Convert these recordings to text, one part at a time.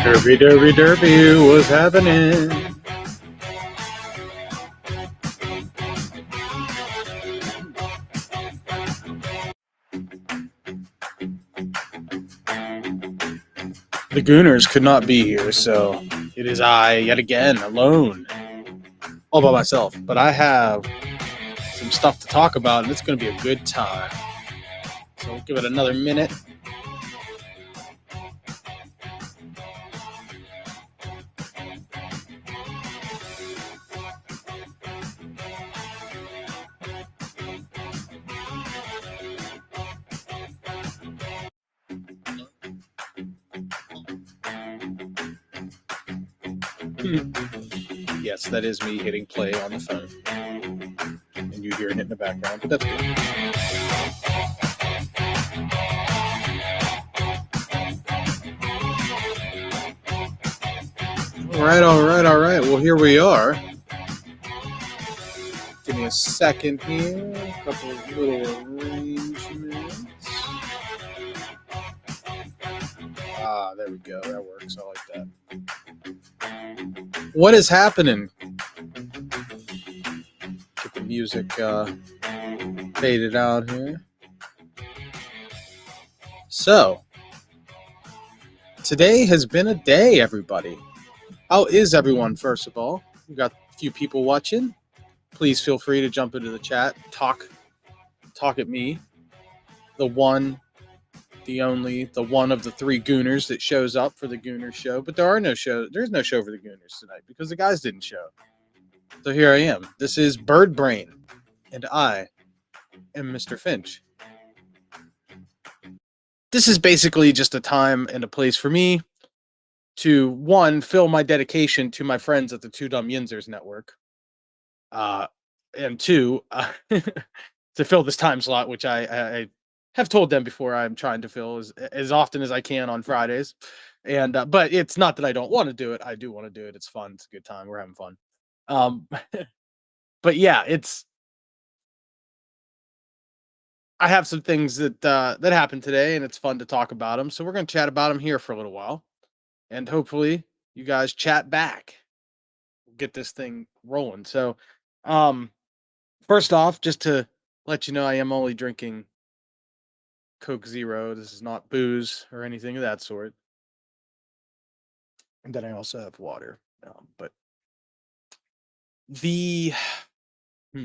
Derby, derby, derby, what's happening? The Gooners could not be here, so it is I, yet again, alone, all by myself. But I have some stuff to talk about, and it's going to be a good time. So we'll give it another minute. Yes, that is me hitting play on the phone. And you hearing it in the background, but that's good. All right. Well, here we are. Give me a second here. A couple of little arrangements. There we go. That works. I like that. What is happening? Get the music faded out here. So, today has been a day, everybody. How is everyone, first of all? We got a few people watching. Please feel free to jump into the chat. Talk at me. The one, the only, the one of the three Gooners that shows up for the Gooners show. But there are no shows. There's no show for the Gooners tonight because the guys didn't show. So here I am. This is Bird Brain, and I am Mr. Finch. This is basically just a time and a place for me to, one, fill my dedication to my friends at the Two Dumb Yinzers Network, and two, to fill this time slot, which I have told them before I'm trying to fill as often as I can on Fridays. And but it's not that I don't want to do it. I do want to do it. It's fun. It's a good time. We're having fun. But yeah, I have some things that happened today, and it's fun to talk about them. So we're going to chat about them here for a little while, and hopefully you guys chat back. We'll get this thing rolling. So, first off, just to let you know, I am only drinking Coke Zero. This is not booze or anything of that sort. And then I also have water. But the how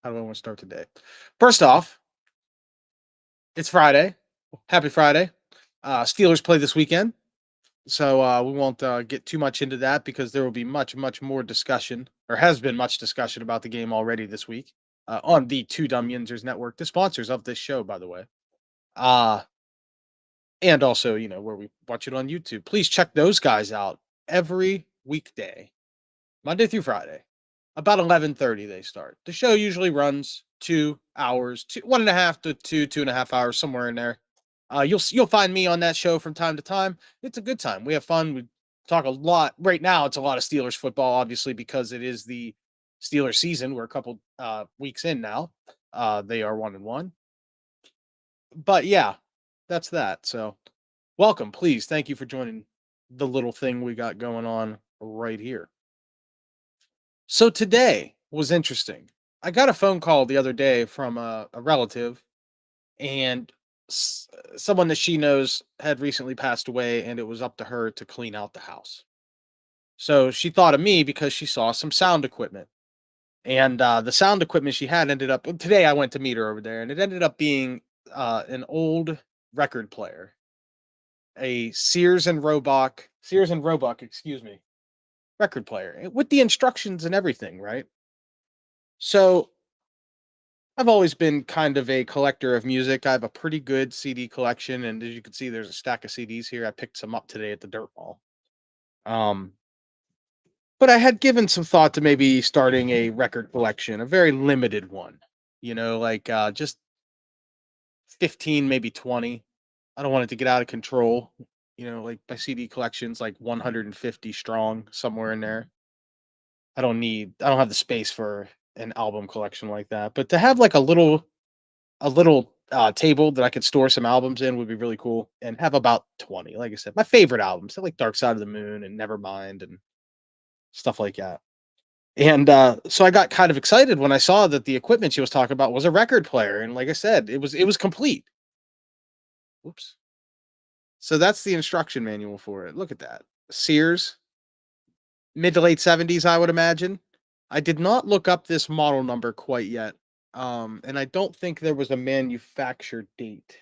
do I want to start today? First off, it's Friday. Happy Friday. Steelers play this weekend. So we won't get too much into that because there will be much more discussion, or has been much discussion about the game already this week on the Two Dumb Yinzers Network, the sponsors of this show, by the way. And also, where we watch it on YouTube. Please check those guys out every weekday, Monday through Friday. About 11:30 they start. The show usually runs 2 hours, 1.5 to 2.5 hours, somewhere in there. You'll find me on that show from time to time. It's a good time. We have fun. We talk a lot. Right now, it's a lot of Steelers football, obviously, because it is the Steelers season. We're a couple weeks in now. They are 1-1. But yeah, that's that. So welcome, please. Thank you for joining the little thing we got going on right here. So today was interesting. I got a phone call the other day from a relative, and someone that she knows had recently passed away, and it was up to her to clean out the house. So she thought of me because she saw some sound equipment. And the sound equipment she had ended up today. I went to meet her over there, and it ended up being an old record player, a Sears and Roebuck, excuse me, record player with the instructions and everything, right? So I've always been kind of a collector of music. I have a pretty good CD collection, and as you can see, there's a stack of CDs here. I picked some up today at the Dirt Mall. But I had given some thought to maybe starting a record collection, a very limited one, like just 15, maybe 20. I don't want it to get out of control. Like my CD collection's like 150 strong somewhere in there. I don't have the space for an album collection like that. But to have like a little table that I could store some albums in would be really cool, and have about 20. Like I said, my favorite albums, I like Dark Side of the Moon and Nevermind and stuff like that. And so I got kind of excited when I saw that the equipment she was talking about was a record player, and like I said, it was complete. Oops. So that's the instruction manual for it. Look at that. Sears, mid to late 70s, I would imagine. I did not look up this model number quite yet. And I don't think there was a manufacture date.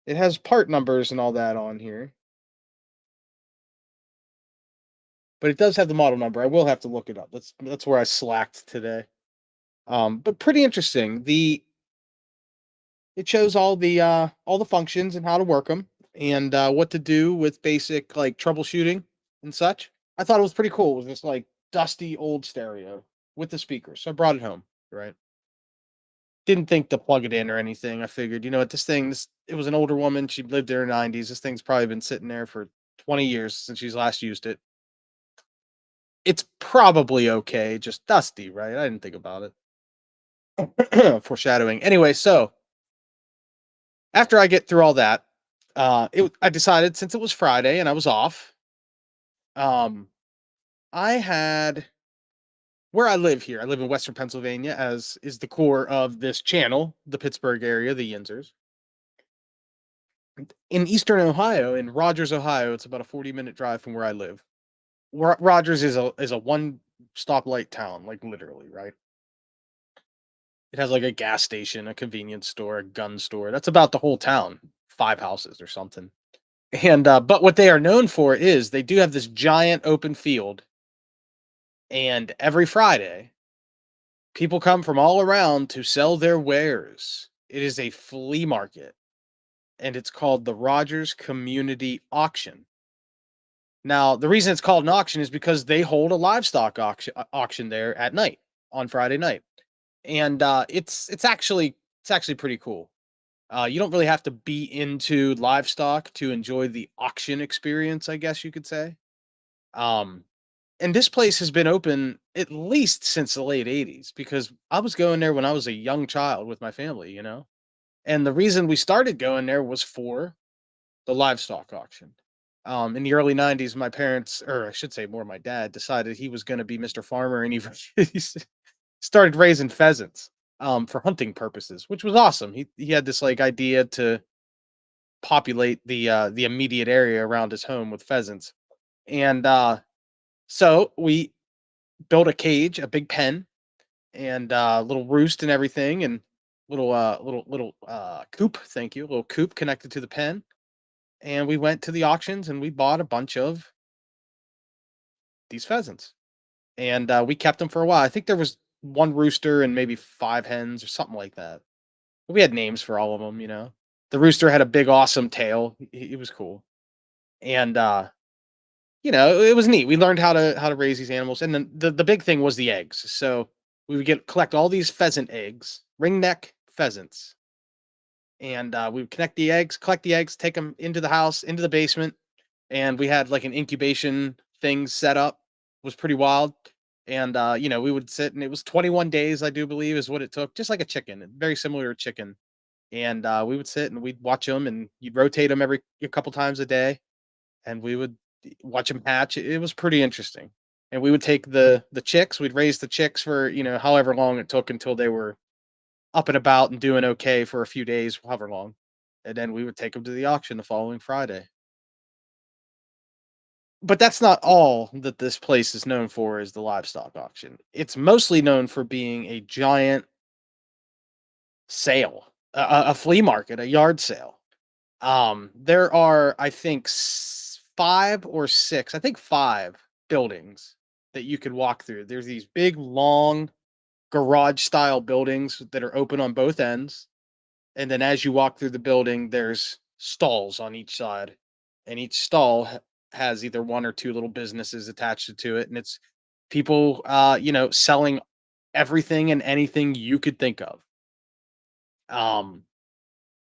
It has part numbers and all that on here, but it does have the model number. I will have to look it up. That's where I slacked today. But pretty interesting. It shows all the functions and how to work them, and what to do with basic like troubleshooting and such. I thought it was pretty cool with this like dusty old stereo with the speakers. So I brought it home. Right. Didn't think to plug it in or anything. I figured, what, it was an older woman. She lived in her 90s. This thing's probably been sitting there for 20 years since she's last used it. It's probably okay, just dusty, right? I didn't think about it. Foreshadowing. Anyway, so after I get through all that, I decided, since it was Friday and I was off, um, I had where I live here. I live in Western Pennsylvania, as is the core of this channel, the Pittsburgh area, the Yinzers. In Eastern Ohio, in Rogers, Ohio, it's about a 40-minute drive from where I live. Rogers is a one stoplight town, like literally, right? It has like a gas station, a convenience store, a gun store. That's about the whole town. 5 houses or something. And but what they are known for is they do have this giant open field, and every Friday people come from all around to sell their wares. It is a flea market, and it's called the Rogers Community Auction. Now, the reason it's called an auction is because they hold a livestock auction there at night, on Friday night. And it's actually pretty cool. You don't really have to be into livestock to enjoy the auction experience, I guess you could say. Um, and this place has been open at least since the late 80s, because I was going there when I was a young child with my family. And the reason we started going there was for the livestock auction. In the early 90s, my parents, or I should say more my dad, decided he was going to be Mr. Farmer, and he started raising pheasants for hunting purposes, which was awesome. He had this like idea to populate the immediate area around his home with pheasants. And so we built a cage, a big pen, and little roost and everything, and little coop, thank you, little coop connected to the pen. And we went to the auctions and we bought a bunch of these pheasants. And we kept them for a while. I think there was one rooster and maybe 5 hens or something like that. We had names for all of them. The rooster had a big, awesome tail. It was cool. And it was neat. We learned how to raise these animals, and then the big thing was the eggs. So we would collect all these pheasant eggs, ringneck pheasants, and we would collect the eggs, take them into the house, into the basement, and we had like an incubation thing set up. It was pretty wild. And we would sit, and it was 21 days, I do believe, is what it took, just like a chicken, very similar to chicken. And we would sit and we'd watch them, and you'd rotate them every a couple times a day, and we would watch them hatch. It was pretty interesting. And we would take the chicks, we'd raise the chicks for, however long it took until they were up and about and doing okay for a few days, however long. And then we would take them to the auction the following Friday. But that's not all that this place is known for, is the livestock auction. It's mostly known for being a giant sale, a flea market, a yard sale. There are, I think, 5 or 6, I think 5 buildings that you could walk through. There's these big, long garage style buildings that are open on both ends. And then as you walk through the building, there's stalls on each side. And each stall has either one or two little businesses attached to it. And it's people, selling everything and anything you could think of. Um,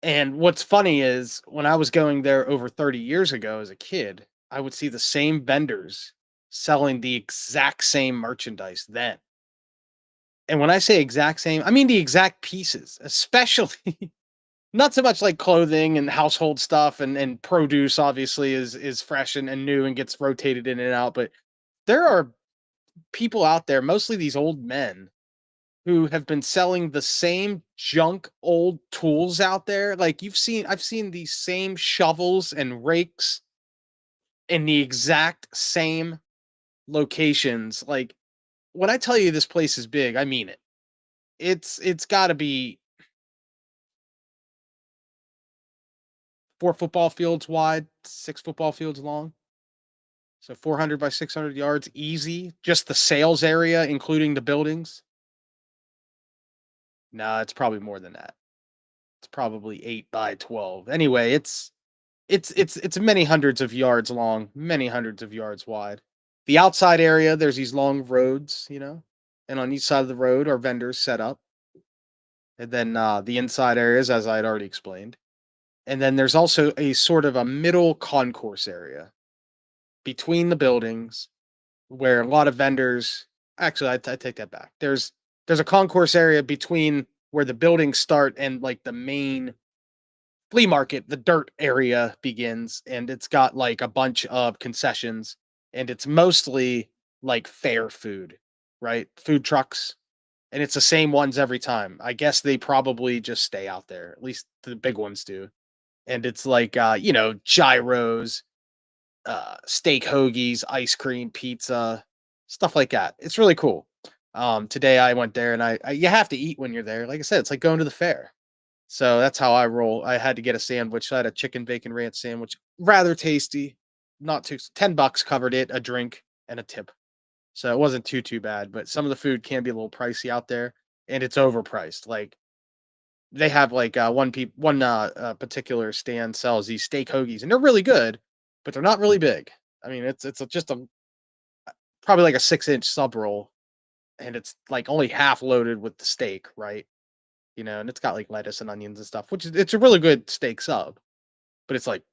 And what's funny is when I was going there over 30 years ago as a kid, I would see the same vendors selling the exact same merchandise then. And when I say exact same, I mean the exact pieces, especially not so much like clothing and household stuff and produce obviously is fresh and new and gets rotated in and out, but there are people out there, mostly these old men, who have been selling the same junk old tools out there. Like I've seen these same shovels and rakes in the exact same locations. Like when I tell you this place is big, I mean it. It's got to be 4 football fields wide, 6 football fields long. So 400 by 600 yards easy. Just the sales area, including the buildings. No, it's probably more than that. It's probably 8 by 12. Anyway, it's many hundreds of yards long, many hundreds of yards wide. The outside area, there's these long roads, and on each side of the road are vendors set up. And then the inside areas, as I had already explained. And then there's also a sort of a middle concourse area between the buildings where a lot of vendors actually I take that back. There's a concourse area between where the buildings start and like the main flea market, the dirt area begins, and it's got like a bunch of concessions, and it's mostly like fair food, right? Food trucks, and it's the same ones every time. I guess they probably just stay out there. At least the big ones do. And it's like gyros, steak hoagies, ice cream, pizza, stuff like that. It's really cool. Today I went there and I you have to eat when you're there. Like I said, it's like going to the fair. So that's how I roll. I had to get a sandwich. I had a chicken bacon ranch sandwich, rather tasty. Not too $10 covered it, a drink and a tip. So it wasn't too bad, but some of the food can be a little pricey out there and it's overpriced. Like they have like one particular stand sells these steak hoagies and they're really good, but they're not really big. I mean, just a probably like a 6-inch sub roll and it's like only half loaded with the steak, right? And it's got like lettuce and onions and stuff, which is it's a really good steak sub, but it's like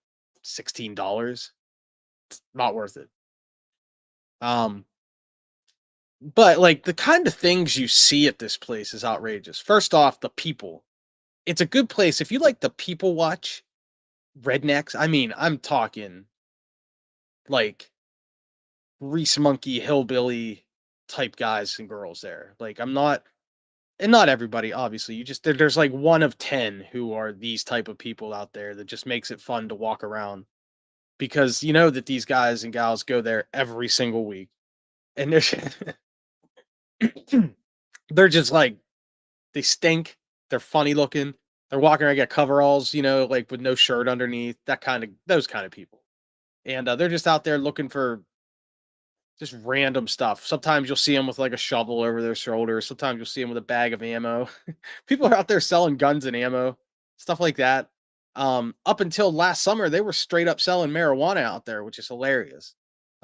$16. It's not worth it. Um, but like the kind of things you see at this place is outrageous. First off, the people. It's a good place if you like the people watch rednecks. I mean, I'm talking like Reese Monkey hillbilly type guys and girls there. Like I'm not and not everybody obviously. There's like one of 10 who are these type of people out there that just makes it fun to walk around because you know that these guys and gals go there every single week and they're just like they stink, they're funny looking, they're walking around get coveralls, like with no shirt underneath, those kind of people. And they're just out there looking for just random stuff. Sometimes you'll see them with like a shovel over their shoulder. Sometimes you'll see them with a bag of ammo. People are out there selling guns and ammo, stuff like that. Up until last summer, they were straight up selling marijuana out there, which is hilarious.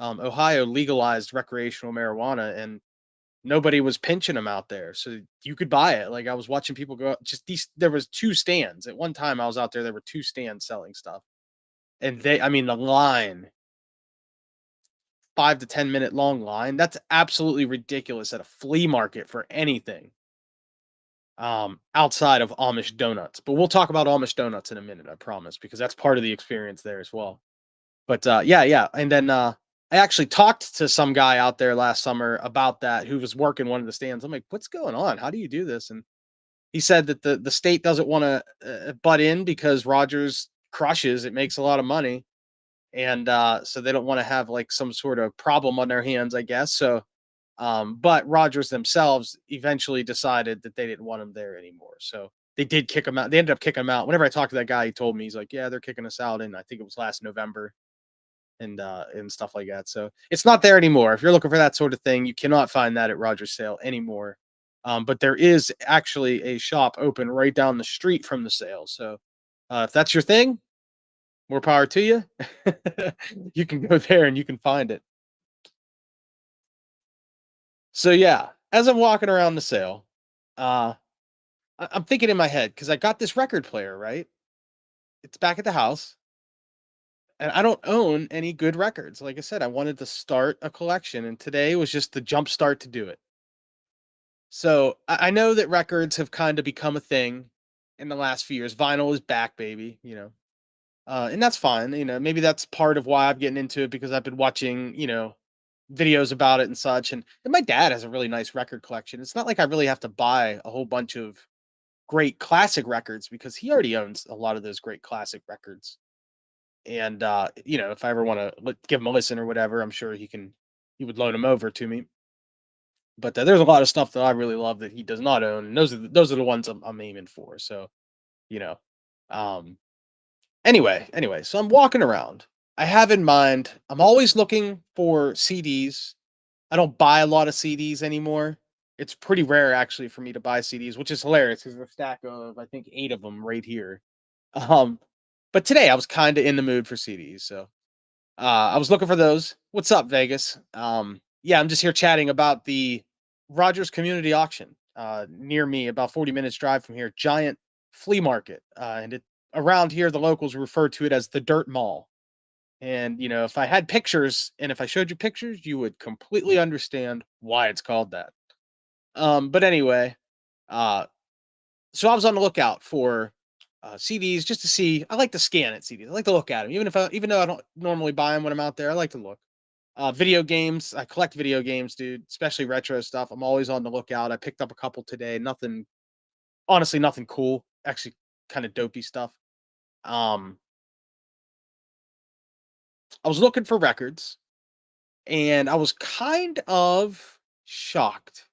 Ohio legalized recreational marijuana, and nobody was pinching them out there, so you could buy it. Like I was watching people go out, just these. There was 2 stands at one time. I was out there. There were 2 stands selling stuff, and I mean, the line 5 to 10 minute long line. That's absolutely ridiculous at a flea market for anything. Outside of Amish donuts. But we'll talk about Amish donuts in a minute, I promise, because that's part of the experience there as well. But yeah. And then I actually talked to some guy out there last summer about that who was working one of the stands. I'm like, what's going on? How do you do this? And he said that the state doesn't want to butt in because Rogers crushes, it makes a lot of money and so they don't want to have like some sort of problem on their hands, I guess. So, but Rogers themselves eventually decided that they didn't want him there anymore. So they did kick him out. They ended up kicking him out. Whenever I talked to that guy, he told me he's like, "Yeah, they're kicking us out," and I think it was last November and stuff like that. So it's not there anymore. If you're looking for that sort of thing, you cannot find that at Rogers Sale anymore. But there is actually a shop open right down the street from the sale. So if that's your thing, more power to you. You can go there and you can find it. So yeah, as I'm walking around the sale, uh, I'm thinking in my head because I got this record player, right? It's back at the house, and I don't own any good records. Like I said, I wanted to start a collection, and today was just the jump start to do it. So I know that records have kind of become a thing in the last few years. Vinyl is back, baby. And that's fine. Maybe that's part of why I'm getting into it because I've been watching, videos about it and such. And my dad has a really nice record collection. It's not like I really have to buy a whole bunch of great classic records because he already owns a lot of those great classic records. And if I ever want to give him a listen or whatever, I'm sure he would loan them over to me. But there's a lot of stuff that I really love that he does not own, and those are the ones I'm aiming for. So you know, um, anyway, so I'm walking around. I have in mind. I'm always looking for CDs. I don't buy a lot of CDs anymore. It's pretty rare actually for me to buy CDs, which is hilarious. There's a stack of I think 8 of them right here. Um, but today I was kind of in the mood for CDs, so I was looking for those. What's up, Vegas? Yeah, I'm just here chatting about the Rogers Community Auction near me, about 40 minutes drive from here. Giant flea market, and around here the locals refer to it as the Dirt Mall. And if I had pictures and if I showed you pictures, you would completely understand why it's called that. But anyway, uh, so I was on the lookout for CDs just to see. I like to scan at CDs. I like to look at them, even though I don't normally buy them when I'm out there. I like to look. Video games. I collect video games, dude. Especially retro stuff. I'm always on the lookout. I picked up a couple today. Nothing, honestly, nothing cool. Actually, kind of dopey stuff. Um, I was looking for records, and I was kind of shocked.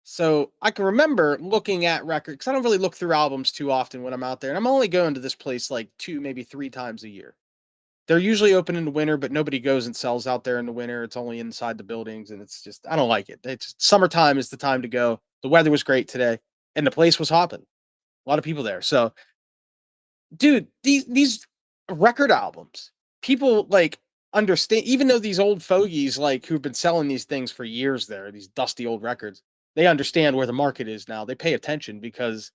So I can remember looking at records because I don't really look through albums too often when I'm out there, and I'm only going to this place like 2, maybe 3 times a year. They're usually open in the winter, but nobody goes and sells out there in the winter. It's only inside the buildings, and it's just I don't like it. It's summertime is the time to go. The weather was great today, and the place was hopping. A lot of people there. So, dude, these record albums, people like understand. Even though these old fogies like who've been selling these things for years, there, these dusty old records, they understand where the market is now. They pay attention because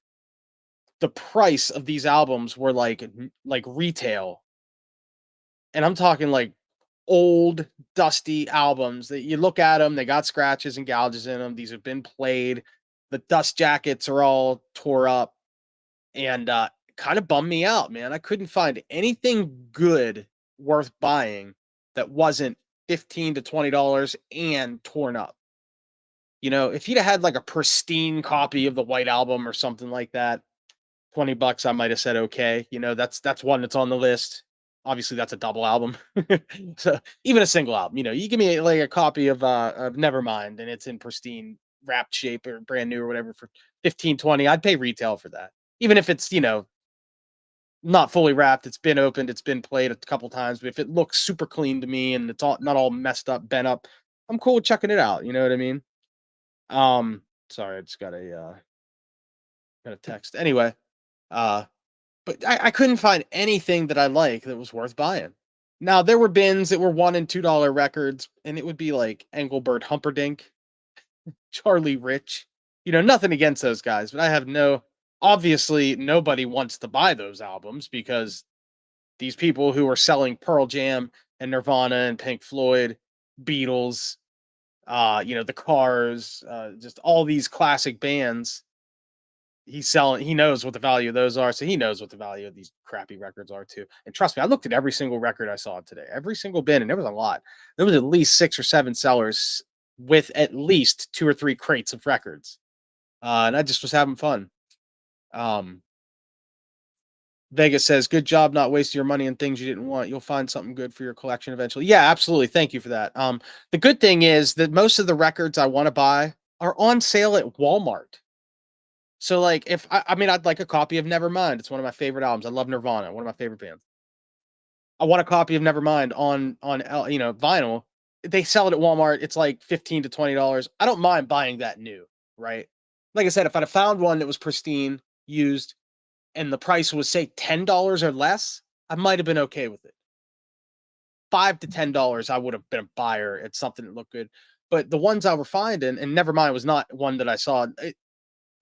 the price of these albums were like retail, and I'm talking like old dusty albums that you look at them, they got scratches and gouges in them. These have been played. The dust jackets are all tore up and kind of bummed me out, man. I couldn't find anything good worth buying that wasn't 15 to $20 and torn up. If you'd have had like a pristine copy of the White Album or something like that, $20 I might have said okay. That's one that's on the list. Obviously, that's a double album. So even a single album, you give me like a copy of Nevermind and it's in pristine wrapped shape or brand new or whatever for 15, 20, I'd pay retail for that. Even if it's, not fully wrapped, it's been opened, it's been played a couple times, but if it looks super clean to me and it's all not all messed up, bent up, I'm cool with checking it out. You know what I mean? Sorry, I just got a text. Anyway, uh but I couldn't find anything that I like that was worth buying. Now there were bins that were $1 and $2 records, and it would be like Engelbert Humperdinck, Charlie Rich. Nothing against those guys, but I have no obviously nobody wants to buy those albums because these people who are selling Pearl Jam and Nirvana and Pink Floyd, Beatles, the Cars, just all these classic bands he knows what the value of those are, so he knows what the value of these crappy records are too. And trust me, I looked at every single record I saw today, every single bin, and there was a lot. There was at least 6 or 7 sellers with at least 2 or 3 crates of records. And I just was having fun. Um, Vegas says, "Good job not wasting your money on things you didn't want. You'll find something good for your collection eventually." Yeah, absolutely. Thank you for that. The good thing is that most of the records I want to buy are on sale at Walmart. So, like, if I mean, I'd like a copy of Nevermind. It's one of my favorite albums. I love Nirvana, one of my favorite bands. I want a copy of Nevermind on vinyl. They sell it at Walmart. It's like 15 to $20. I don't mind buying that new, right? Like I said, if I'd have found one that was pristine, used, and the price was say $10 or less, I might have been okay with it. $5 to $10, I would have been a buyer at something that looked good. But the ones I were finding, and Nevermind was not one that I saw.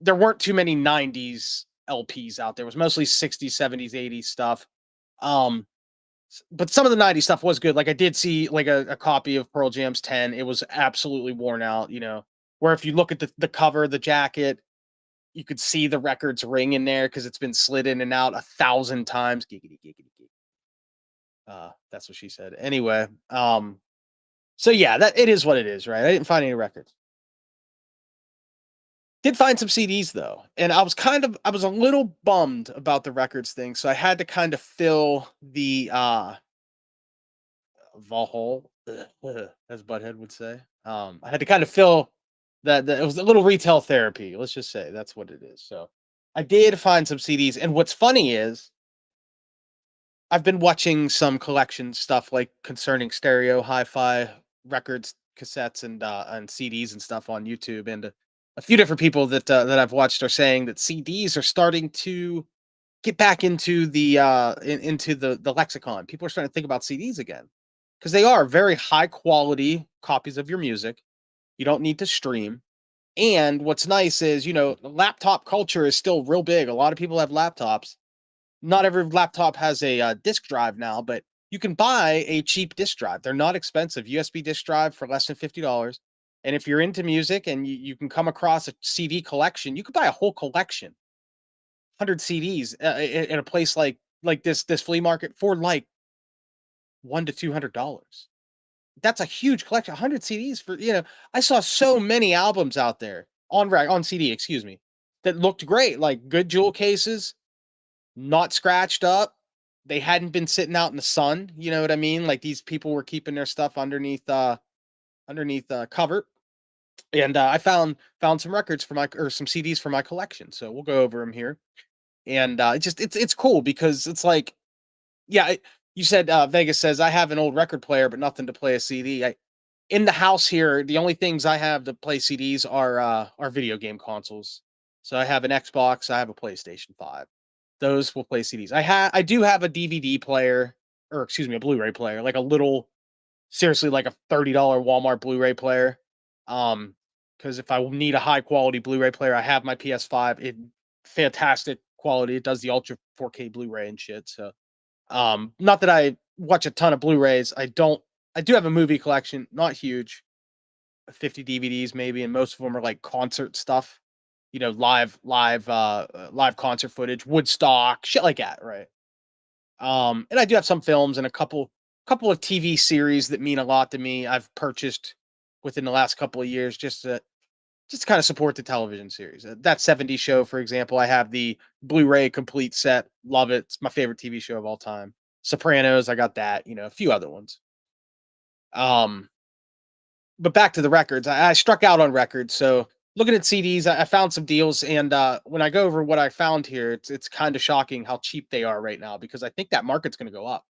There weren't too many 90s LPs out there. It was mostly 60s, 70s, 80s stuff. Um, but some of the 90s stuff was good. Like I did see like a copy of Pearl Jam's 10. It was absolutely worn out, where if you look at the cover, the jacket, you could see the record's ring in there because it's been slid in and out 1,000 times. Giggity, giggity, giggity. That's what she said. Anyway, so yeah, that it is what it is, right? I didn't find any records. Did find some CDs though, and I was a little bummed about the records thing, so I had to kind of fill the Valhalla, as Butthead would say. I had to kind of fill that it was a little retail therapy. Let's just say that's what it is. So I did find some CDs, and what's funny is I've been watching some collection stuff like concerning stereo, hi-fi records, cassettes, and CDs and stuff on YouTube, and a few different people that I've watched are saying that CDs are starting to get back into into the lexicon. People are starting to think about CDs again because they are very high quality copies of your music. You don't need to stream. And what's nice is, laptop culture is still real big. A lot of people have laptops. Not every laptop has a disk drive now, but you can buy a cheap disk drive. They're not expensive. USB disk drive for less than $50. And if you're into music and you can come across a CD collection, you could buy a whole collection, 100 CDs in a place like this flea market for like $100 to $200. That's a huge collection. 100 CDs for I saw so many albums out there on CD, excuse me, that looked great, like good jewel cases, not scratched up. They hadn't been sitting out in the sun, you know what I mean? Like these people were keeping their stuff underneath cover. And I found some records for my or some CDs for my collection. So we'll go over them here. And it's cool because it's like, yeah, you said Vegas says I have an old record player but nothing to play a CD. In the house here, the only things I have to play CDs are video game consoles. So I have an Xbox, I have a PlayStation 5. Those will play CDs. I do have a DVD player, or excuse me, a Blu-ray player, like a little, seriously, like a $30 Walmart Blu-ray player. Because if I need a high quality Blu-ray player, I have my PS5. It fantastic quality. It does the ultra 4K Blu-ray and shit. So not that I watch a ton of Blu-rays. I do have a movie collection, not huge, 50 DVDs maybe, and most of them are like concert stuff, live concert footage, Woodstock, shit like that, right? And I do have some films and a couple of TV series that mean a lot to me. I've purchased within the last couple of years just to kind of support the television series. That 70s show, for example, I have the Blu-ray complete set. Love it. It's my favorite TV show of all time. Sopranos, I got that, a few other ones. Um, but back to the records. I struck out on records. So looking at CDs, I found some deals, and when I go over what I found here, it's kind of shocking how cheap they are right now because I think that market's going to go up.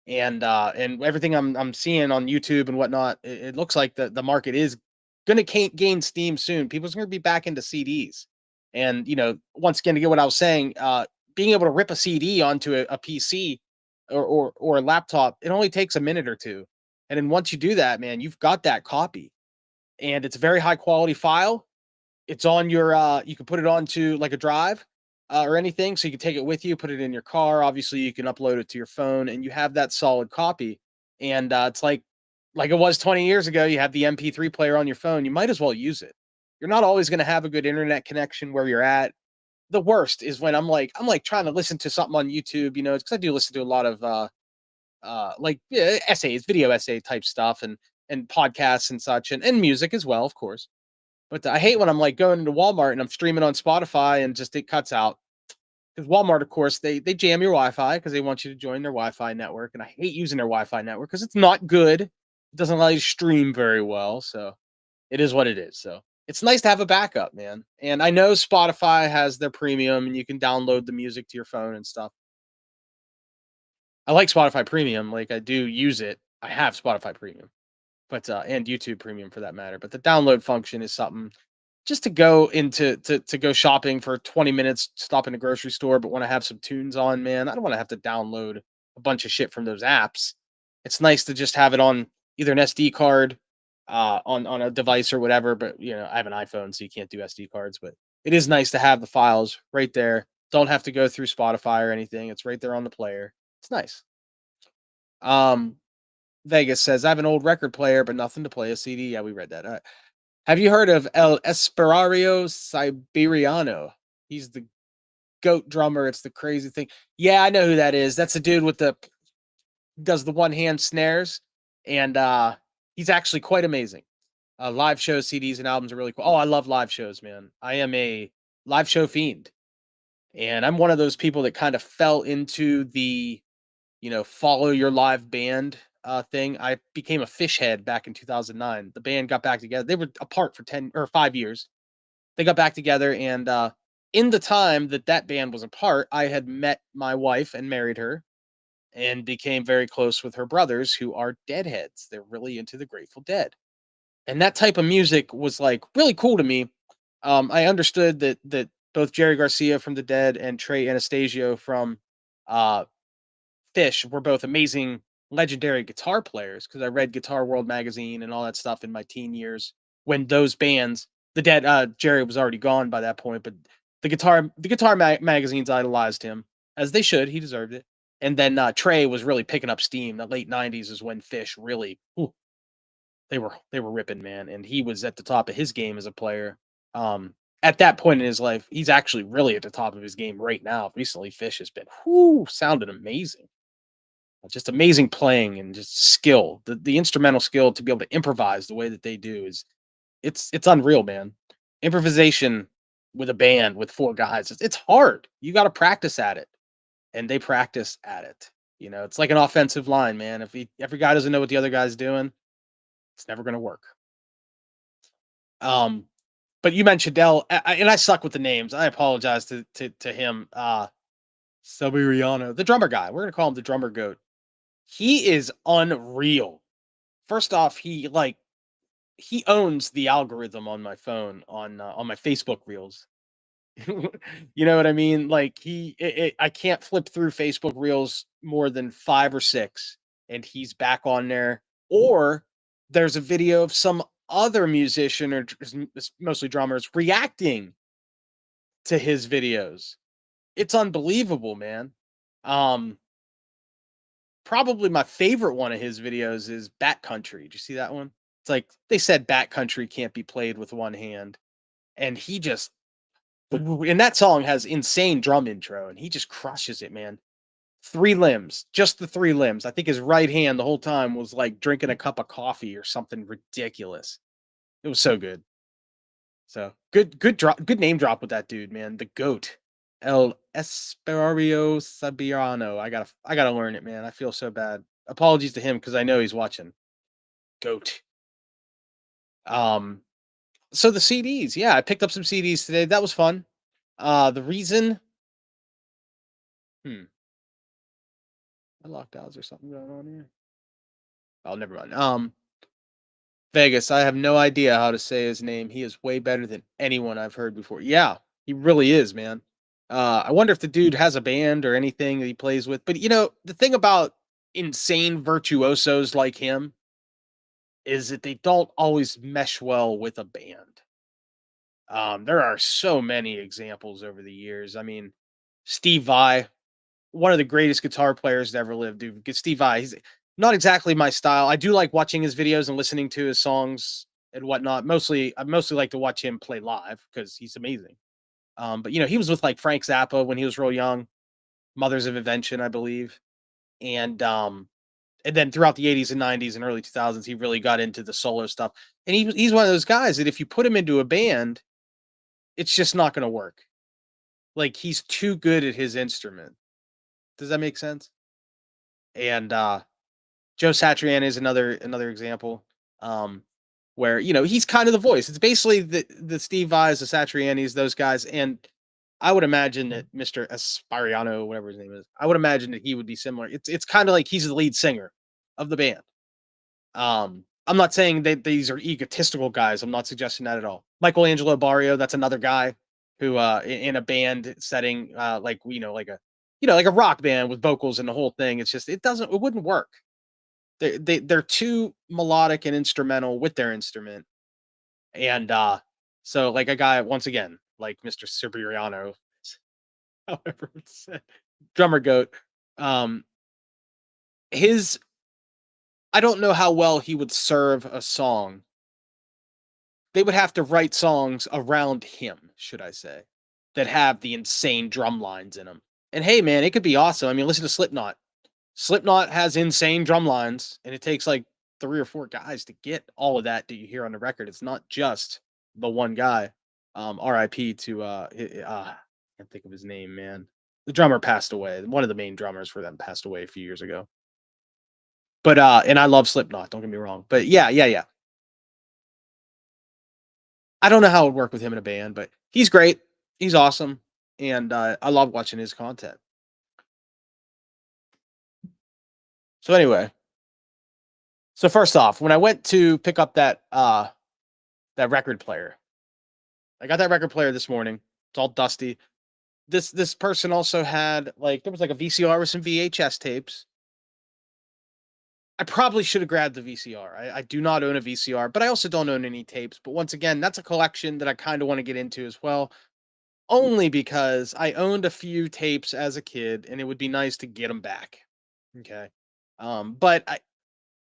And everything I'm seeing on YouTube and whatnot, it looks like the market is going to gain steam soon. People's going to be back into CDs, and once again to get what I was saying, being able to rip a CD onto a PC or a laptop, it only takes a minute or two, and then once you do that, man, you've got that copy, and it's a very high quality file. It's on your you can put it onto like a drive or anything, so you can take it with you, put it in your car. Obviously, you can upload it to your phone, and you have that solid copy. And it's like it was 20 years ago. You have the MP3 player on your phone. You might as well use it. You're not always going to have a good internet connection where you're at. The worst is when I'm like trying to listen to something on YouTube, because I do listen to a lot of like essays, video essay type stuff, and podcasts and such, and music as well, of course. But I hate when I'm like going into Walmart and I'm streaming on Spotify and just it cuts out. Because Walmart, of course, they jam your Wi-Fi because they want you to join their Wi-Fi network. And I hate using their Wi-Fi network because it's not good. It doesn't allow you to stream very well. So it is what it is. So it's nice to have a backup, man. And I know Spotify has their premium and you can download the music to your phone and stuff. I like Spotify Premium. Like I do use it. I have Spotify Premium, but and YouTube Premium for that matter. But the download function is something just to go into to go shopping for 20 minutes, stop in a grocery store, but when I have some tunes on, man, I don't want to have to download a bunch of shit from those apps. It's nice to just have it on either an SD card on a device or whatever, but I have an iPhone, so you can't do SD cards, but it is nice to have the files right there. Don't have to go through Spotify or anything. It's right there on the player. It's nice. Um, Vegas says, I have an old record player, but nothing to play a CD. Yeah, we read that. Have you heard of El Esperario Siberiano? He's the goat drummer. It's the crazy thing. Yeah, I know who that is. That's the dude with the does the one hand snares, and he's actually quite amazing. Live shows, CDs, and albums are really cool. Oh, I love live shows, man. I am a live show fiend, and I'm one of those people that kind of fell into the follow your live band thing. I became a fish head back in 2009. The band got back together. They were apart for 10 or 5 years. They got back together, and in the time that that band was apart, I had met my wife and married her and became very close with her brothers who are deadheads. They're really into the Grateful Dead. And that type of music was like really cool to me. I understood that both Jerry Garcia from the Dead and Trey Anastasio from uh Fish were both amazing legendary guitar players because I read Guitar World magazine and all that stuff in my teen years when those bands, the Dead, Jerry was already gone by that point, but the guitar magazines idolized him as they should. He deserved it. And then Trey was really picking up steam. The late '90s is when Fish really, ooh, they were ripping, man, and he was at the top of his game as a player. At that point in his life, he's actually really at the top of his game right now. Recently, Fish has been sounded amazing. Just amazing playing and just skill. The instrumental skill to be able to improvise the way that they do is it's unreal, man. Improvisation with a band with four guys, it's hard. You got to practice at it, and they practice at it. It's like an offensive line, man. If every guy doesn't know what the other guy's doing, it's never going to work. Um, but you mentioned Dell, and I suck with the names. I apologize to him. Sabiriano, the drummer guy. We're gonna call him the drummer goat. He is unreal. First off, he owns the algorithm on my phone on my Facebook reels. You know what I mean? Like I can't flip through Facebook reels more than 5 or 6 and he's back on there. Or there's a video of some other musician or it's mostly drummers reacting to his videos. It's unbelievable, man. Um Probably my favorite one of his videos is Bat Country. Did you see that one? It's like they said Bat Country can't be played with one hand, and he just and that song has insane drum intro, and he just crushes it, man. 3 limbs, just the 3 limbs. I think his right hand the whole time was like drinking a cup of coffee or something ridiculous. It was so good. So good drop, good name drop with that dude, man. The goat, El Esperario Sabirano. I gotta learn it, man. I feel so bad. Apologies to him because I know he's watching. Goat. Um, so the CDs, yeah, I picked up some CDs today. That was fun. The reason, hmm, I locked out. Is there something going on here? Oh, never mind. Vegas. I have no idea how to say his name. He is way better than anyone I've heard before. Yeah, he really is, man. I wonder if the dude has a band or anything that he plays with. But the thing about insane virtuosos like him is that they don't always mesh well with a band. There are so many examples over the years. I mean, Steve Vai, one of the greatest guitar players to ever live, dude. Steve Vai, he's not exactly my style. I do like watching his videos and listening to his songs and whatnot. I mostly like to watch him play live because he's amazing. But he was with like Frank Zappa when he was real young, Mothers of Invention, I believe. And then throughout the 80s and 90s and early 2000s, he really got into the solo stuff. And he's one of those guys that if you put him into a band, it's just not gonna work. Like, he's too good at his instrument. Does that make sense? And, Joe Satriani is another example, um, where, he's kind of the voice. It's basically the Steve Vais, the Satrianis, those guys, and I would imagine that Mr. Espariano, whatever his name is, I would imagine that he would be similar. It's kinda like he's the lead singer of the band. I'm not saying that these are egotistical guys. I'm not suggesting that at all. Michelangelo Barrio, that's another guy who, in a band setting, like like a rock band with vocals and the whole thing. It's just it wouldn't work. They're too melodic and instrumental with their instrument, and so like a guy once again like Mr. Cipriano, however it's said, drummer goat. Um, his I don't know how well he would serve a song. They would have to write songs around him, should I say, that have the insane drum lines in them. And hey, man, it could be awesome. I mean, listen to Slipknot. Slipknot has insane drum lines, and it takes like 3 or 4 guys to get all of that you hear on the record. It's not just the one guy. RIP to I can't think of his name, man. The drummer passed away. One of the main drummers for them passed away a few years ago. But and I love Slipknot, don't get me wrong. But yeah, yeah, yeah. I don't know how it would work with him in a band, but he's great. He's awesome, and I love watching his content. So anyway, so first off, when I went to pick up that record player, I got that record player this morning. It's all dusty. This person also had like there was like a VCR with some VHS tapes. I probably should have grabbed the VCR. I do not own a VCR, but I also don't own any tapes. But once again, that's a collection that I kind of want to get into as well. Only because I owned a few tapes as a kid, and it would be nice to get them back. Okay. But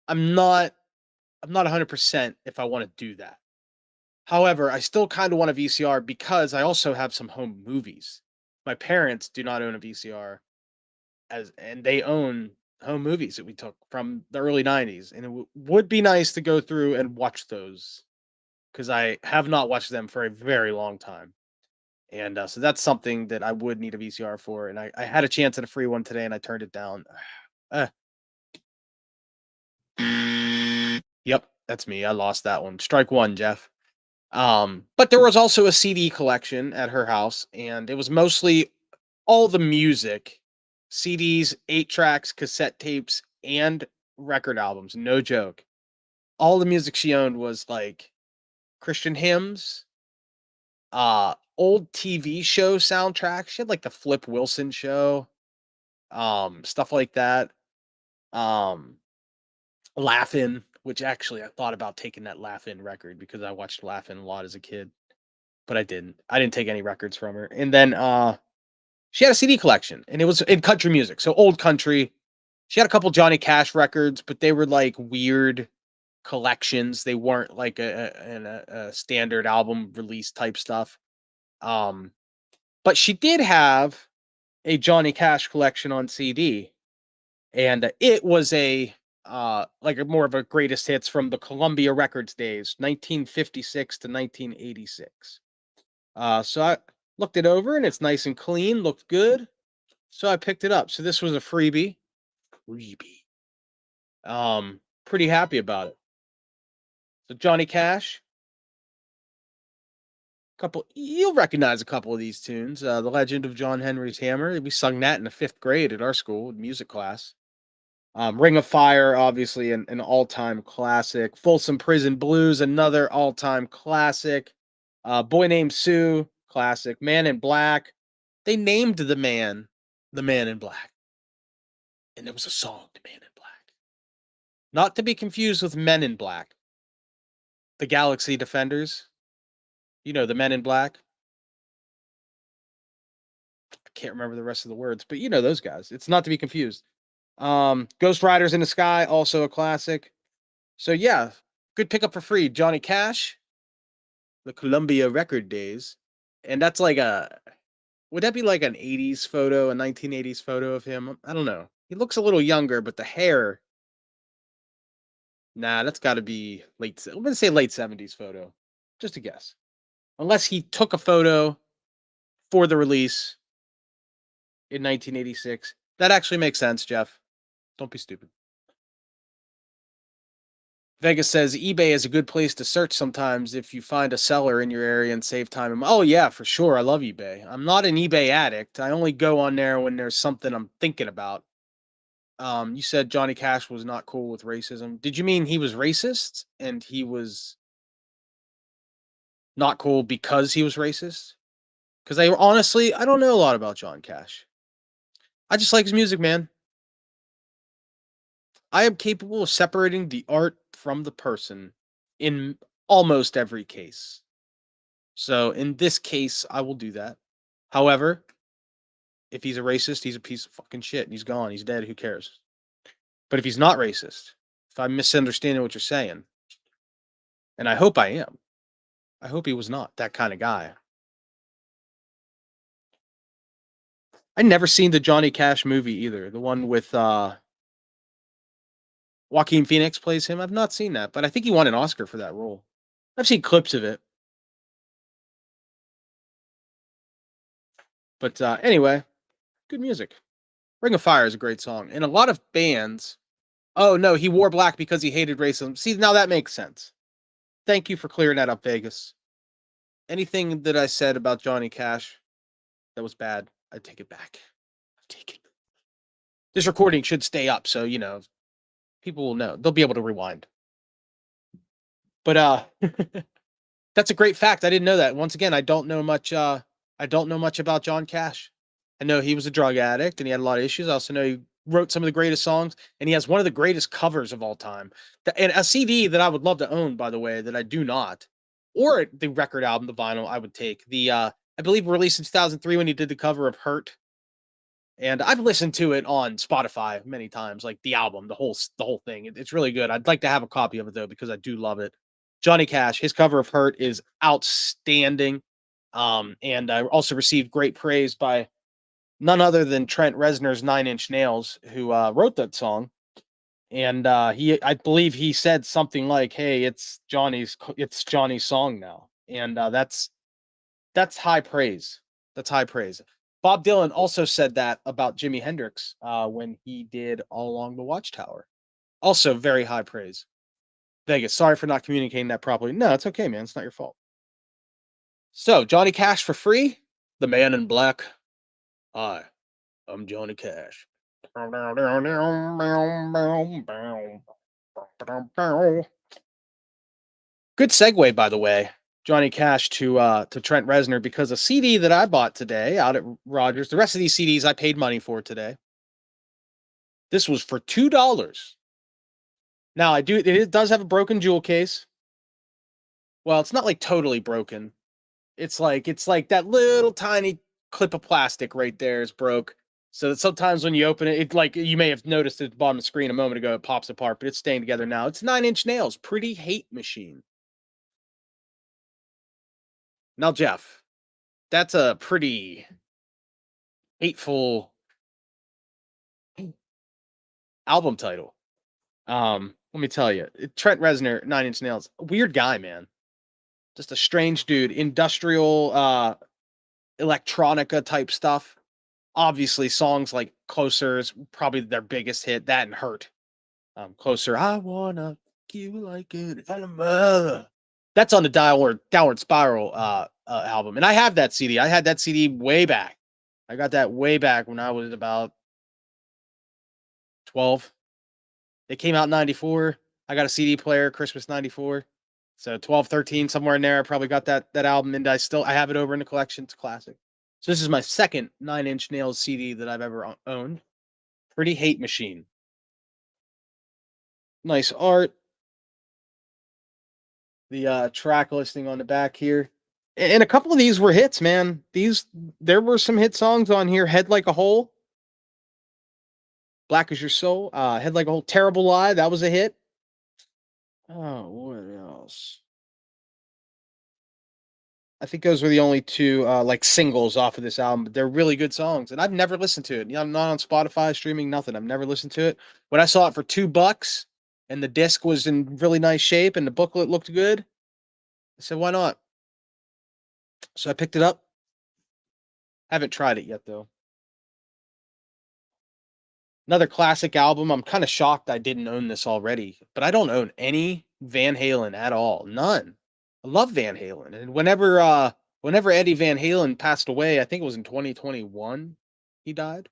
I'm not 100% if I want to do that. However, I still kind of want a VCR because I also have some home movies. My parents do not own a VCR and they own home movies that we took from the early 90s, and it would be nice to go through and watch those because I have not watched them for a very long time. And so that's something that I would need a VCR for. And I had a chance at a free one today and I turned it down. Uh, yep, that's me. I lost that one. Strike one, Jeff. But there was also a CD collection at her house, and it was mostly all the music, CDs, 8 tracks, cassette tapes, and record albums. No joke. All the music she owned was like Christian hymns, old TV show soundtracks. She had like the Flip Wilson show, stuff like that. Um, Laugh-In, which actually I thought about taking that Laugh-In record because I watched Laugh-In a lot as a kid, but I didn't. I didn't take any records from her. And then she had a CD collection and it was in country music. So old country. She had a couple Johnny Cash records, but they were like weird collections. They weren't like a standard album release type stuff. Um, but she did have a Johnny Cash collection on CD, and it was a like a more of a greatest hits from the Columbia Records days, 1956 to 1986. So I looked it over and it's nice and clean, looked good. So I picked it up. So this was a freebie. Freebie. Pretty happy about it. So Johnny Cash, couple you'll recognize a couple of these tunes. The Legend of John Henry's Hammer. We sung that in the 5th grade at our school, music class. Ring of Fire, obviously an all-time classic. Folsom Prison Blues, another all-time classic. Boy Named Sue, classic. Man in Black. They named the Man in Black. And there was a song, The Man in Black. Not to be confused with Men in Black. The Galaxy Defenders. You know, the Men in Black. I can't remember the rest of the words, but you know those guys. It's not to be confused. Ghost Riders in the Sky, also a classic. So yeah, good pickup for free. Johnny Cash, the Columbia record days. And that's like a would that be like an 80s photo, a 1980s photo of him? I don't know. He looks a little younger, but the hair, nah, that's got to be I'm going to say late 70s photo. Just a guess. Unless he took a photo for the release in 1986. That actually makes sense, Jeff. Don't be stupid. Vegas says eBay is a good place to search sometimes if you find a seller in your area and save time. Oh yeah, for sure. I love eBay. I'm not an eBay addict. I only go on there when there's something I'm thinking about. You said Johnny Cash was not cool with racism. Did you mean he was racist and he was not cool because he was racist? Because I don't know a lot about John Cash. I just like his music, man. I am capable of separating the art from the person in almost every case. So in this case, I will do that. However, if he's a racist, he's a piece of fucking shit. He's gone. He's dead. Who cares? But if he's not racist, if I'm misunderstanding what you're saying, and I hope I am, I hope he was not that kind of guy. I never seen the Johnny Cash movie either. The one with Joaquin Phoenix plays him. I've not seen that, but I think he won an Oscar for that role. I've seen clips of it. But anyway, good music. Ring of Fire is a great song. And a lot of bands. Oh no, he wore black because he hated racism. See, now that makes sense. Thank you for clearing that up, Vegas. Anything that I said about Johnny Cash that was bad, I take it back. I take it. This recording should stay up, so people will know. They'll be able to rewind. But that's a great fact. I didn't know that. Once again, I don't know much about John Cash. I know he was a drug addict and he had a lot of issues. I also know he wrote some of the greatest songs and he has one of the greatest covers of all time. And a CD that I would love to own, by the way, that I do not, or the record album, the vinyl, I would take. I believe released in 2003 when he did the cover of Hurt. And I've listened to it on Spotify many times, like the album, the whole thing. It's really good. I'd like to have a copy of it though because I do love it. Johnny Cash, his cover of Hurt is outstanding. And I also received great praise by none other than Trent Reznor's Nine Inch Nails, who wrote that song. And I believe he said something like, "Hey, it's Johnny's song now," and that's high praise. That's high praise. Bob Dylan also said that about Jimi Hendrix when he did All Along the Watchtower. Also, very high praise. Vegas, sorry for not communicating that properly. No, it's okay, man. It's not your fault. So, Johnny Cash for free? The Man in Black. Hi, I'm Johnny Cash. Good segue, by the way. Johnny Cash to Trent Reznor because a CD that I bought today out at Rogers. The rest of these CDs I paid money for today. This was for $2. Now it does have a broken jewel case. Well, it's not like totally broken. It's like that little tiny clip of plastic right there is broke. So that sometimes when you open it, it like you may have noticed at the bottom of the screen a moment ago, it pops apart, but it's staying together now. It's 9 Inch Nails, Pretty Hate Machine. Now, Jeff, that's a pretty hateful album title. Let me tell you, Trent Reznor, 9 Inch Nails, weird guy, man. Just a strange dude. Industrial, electronica type stuff. Obviously, songs like "Closer" is probably their biggest hit. That and "Hurt." "Closer." I wanna keep you like an animal. That's on the Downward Spiral album, and I have that CD. I had that CD way back. I got that way back when I was about 12. It came out in 94. I got a CD player, Christmas 94. So 12, 13, somewhere in there. I probably got that album, and I have it over in the collection. It's a classic. So this is my second 9 Inch Nails CD that I've ever owned. Pretty Hate Machine. Nice art. The track listing on the back here. And a couple of these were hits, man. There were some hit songs on here. Head Like a Hole. Black as Your Soul. Head Like a Hole. Terrible Lie. That was a hit. Oh, what else? I think those were the only two like singles off of this album, but they're really good songs. And I've never listened to it. I'm not on Spotify, streaming, nothing. I've never listened to it. When I saw it for $2 and the disc was in really nice shape and the booklet looked good, I said, why not? So I picked it up. Haven't tried it yet though. Another classic album. I'm kind of shocked I didn't own this already, but I don't own any Van Halen at all. None. I love Van Halen. And whenever Eddie Van Halen passed away, I think it was in 2021, he died.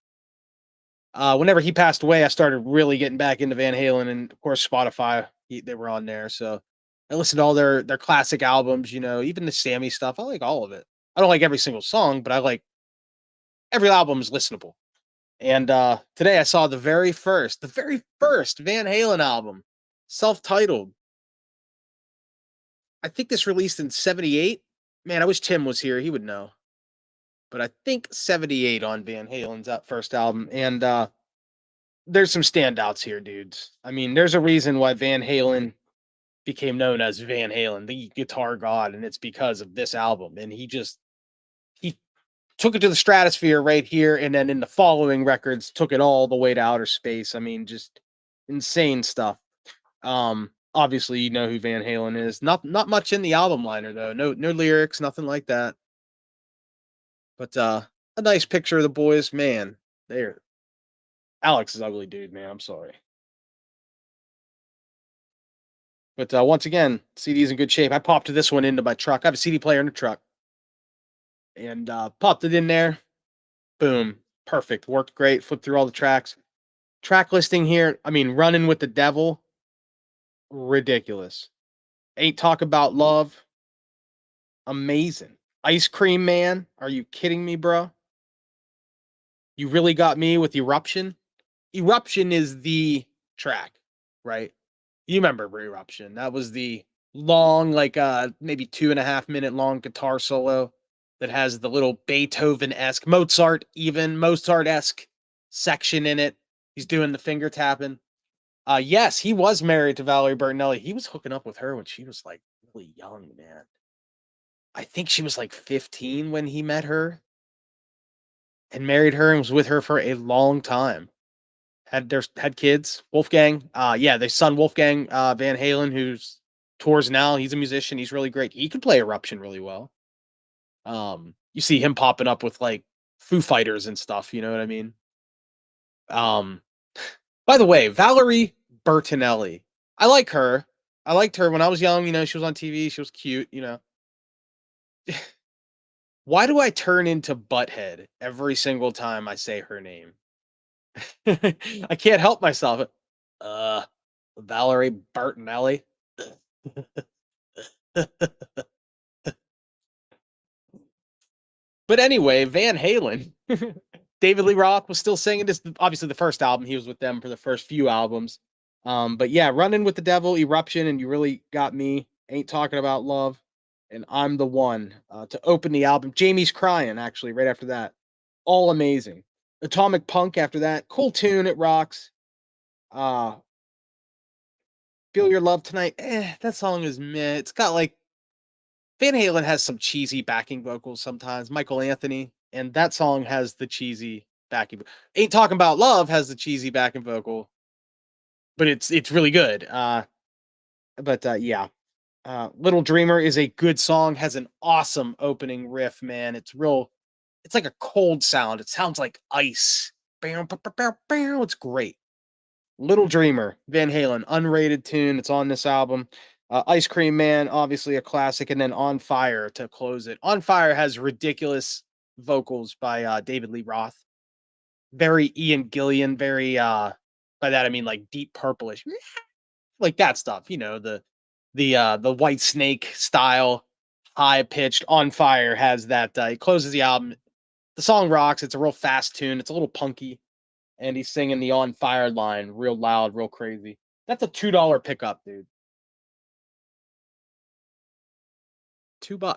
Whenever he passed away, I started really getting back into Van Halen, and of course Spotify, they were on there. So I listened to all their classic albums, even the Sammy stuff. I like all of it. I don't like every single song, but I like every album is listenable. And today I saw the very first Van Halen album, self-titled. I think this released in '78. Man, I wish Tim was here. He would know. But I think 78 on Van Halen's first album. And there's some standouts here, dudes. I mean, there's a reason why Van Halen became known as Van Halen, the guitar god, and it's because of this album. And he took it to the stratosphere right here, and then in the following records, took it all the way to outer space. I mean, just insane stuff. Obviously, you know who Van Halen is. Not much in the album liner though. No lyrics, nothing like that. But a nice picture of the boys, man. There, Alex is ugly, dude. Man, I'm sorry. But once again, CD's in good shape. I popped this one into my truck. I have a CD player in the truck, and popped it in there. Boom, perfect. Worked great. Flipped through all the tracks. Track listing here. I mean, running with the devil, ridiculous. Ain't talk about love, amazing. Ice cream man, are you kidding me, bro? You really got me with eruption. Eruption is the track, right? You remember Eruption. That was the long, like maybe 2.5 minute long guitar solo that has the little Beethoven-esque, Mozart-esque section in it. He's doing the finger tapping. Yes, he was married to Valerie Bertinelli. He was hooking up with her when she was like really young, man. I think she was like 15 when he met her and married her and was with her for a long time. Had kids. Wolfgang, yeah, their son Wolfgang Van Halen, who's tours now. He's a musician. He's really great. He could play Eruption really well. You see him popping up with like Foo Fighters and stuff. You know what I mean? Um, by the way, Valerie Bertinelli. I like her. I liked her when I was young. You know, she was on TV. She was cute. You know, why do I turn into Butthead every single time I say her name? I can't help myself. Uh, Valerie Bertinelli. But anyway, Van Halen. David Lee Roth was still singing this. Obviously, the first album he was with them for the first few albums. But yeah, Running with the Devil, Eruption, and You Really Got Me. Ain't Talking About Love, and I'm the One to open the album. Jamie's Crying, actually, right after that. All amazing. Atomic Punk after that. Cool tune. It rocks. Uh, Feel Your Love Tonight. That song is meh. It's got like Van Halen has some cheesy backing vocals sometimes. Michael Anthony, and that song has the cheesy backing. Ain't Talking About Love has the cheesy backing vocal, but it's really good. Yeah. Little Dreamer is a good song, has an awesome opening riff, man. It's like a cold sound. It sounds like ice. Bam, ba, ba, ba, bam. It's great. Little Dreamer, Van Halen, unrated tune. It's on this album. Ice Cream Man, obviously a classic, and then On Fire to close it. On Fire has ridiculous vocals by David Lee Roth. Very Ian Gillian, very by that I mean like deep purplish, like that stuff. You know, the White Snake style, high pitched. On Fire has that. It closes the album. The song rocks. It's a real fast tune. It's a little punky, and he's singing the On Fire line real loud, real crazy. That's a $2 pickup, dude. $2.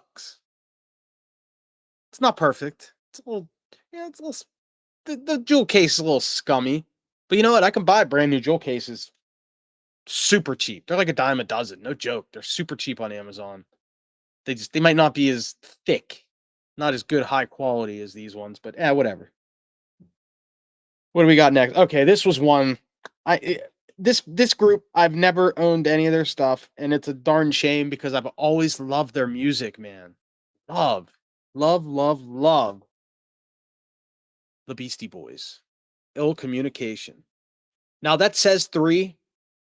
It's not perfect. It's a little, yeah, it's a little. The jewel case is a little scummy, but you know what? I can buy brand new jewel cases super cheap. They're like a dime a dozen. No joke. They're super cheap on Amazon. They might not be as thick, not as good high quality as these ones, but whatever. What do we got next? Okay, this was one. This group I've never owned any of their stuff, and it's a darn shame because I've always loved their music, man. Love, love the Beastie Boys. Ill Communication. Now that says three.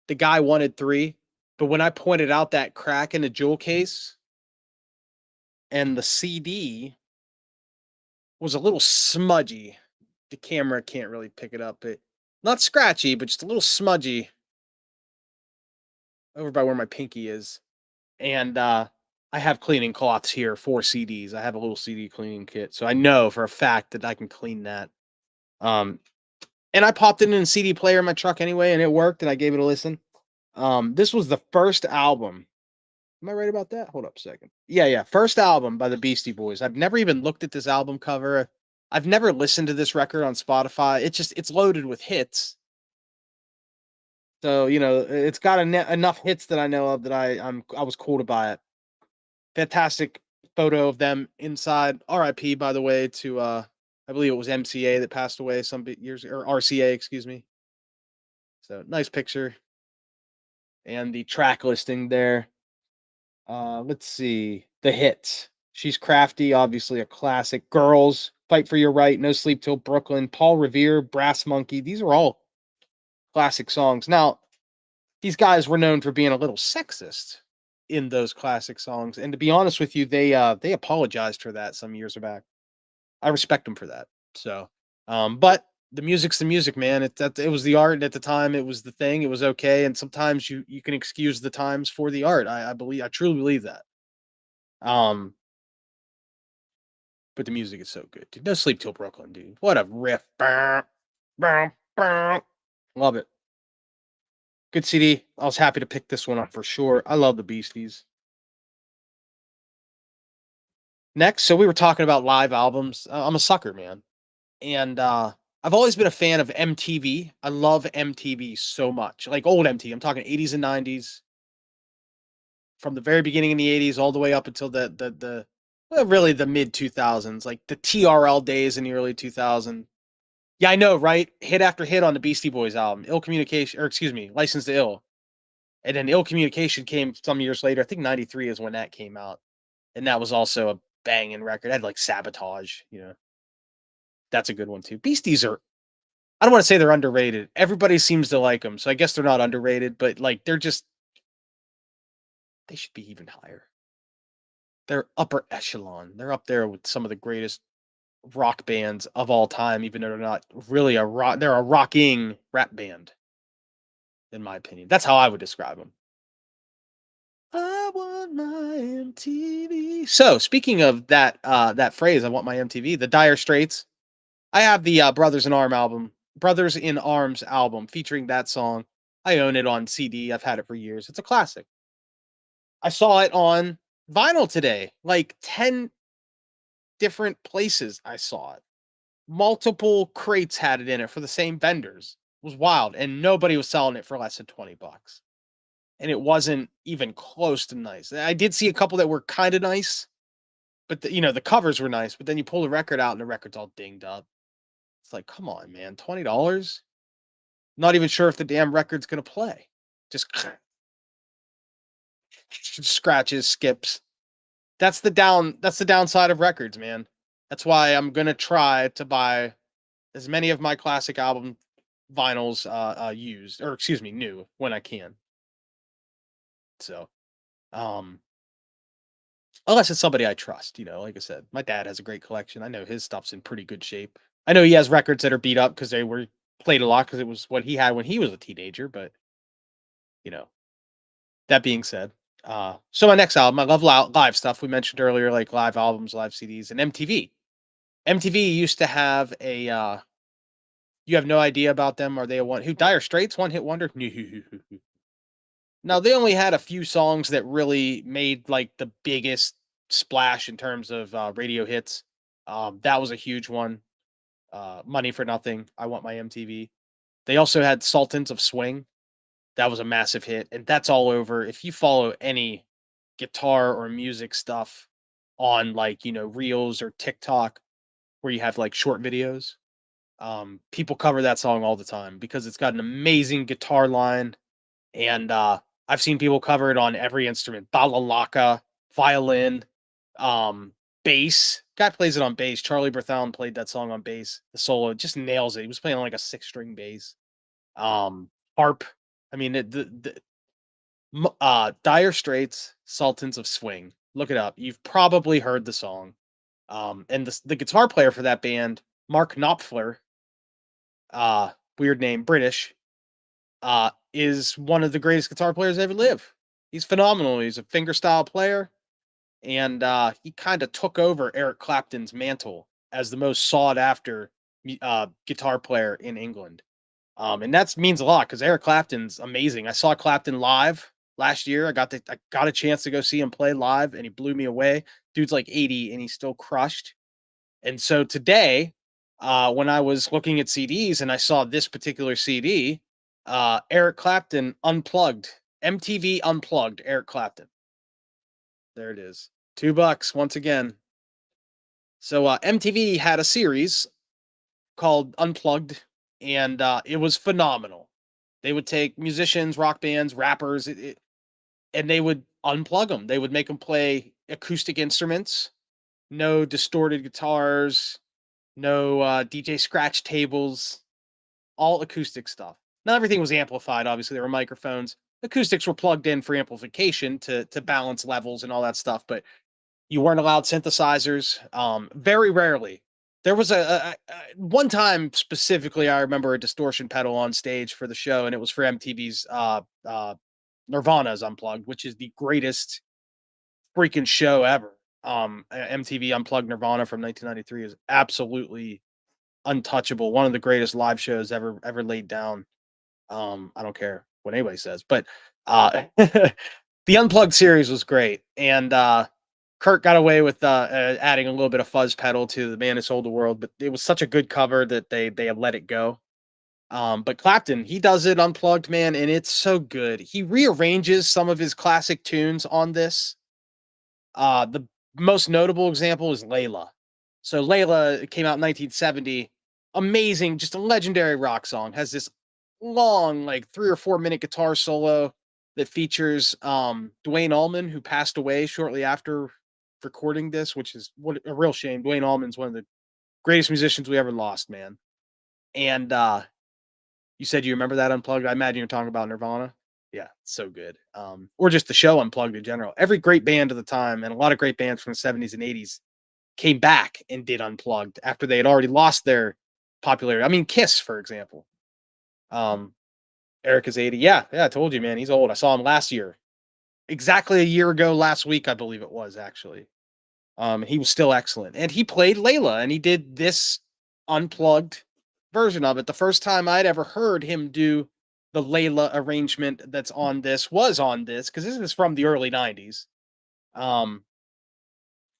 The guy wanted three, but when I pointed out that crack in the jewel case and the CD was a little smudgy, the camera can't really pick it up. But not scratchy, but just a little smudgy over by where my pinky is. And I have cleaning cloths here for CDs. I have a little CD cleaning kit, so I know for a fact that I can clean that. Um, and I popped it in a CD player in my truck anyway, and it worked, and I gave it a listen. This was the first album Am I right about that? Hold up a second. Yeah, yeah. First album by the Beastie Boys. I've never even looked at this album cover. I've never listened to this record on Spotify. It's loaded with hits. So, it's got enough hits that I know of that I was cool to buy it. Fantastic photo of them inside. RIP, by the way, to I believe it was MCA that passed away some years, or RCA, excuse me. So nice picture and the track listing there. Let's see. The hits. She's Crafty, obviously a classic. Girls, Fight for Your Right, No Sleep Till Brooklyn, Paul Revere, Brass Monkey. These are all classic songs. Now, these guys were known for being a little sexist in those classic songs, and to be honest with you, they apologized for that some years back. I respect them for that. So, but the music's the music, man. It was the art at the time. It was the thing. It was okay, and sometimes you can excuse the times for the art. I truly believe that. Um, but the music is so good, dude. No Sleep Till Brooklyn, dude. What a riff. Bah, bah, bah. Love it. Good CD. I was happy to pick this one up for sure. I love the Beasties. Next, so we were talking about live albums. I'm a sucker, man. And I've always been a fan of MTV. I love MTV so much. Like old MTV. I'm talking 80s and 90s, from the very beginning in the 80s all the way up until the well, really the mid 2000s, like the TRL days in the early 2000s. Yeah, I know, right? Hit after hit on the Beastie Boys album, Ill Communication, or excuse me, License to Ill. And then Ill Communication came some years later. I think 93 is when that came out. And that was also a banging record. It had like Sabotage, That's a good one too. Beasties are, I don't want to say they're underrated. Everybody seems to like them. So I guess they're not underrated, but like they should be even higher. They're upper echelon. They're up there with some of the greatest rock bands of all time, even though they're not really a rock. They're a rocking rap band, in my opinion. That's how I would describe them. I want my MTV. So speaking of that phrase, I want my MTV. The Dire Straits. I have the Brothers in Arms album featuring that song. I own it on CD. I've had it for years. It's a classic. I saw it on vinyl today. Like 10 different places I saw it. Multiple crates had it in it for the same vendors. It was wild, and nobody was selling it for less than $20. And it wasn't even close to nice. I did see a couple that were kind of nice, but the covers were nice, but then you pull the record out and the record's all dinged up. It's like, come on, man, $20? Not even sure if the damn record's gonna play. Just scratches, skips. That's the downside of records, man. That's why I'm gonna try to buy as many of my classic album vinyls used, or excuse me, new, when I can. So, um unless it's somebody I trust, like I said, my dad has a great collection. I know his stuff's in pretty good shape. I know he has records that are beat up because they were played a lot because it was what he had when he was a teenager. But you know, that being said, so my next album, I love live stuff. We mentioned earlier, like live albums, live CDs, and MTV. MTV used to have a. You have no idea about them? Are they a one? Who Dire Straits one hit wonder? Now they only had a few songs that really made like the biggest splash in terms of radio hits. That was a huge one. Money for Nothing. I Want My MTV. They also had Sultans of Swing. That was a massive hit, and that's all over. If you follow any guitar or music stuff on like Reels or TikTok, where you have like short videos, people cover that song all the time because it's got an amazing guitar line, and I've seen people cover it on every instrument: balalaka, violin, um, bass. Guy plays it on bass. Charlie Berthoud played that song on bass. The solo just nails it. He was playing on like a six-string bass. Harp. I mean, Dire Straits, Sultans of Swing. Look it up. You've probably heard the song. And the guitar player for that band, Mark Knopfler, weird name, British, is one of the greatest guitar players ever live. He's phenomenal. He's a fingerstyle player, and he kind of took over Eric Clapton's mantle as the most sought after guitar player in England. And that means a lot because Eric Clapton's amazing. I saw Clapton live last year. I got a chance to go see him play live, and he blew me away. Dude's like 80, and he's still crushed. And so today, when I was looking at CDs and I saw this particular CD, Eric Clapton Unplugged, MTV Unplugged, Eric Clapton. There it is. $2 once again. So MTV had a series called Unplugged, and it was phenomenal. They would take musicians, rock bands, rappers, and they would unplug them. They would make them play acoustic instruments, no distorted guitars, no DJ scratch tables, all acoustic stuff. Not everything was amplified. Obviously, there were microphones. Acoustics were plugged in for amplification to balance levels and all that stuff, but you weren't allowed synthesizers. Very rarely. There was one time specifically. I remember a distortion pedal on stage for the show, and it was for MTV's Nirvana's Unplugged, which is the greatest freaking show ever. MTV Unplugged Nirvana from 1993 is absolutely untouchable. One of the greatest live shows ever laid down. I don't care what anybody says, but the Unplugged series was great, and Kurt got away with adding a little bit of fuzz pedal to "The Man Who Sold the World," but it was such a good cover that they have let it go. But Clapton, he does it unplugged, man, and it's so good. He rearranges some of his classic tunes on this. The most notable example is Layla. So Layla came out in 1970. Amazing, just a legendary rock song. Has this long, like 3 or 4 minute guitar solo that features Dwayne Allman, who passed away shortly after recording this, which is what a real shame. Dwayne Allman's one of the greatest musicians we ever lost, man. And you said you remember that unplugged. I imagine you're talking about Nirvana. Yeah, so good. Or just the show Unplugged in general. Every great band of the time and a lot of great bands from the 70s and 80s came back and did Unplugged after they had already lost their popularity. I mean, Kiss, for example. Um, Eric is 80. Yeah, yeah, I told you, man. He's old. I saw him last year. Exactly a year ago last week, I believe it was actually. He was still excellent. And he played Layla and he did this unplugged version of it. The first time I'd ever heard him do the Layla arrangement that's on this was on this because this is from the early 90s. Um,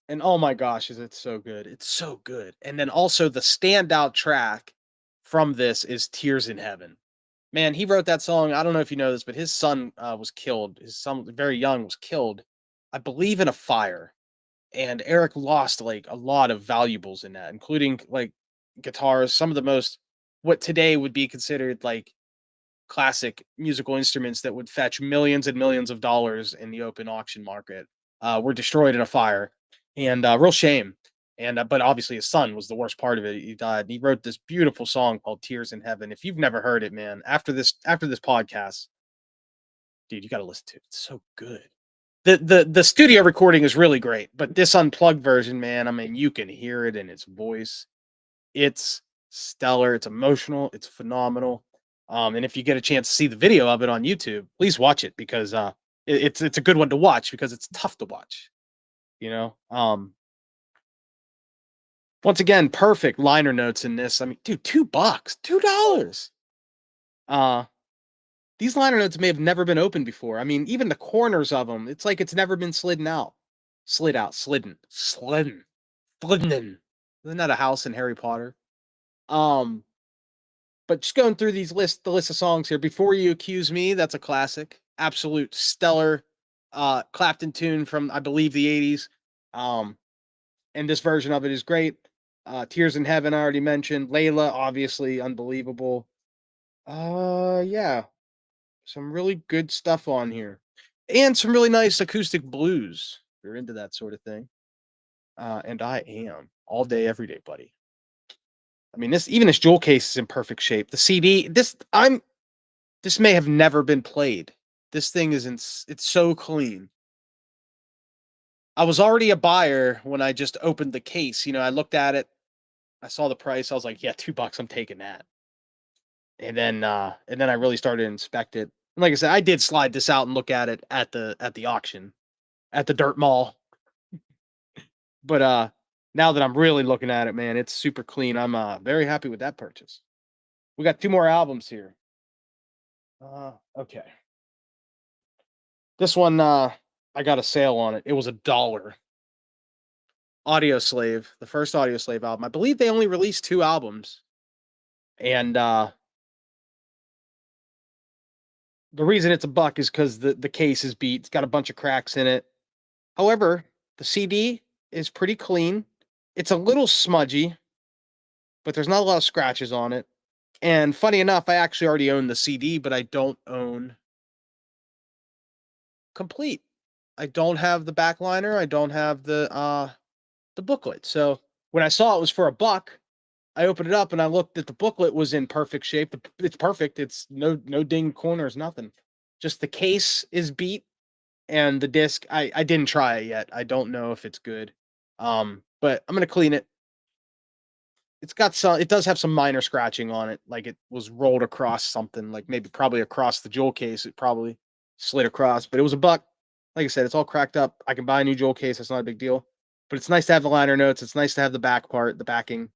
and oh my gosh, is it so good? It's so good. And then also the standout track from this is Tears in Heaven. Man, he wrote that song. I don't know if you know this, but his son was killed. His son, very young, was killed, I believe, in a fire. And Eric lost like a lot of valuables in that, including like guitars, some of the most what today would be considered like classic musical instruments that would fetch millions and millions of dollars in the open auction market, were destroyed in a fire, and real shame. And but obviously his son was the worst part of it. He died. He wrote this beautiful song called "Tears in Heaven." If you've never heard it, man, after this podcast, dude, you got to listen to it. It's so good. The studio recording is really great, but this unplugged version, man, I mean, you can hear it in its voice. It's stellar. It's emotional. It's phenomenal. And if you get a chance to see the video of it on YouTube, please watch it because it's a good one to watch because it's tough to watch. You know. Once again, perfect liner notes in this. I mean, dude, $2, $2. Uh, these liner notes may have never been opened before. I mean, even the corners of them, it's like it's never been slidden out. Slid out, slidden. Isn't that a house in Harry Potter? Um, but just going through the list of songs here. Before You Accuse Me, that's a classic. Absolute stellar Clapton tune from I believe the 80s. Um, and this version of it is great. Tears in Heaven, I already mentioned. Layla, obviously unbelievable. Yeah, some really good stuff on here. And some really nice acoustic blues. If you're into that sort of thing. And I am all day, every day, buddy. I mean, this jewel case is in perfect shape. The CD, this may have never been played. This thing is it's so clean. I was already a buyer when I just opened the case. You know, I looked at it, I saw the price, I was like, yeah, $2, I'm taking that. And then I really started to inspect it. And like I said, I did slide this out and look at it at the auction, at the dirt mall. But now that I'm really looking at it, man, it's super clean. I'm very happy with that purchase. We got two more albums here. Okay. This one, I got a sale on it. It was $1. Audio Slave, the first Audio Slave album. I believe they only released 2 albums, and, the reason it's a buck is because the case is beat, it's got a bunch of cracks in it. However, the CD is pretty clean. It's a little smudgy, but there's not a lot of scratches on it, and funny enough, I actually already own the CD, but I don't own Complete. I don't have the backliner, I don't have the booklet, so when I saw it was for a buck, I opened it up and I looked at the booklet was in perfect shape. It's perfect. It's no ding corners, nothing. Just the case is beat and the disc. I didn't try it yet. I don't know if it's good. But I'm gonna clean it. It's got some. It does have some minor scratching on it, like it was rolled across something, like maybe probably across the jewel case. It probably slid across, but it was a buck. Like I said, it's all cracked up. I can buy a new jewel case. That's not a big deal. But it's nice to have the liner notes. It's nice to have the back part, the backing.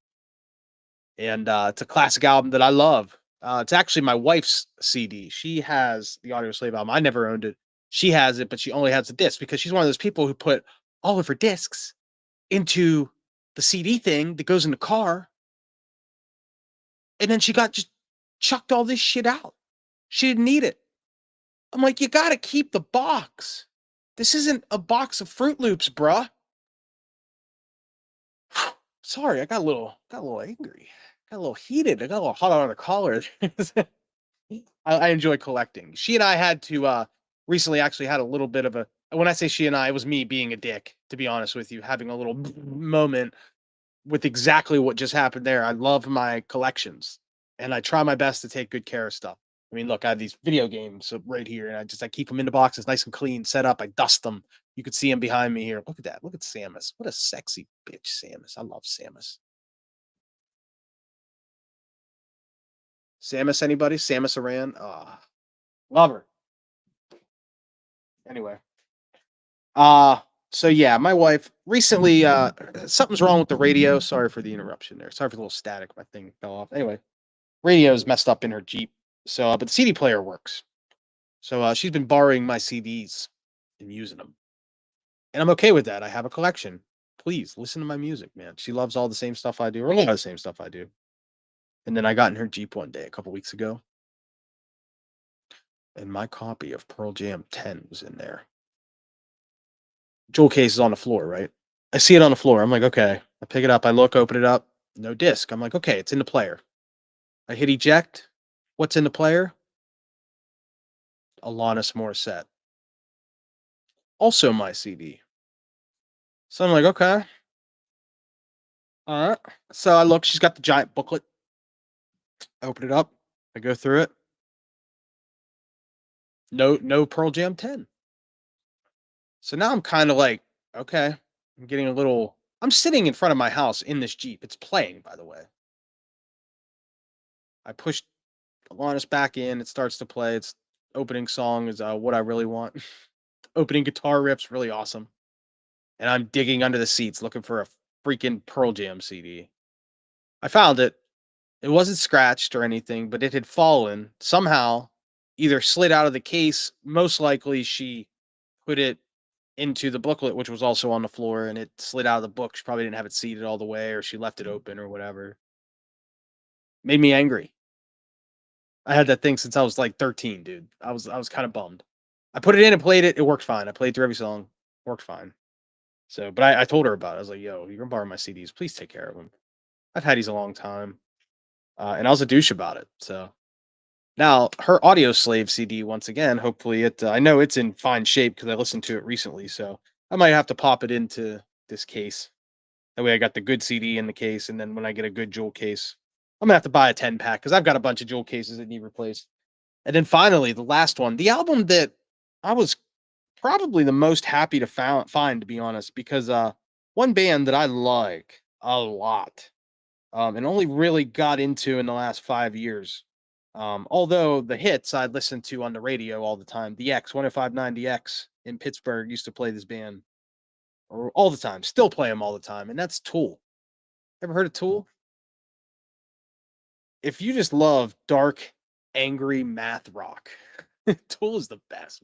And, it's a classic album that I love. It's actually my wife's CD. She has the Audio Slave album. I never owned it. She has it, but she only has the disc because she's one of those people who put all of her discs into the CD thing that goes in the car, and then she got just chucked all this shit out. She didn't need it. I'm like, "You gotta keep the box. This isn't a box of Fruit Loops, bruh." Sorry, I got a little angry. Got a little heated. I got a little hot on the collar. I enjoy collecting. She and I had to recently actually had a little bit of a when I say she and I, it was me being a dick, to be honest with you, having a little moment with exactly what just happened there. I love my collections and I try my best to take good care of stuff. I mean, look, I have these video games right here and I keep them in the boxes nice and clean, set up. I dust them. You could see them behind me here. Look at that. Look at Samus. What a sexy bitch, Samus. I love Samus. Samus, anybody? Samus Aran? Ah, love her. Anyway. Uh, so yeah, my wife recently something's wrong with the radio. Sorry for the interruption there. Sorry for the little static. My thing fell off. Anyway, radio's messed up in her Jeep. So but the CD player works. So she's been borrowing my CDs and using them. And I'm okay with that. I have a collection. Please listen to my music, man. She loves all the same stuff I do, or a lot of the same stuff I do. And then I got in her Jeep one day a couple weeks ago, and my copy of Pearl Jam 10 was in there. Jewel case is on the floor, right? I see it on the floor. I'm like, okay. I pick it up. I look, open it up. No disc. I'm like, okay, it's in the player. I hit eject. What's in the player? Alanis Morissette. Also my CD. So I'm like, okay. All right. So I look. She's got the giant booklet. I open it up. I go through it. No Pearl Jam 10. So now I'm kind of like, okay. I'm getting a little. I'm sitting in front of my house in this Jeep. It's playing, by the way. I push Alanis back in. It starts to play. Its opening song is What I Really Want. Opening guitar riff's really awesome. And I'm digging under the seats looking for a freaking Pearl Jam CD. I found it. It wasn't scratched or anything, but it had fallen somehow, either slid out of the case. Most likely, she put it into the booklet, which was also on the floor, and it slid out of the book. She probably didn't have it seated all the way, or she left it open, or whatever. Made me angry. I had that thing since I was like 13, dude. I was kind of bummed. I put it in and played it. It worked fine. I played through every song. Worked fine. So, but I told her about it. I was like, "Yo, you're gonna borrow my CDs. Please take care of them. I've had these a long time." And I was a douche about it. So now her Audio Slave CD once again. Hopefully, it. I know it's in fine shape because I listened to it recently. So I might have to pop it into this case. That way, I got the good CD in the case, and then when I get a good jewel case, I'm gonna have to buy a 10 pack because I've got a bunch of jewel cases that need replaced. And then finally, the last one, the album that I was probably the most happy to find, to be honest, because one band that I like a lot, and only really got into in the last 5 years. Although the hits I listened to on the radio all the time, the X 1059 DX in Pittsburgh used to play this band or all the time, still play them all the time, and that's Tool. Ever heard of Tool? If you just love dark, angry math rock, Tool is the best.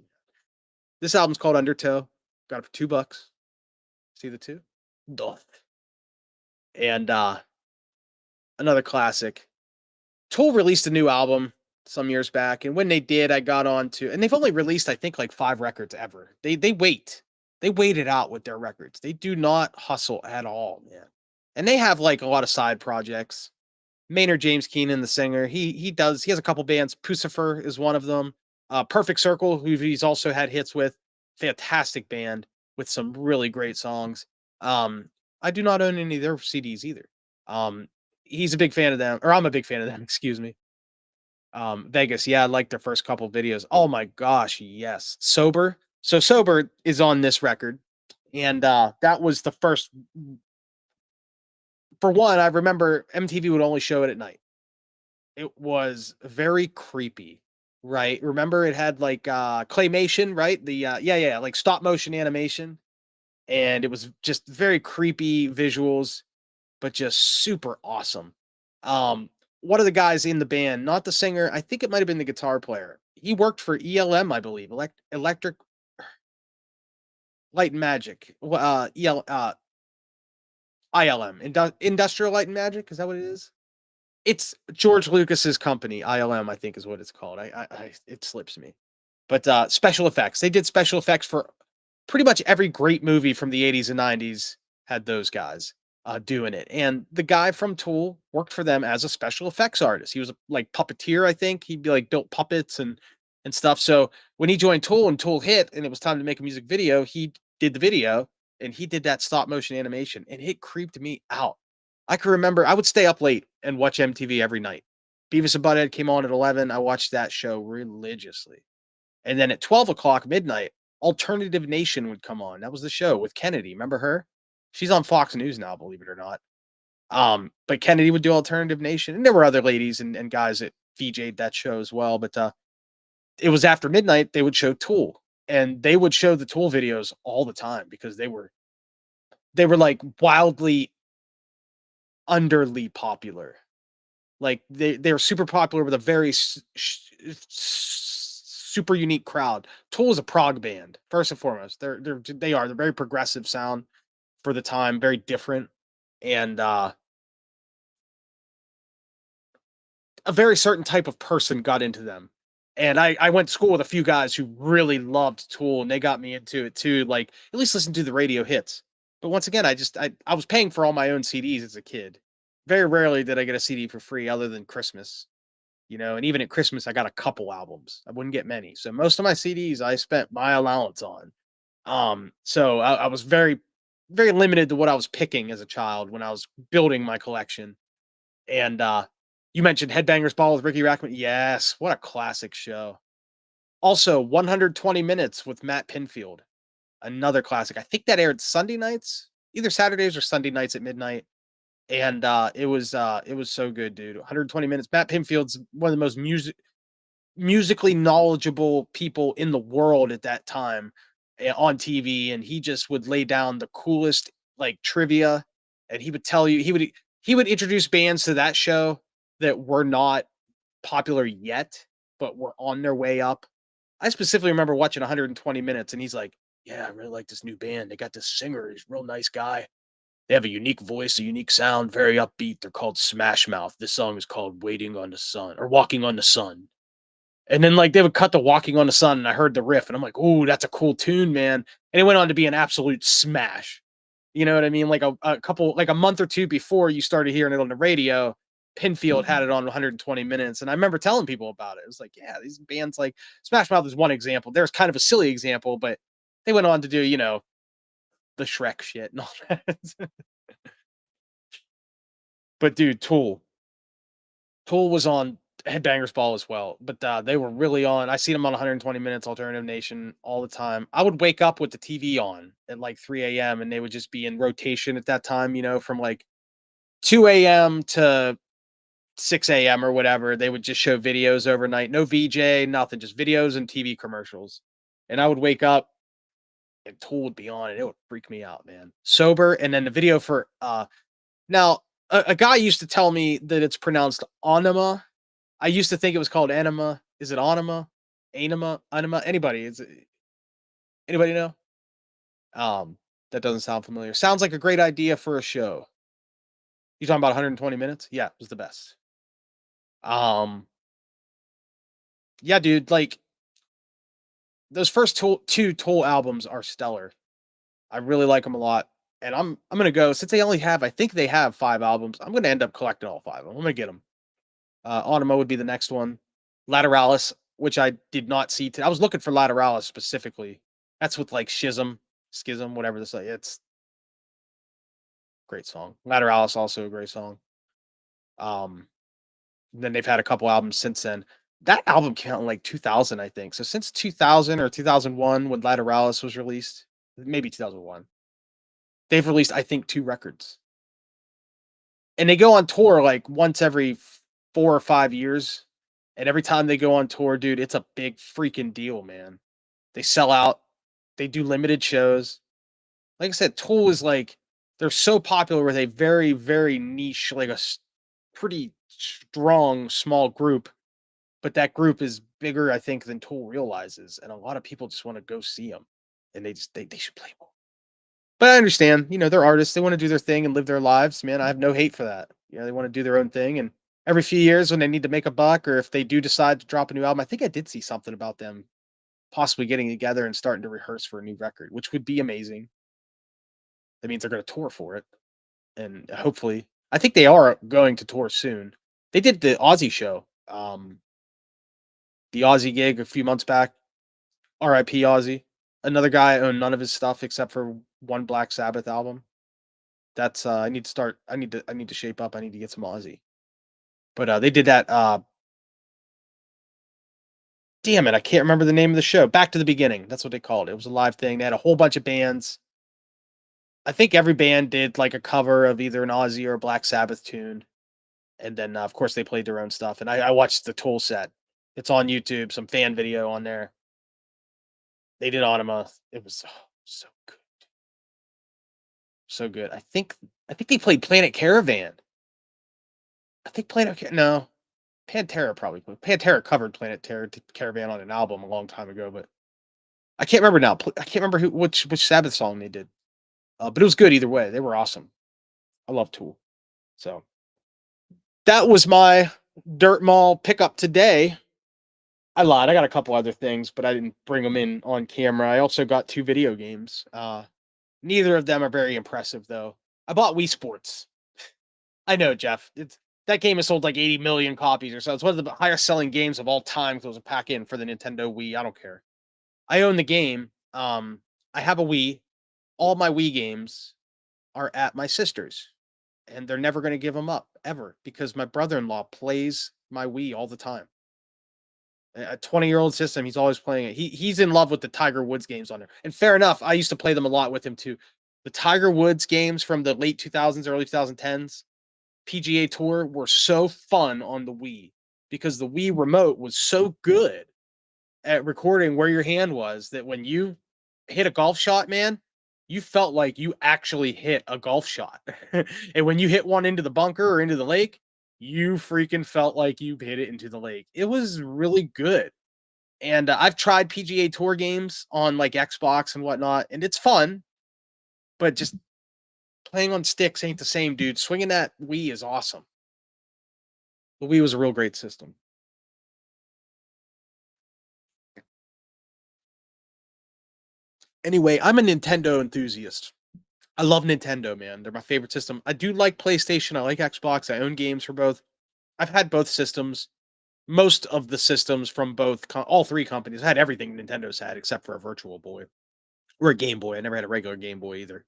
This album's called Undertow. Got it for $2. See the 2? Doth. And, another classic. Tool released a new album some years back, and when they did, I got on to and they've only released, I think, like 5 records ever. They wait. They wait it out with their records. They do not hustle at all, man. And they have, like, a lot of side projects. Maynard James Keenan, the singer, he has a couple bands. Pucifer is one of them. Perfect Circle, who he's also had hits with. Fantastic band with some really great songs. Um, I do not own any of their CDs either. Um, he's a big fan of them, or I'm a big fan of them, excuse me. Vegas, yeah, I liked their first couple videos. Oh my gosh, yes. Sober. So Sober is on this record. And that was the first for one, I remember MTV would only show it at night. It was very creepy, right? Remember it had like claymation, right? Yeah, like stop motion animation. And it was just very creepy visuals, but just super awesome. Um, one of the guys in the band, not the singer, I think it might have been the guitar player. He worked for ELM, I believe, Electric Light and Magic. ILM, Industrial Light and Magic. Is that what it is? It's George Lucas's company, ILM, I think is what it's called. I it slips me. But, special effects. They did special effects for pretty much every great movie from the '80s and '90s had those guys, doing it, and the guy from Tool worked for them as a special effects artist. He was a, like, puppeteer, I think. He'd be, like, built puppets and stuff, so when he joined Tool and Tool hit and it was time to make a music video, he did the video, and he did that stop motion animation, and it creeped me out. I can remember I would stay up late and watch MTV every night. Beavis and Butthead came on at 11, I watched that show religiously. And then at 12 o'clock midnight, Alternative Nation would come on. That was the show with Kennedy. Remember her? She's on Fox News now, believe it or not. But Kennedy would do Alternative Nation, and there were other ladies and guys that VJ'd that show as well. But it was after midnight, they would show Tool. And they would show the Tool videos all the time because they were like wildly underly popular. Like they're super popular with a very super unique crowd. Tool is a prog band first and foremost. They're very progressive sound for the time, very different, and a very certain type of person got into them. And I went to school with a few guys who really loved Tool, and they got me into it too. Like at least listen to the radio hits. But once again, I was paying for all my own CDs as a kid. Very rarely did I get a CD for free other than Christmas. And even at Christmas, I got a couple albums. I wouldn't get many. So most of my CDs I spent my allowance on. So I was very, very limited to what I was picking as a child when I was building my collection. And you mentioned Headbangers Ball with Ricky Rackman. Yes, what a classic show. Also, 120 Minutes with Matt Pinfield. Another classic. I think that aired Sunday nights, either Saturdays or Sunday nights at midnight. And it was so good, dude. 120 minutes. Matt Pinfield's one of the most musically knowledgeable people in the world at that time, on TV, and he just would lay down the coolest like trivia, and he would tell you he would introduce bands to that show that were not popular yet, but were on their way up. I specifically remember watching 120 minutes, and he's like, "Yeah, I really like this new band. They got this singer. He's a real nice guy. They have a unique voice, a unique sound, very upbeat. They're called Smash Mouth. This song is called Waiting on the Sun or Walking on the Sun." And then like they would cut the Walking on the Sun and I heard the riff and I'm like, "Ooh, that's a cool tune, man." And it went on to be an absolute smash. You know what I mean? Like a couple like a month or two before you started hearing it on the radio, Pinfield had it on 120 minutes. And I remember telling people about it. It was like, yeah, these bands like Smash Mouth is one example. There's kind of a silly example, but they went on to do, the Shrek shit and all that. But dude, Tool was on Headbangers Ball as well, but, they were really on I seen them on 120 Minutes, Alternative Nation all the time. I would wake up with the TV on at, like, 3 AM, and they would just be in rotation at that time, from, like, 2 AM to 6 AM or whatever. They would just show videos overnight. No VJ, nothing, just videos and TV commercials. And I would wake up, and Tool would be on, and it would freak me out, man. Sober, and then the video for, now, a guy used to tell me that it's pronounced Anima. I used to think it was called Anima. Is it Anima? Anima? Anima? Anybody? Anybody know? Um, that doesn't sound familiar. Sounds like a great idea for a show. You talking about 120 minutes? Yeah, it was the best. Um, yeah, dude, like those first two Tool albums are stellar. I really like them a lot. And I'm gonna go since they only have I think they have 5 albums. I'm gonna end up collecting all 5 of them. I'm gonna get them. Automa would be the next one. Lateralis, which I did not see. I was looking for Lateralis specifically. That's with like Schism, whatever this. It's a great song. Lateralis also a great song. Um, then they've had a couple albums since then. That album came out in like 2000, I think. So since 2000 or 2001, when Lateralis was released, maybe 2001, they've released I think 2 records, and they go on tour like once every 4 or 5 years. And every time they go on tour, dude, it's a big freaking deal, man. They sell out. They do limited shows. Like I said, Tool is like they're so popular with a very, very niche, like pretty strong small group. But that group is bigger, I think, than Tool realizes, and a lot of people just want to go see them, and they should play more. But I understand, they're artists. They want to do their thing and live their lives, man. I have no hate for that. They want to do their own thing, and every few years when they need to make a buck, or if they do decide to drop a new album, I think I did see something about them possibly getting together and starting to rehearse for a new record, which would be amazing. That means they're going to tour for it, and hopefully, I think they are going to tour soon. They did the Aussie show, the Aussie gig a few months back. R.I.P. Ozzy. Another guy owned none of his stuff except for one Black Sabbath album. That's I need to start. I need to shape up. I need to get some Ozzy. But they did that. Damn it, I can't remember the name of the show. Back to the Beginning. That's what they called it. It was a live thing. They had a whole bunch of bands. I think every band did like a cover of either an Ozzy or a Black Sabbath tune, and then of course they played their own stuff. And I watched the Tool set. It's on YouTube. Some fan video on there. They did Anima. It was so good. So good. I think they played Planet Caravan. I think no, Pantera probably Pantera covered Caravan on an album a long time ago, but I can't remember now. I can't remember which Sabbath song they did. But it was good either way. They were awesome. I love Tool. So that was my Dirt Mall pickup today. I lied. I got a couple other things, but I didn't bring them in on camera. I also got 2 video games. Neither of them are very impressive though. I bought Wii Sports. I know, Jeff. That game has sold like 80 million copies or so. It's one of the highest selling games of all time. Because it was a pack in for the Nintendo Wii. I don't care. I own the game. I have a Wii. All my Wii games are at my sister's, and they're never going to give them up ever because my brother-in-law plays my Wii all the time. A 20-year-old system, he's always playing it. He's in love with the Tiger Woods games on there. And fair enough, I used to play them a lot with him too. The Tiger Woods games from the late 2000s, early 2010s, PGA Tour were so fun on the Wii because the Wii remote was so good at recording where your hand was that when you hit a golf shot, man, you felt like you actually hit a golf shot. And when you hit one into the bunker or into the lake, you freaking felt like you hit it into the lake. It was really good. And I've tried PGA Tour games on like Xbox and whatnot, and it's fun, but just playing on sticks ain't the same, dude. Swinging that Wii is awesome. The Wii was a real great system. Anyway, I'm a Nintendo enthusiast. I love Nintendo, man. They're my favorite system. I do like PlayStation. I like Xbox. I own games for both. I've had both systems. Most of the systems from all 3 companies. I had everything Nintendo's had except for a Virtual Boy or a Game Boy. I never had a regular Game Boy either.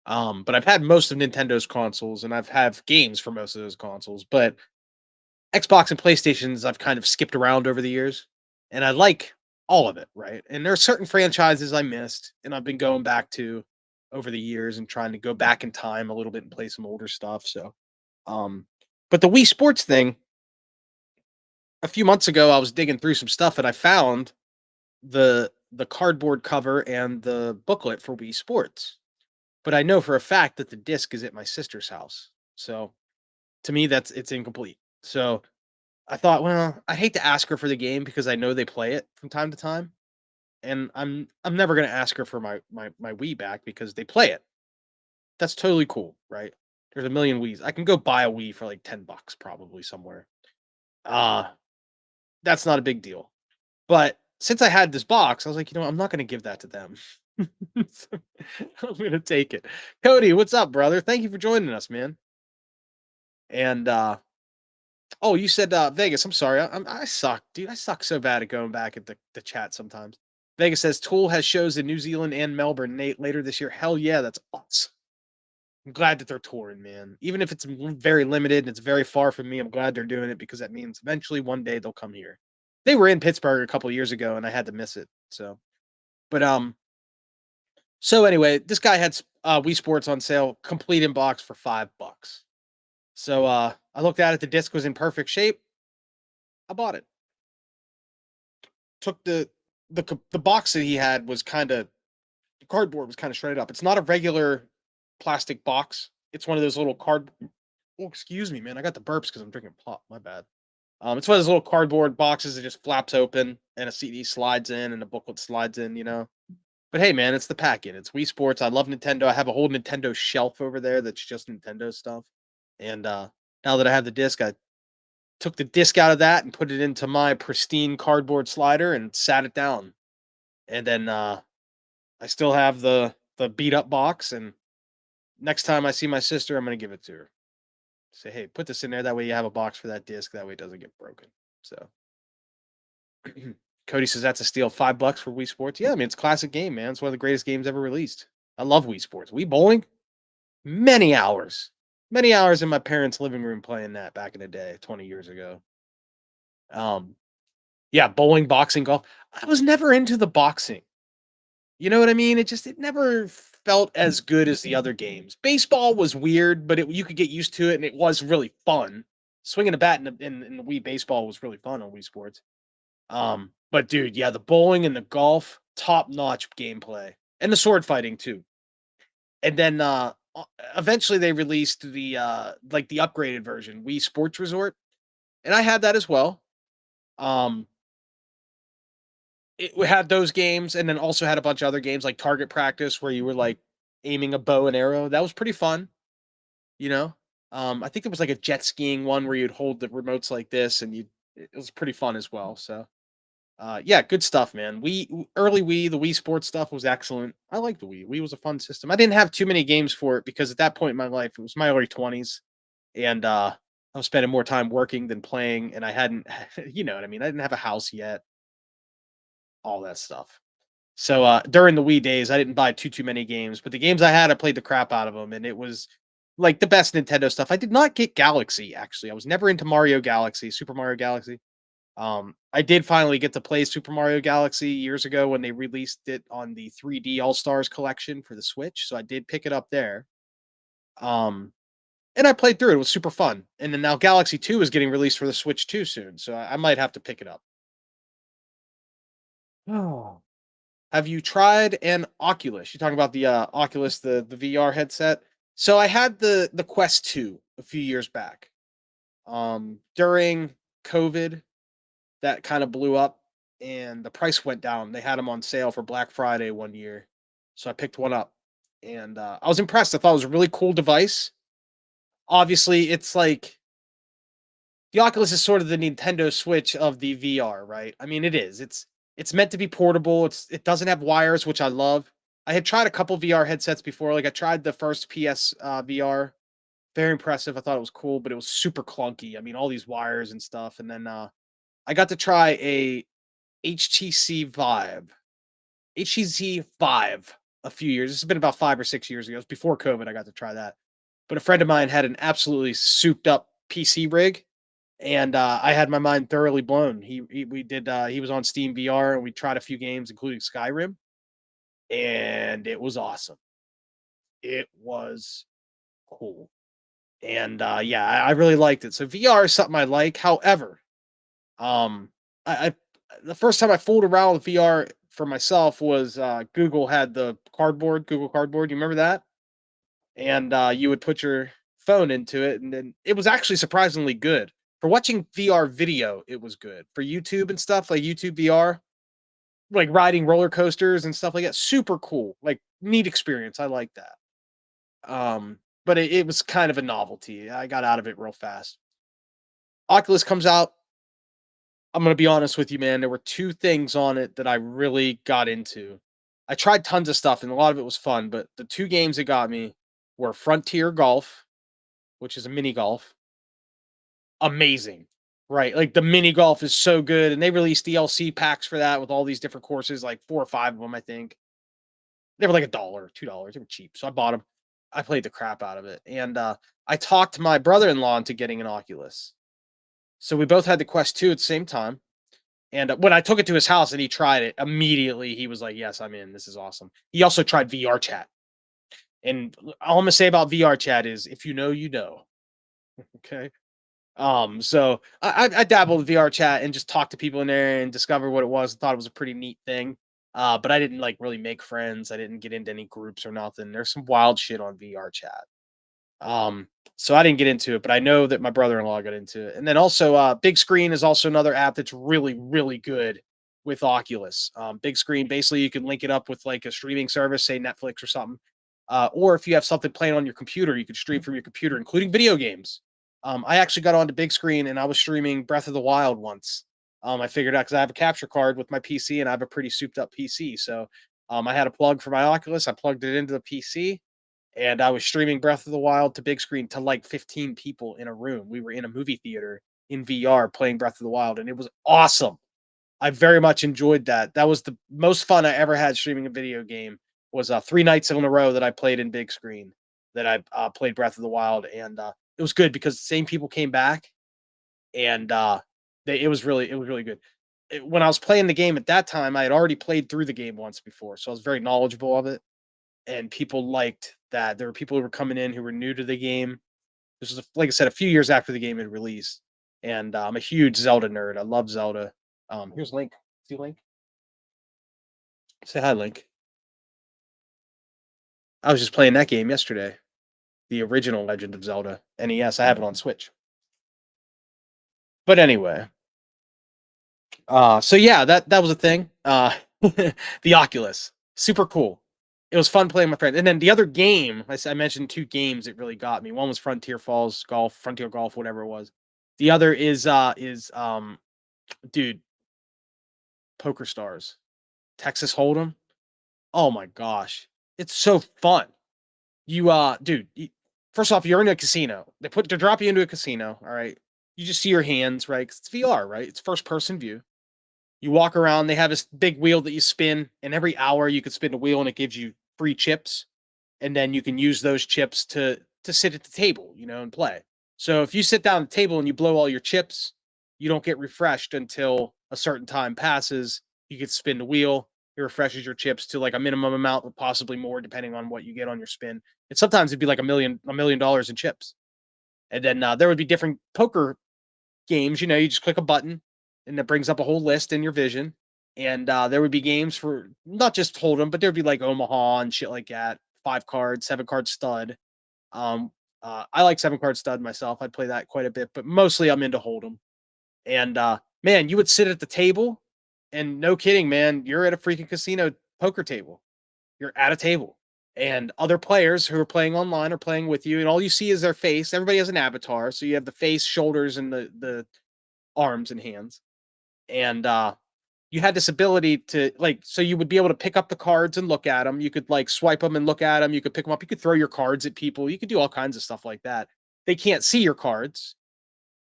But I've had most of Nintendo's consoles, and I've had games for most of those consoles. But Xbox and PlayStations, I've kind of skipped around over the years, and I like all of it, right? And there are certain franchises I missed, and I've been going back to over the years and trying to go back in time a little bit and play some older stuff. So, um, but the Wii Sports thing, a few months ago, I was digging through some stuff and I found the cardboard cover and the booklet for Wii Sports. But I know for a fact that the disc is at my sister's house. So to me, it's incomplete. So I thought, well, I hate to ask her for the game because I know they play it from time to time. and I'm never gonna ask her for my Wii back because they play it. That's totally cool, right? There's a million Wiis. I can go buy a Wii for like $10 probably somewhere. Uh, that's not a big deal. But since I had this box, I was like, I'm not gonna give that to them. So, I'm gonna take it. Cody, what's up, brother? Thank you for joining us, man. And oh, you said Vegas. I'm sorry. I suck, dude. I suck so bad at going back at the chat sometimes. Vegas says Tool has shows in New Zealand and Melbourne, Nate, later this year. Hell yeah, that's awesome. I'm glad that they're touring, man. Even if it's very limited and it's very far from me, I'm glad they're doing it because that means eventually one day they'll come here. They were in Pittsburgh a couple years ago and I had to miss it. So, but so anyway, this guy had Wii Sports on sale, complete in box for $5. So I looked at it, the disc was in perfect shape. I bought it. Took the box that he had was kind of the cardboard was kind of shredded up. It's not a regular plastic box. It's one of those little card. Oh, excuse me, man. I got the burps because I'm drinking pop. My bad. It's one of those little cardboard boxes that just flaps open and a CD slides in and a booklet slides in. But hey, man, it's the packet. It's Wii Sports. I love Nintendo. I have a whole Nintendo shelf over there that's just Nintendo stuff. And now that I have the disc, I took the disc out of that and put it into my pristine cardboard slider and sat it down. And then I still have the beat up box. And next time I see my sister, I'm gonna give it to her. Say, hey, put this in there. That way you have a box for that disc. That way it doesn't get broken. So Cody says that's a steal. $5 for Wii Sports. Yeah, I mean it's a classic game, man. It's one of the greatest games ever released. I love Wii Sports. Wii bowling, many hours, many hours in my parents' living room playing that back in the day, 20 years ago. Um, yeah, bowling, boxing, golf. I was never into the boxing. You know what I mean? It never felt as good as the other games. Baseball was weird, but you could get used to it, and it was really fun. Swinging a bat in the Wii baseball was really fun on Wii Sports. But dude, yeah, the bowling and the golf, top notch gameplay, and the sword fighting too. And then eventually they released the like the upgraded version, Wii Sports Resort, and I had that as well. Um, it had those games, and then also had a bunch of other games like Target Practice, where you were like aiming a bow and arrow. That was pretty fun, you know. I think there was like a jet skiing one where you'd hold the remotes like this, and it was pretty fun as well. So yeah, good stuff, man. Early Wii, the Wii Sports stuff was excellent. I like the Wii. Wii was a fun system. I didn't have too many games for it because at that point in my life, it was my early 20s, and I was spending more time working than playing, and I hadn't, you know what I mean. I didn't have a house yet, all that stuff. So during the Wii days, I didn't buy too many games, but the games I had, I played the crap out of them, and it was like the best Nintendo stuff. I did not get Galaxy actually. I was never into Mario Galaxy, Super Mario Galaxy. I did finally get to play Super Mario Galaxy years ago when they released it on the 3D All Stars collection for the Switch. So I did pick it up there. Um, and I played through it. It was super fun. And then now Galaxy 2 is getting released for the Switch 2 soon. So I might have to pick it up. Oh. Have you tried an Oculus? You're talking about the Oculus, the VR headset. So I had the Quest 2 a few years back. During COVID, that kind of blew up and the price went down. They had them on sale for Black Friday one year. So I picked one up and I was impressed. I thought it was a really cool device. Obviously, it's like the Oculus is sort of the Nintendo Switch of the VR, right? I mean, it is. It's meant to be portable. It doesn't have wires, which I love. I had tried a couple VR headsets before. Like I tried the first PS VR. Very impressive. I thought it was cool, but it was super clunky. I mean, all these wires and stuff. And then I got to try a HTC Vive. HTC Vive a few years. This has been about 5 or 6 years ago. It was before COVID. I got to try that. But a friend of mine had an absolutely souped up PC rig, and I had my mind thoroughly blown. He was on Steam VR, and we tried a few games, including Skyrim, and it was awesome. It was cool, and yeah, I really liked it. So VR is something I like. However, Um, I the first time I fooled around with VR for myself was Google had the cardboard, Google Cardboard. You remember that? And you would put your phone into it, and then it was actually surprisingly good for watching VR video. It was good for YouTube and stuff like YouTube VR. like riding roller coasters and stuff like that. Super cool, like neat experience. I like that. But it was kind of a novelty. I got out of it real fast. Oculus comes out. I'm gonna be honest with you, man. There were two things on it that I really got into. I tried tons of stuff, and a lot of it was fun, but the two games that got me were Frontier Golf, which is a mini golf. Amazing, right? Like the mini golf is so good, and they released DLC packs for that with all these different courses, like 4 or 5 of them, I think. They were like $1, $2. They were cheap, so I bought them. I played the crap out of it, and I talked my brother-in-law into getting an Oculus. So we both had the Quest 2 at the same time. And when I took it to his house and he tried it, immediately he was like, "Yes, I'm in. This is awesome." He also tried VR chat. And all I'm gonna say about VR chat is if you know, you know. Okay. So I dabbled with VR chat and just talked to people in there and discovered what it was. Thought it was a pretty neat thing. But I didn't like really make friends. I didn't get into any groups or nothing. There's some wild shit on VR chat. Um, so I didn't get into it, but I know that my brother-in-law got into it. And then also, Big Screen is also another app that's really, really good with Oculus. Big Screen, basically, you can link it up with like a streaming service, say Netflix or something. Or if you have something playing on your computer, you can stream from your computer, including video games. I actually got onto Big Screen and I was streaming Breath of the Wild once. I figured out because I have a capture card with my PC and I have a pretty souped up PC. So I had a plug for my Oculus. I plugged it into the PC and I was streaming Breath of the Wild to big screen to like 15 people in a room. We were in a movie theater in VR playing Breath of the Wild, and it was awesome. I very much enjoyed that. That was the most fun I ever had streaming a video game. Was 3 nights in a row that I played in big screen. That I played Breath of the Wild, and it was good because the same people came back, and it was really good. When I was playing the game at that time, I had already played through the game once before, so I was very knowledgeable of it and people liked that. There were people who were coming in who were new to the game. This was, like I said, a few years after the game had released, and I'm a huge Zelda nerd. I love Zelda. Here's Link. See Link? Say hi, Link. I was just playing that game yesterday, the original Legend of Zelda NES. I have it on Switch. But anyway, so yeah, that was a thing. The Oculus, super cool. It was fun playing with my friends. And then the other game, I mentioned two games that really got me. One was Frontier Golf, whatever it was. The other is dude, Poker Stars, Texas Hold'em. Oh my gosh, it's so fun. Dude, first off, you're in a casino. They drop you into a casino. All right, you just see your hands, right? 'Cause it's VR, right? It's first person view. You walk around, they have this big wheel that you spin, and every hour you can spin the wheel and it gives you free chips. And then you can use those chips to sit at the table, and play. So if you sit down at the table and you blow all your chips, you don't get refreshed until a certain time passes. You can spin the wheel, it refreshes your chips to like a minimum amount, or possibly more, depending on what you get on your spin. And sometimes it'd be like $1 million in chips. And then there would be different poker games. You just click a button, and it brings up a whole list in your vision. And there would be games for not just Hold'em, but there'd be like Omaha and shit like that. 5 card, 7 card stud. Um, I like 7 card stud myself. I play that quite a bit, but mostly I'm into Hold'em. And man, you would sit at the table, and no kidding, man, you're at a freaking casino poker table. You're at a table, and other players who are playing online are playing with you, and all you see is their face. Everybody has an avatar, so you have the face, shoulders, and the arms and hands. And you had this ability to like, so you would be able to pick up the cards and look at them. You could like swipe them and look at them. You could pick them up. You could throw your cards at people. You could do all kinds of stuff like that. They can't see your cards.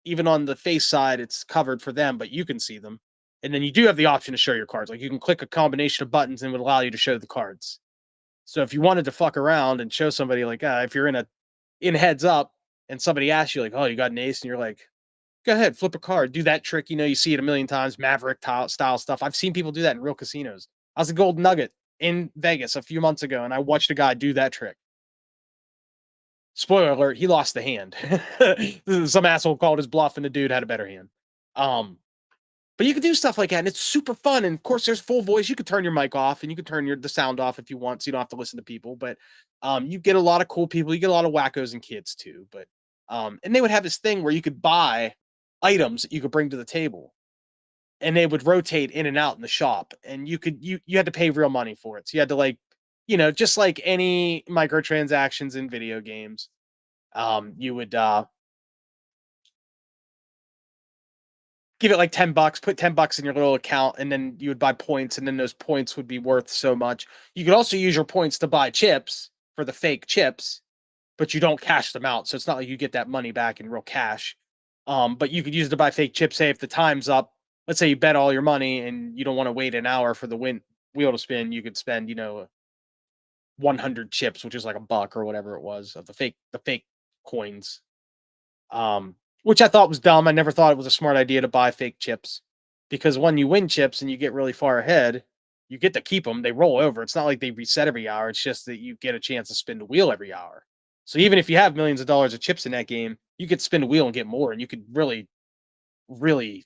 Even on the face side, it's covered for them, but you can see them. And then you do have the option to show your cards. Like you can click a combination of buttons and it would allow you to show the cards. So if you wanted to fuck around and show somebody like, if you're in heads up and somebody asks you like, oh, you got an ace, and you're like, go ahead, flip a card, do that trick. You see it a million times, Maverick style stuff. I've seen people do that in real casinos. I was a Gold Nugget in Vegas a few months ago, and I watched a guy do that trick. Spoiler alert: he lost the hand. Some asshole called his bluff, and the dude had a better hand. But you can do stuff like that, and it's super fun. And of course, there's full voice. You could turn your mic off, and you could turn the sound off if you want, so you don't have to listen to people. But you get a lot of cool people. You get a lot of wackos and kids too. But and they would have this thing where you could buy items that you could bring to the table. and they would rotate in and out in the shop, and you had to pay real money for it. So you had to like, just like any microtransactions in video games, you would give it like $10, put $10 in your little account, and then you would buy points, and then those points would be worth so much. You could also use your points to buy chips for the fake chips, but you don't cash them out. So it's not like you get that money back in real cash. But you could use it to buy fake chips. Say if the time's up, let's say you bet all your money and you don't want to wait an hour for the wheel to spin, you could spend, 100 chips, which is like a buck or whatever it was of the fake coins. Which I thought was dumb. I never thought it was a smart idea to buy fake chips because when you win chips and you get really far ahead, you get to keep them. They roll over. It's not like they reset every hour. It's just that you get a chance to spin the wheel every hour. So even if you have millions of dollars of chips in that game, you could spin the wheel and get more, and you could really, really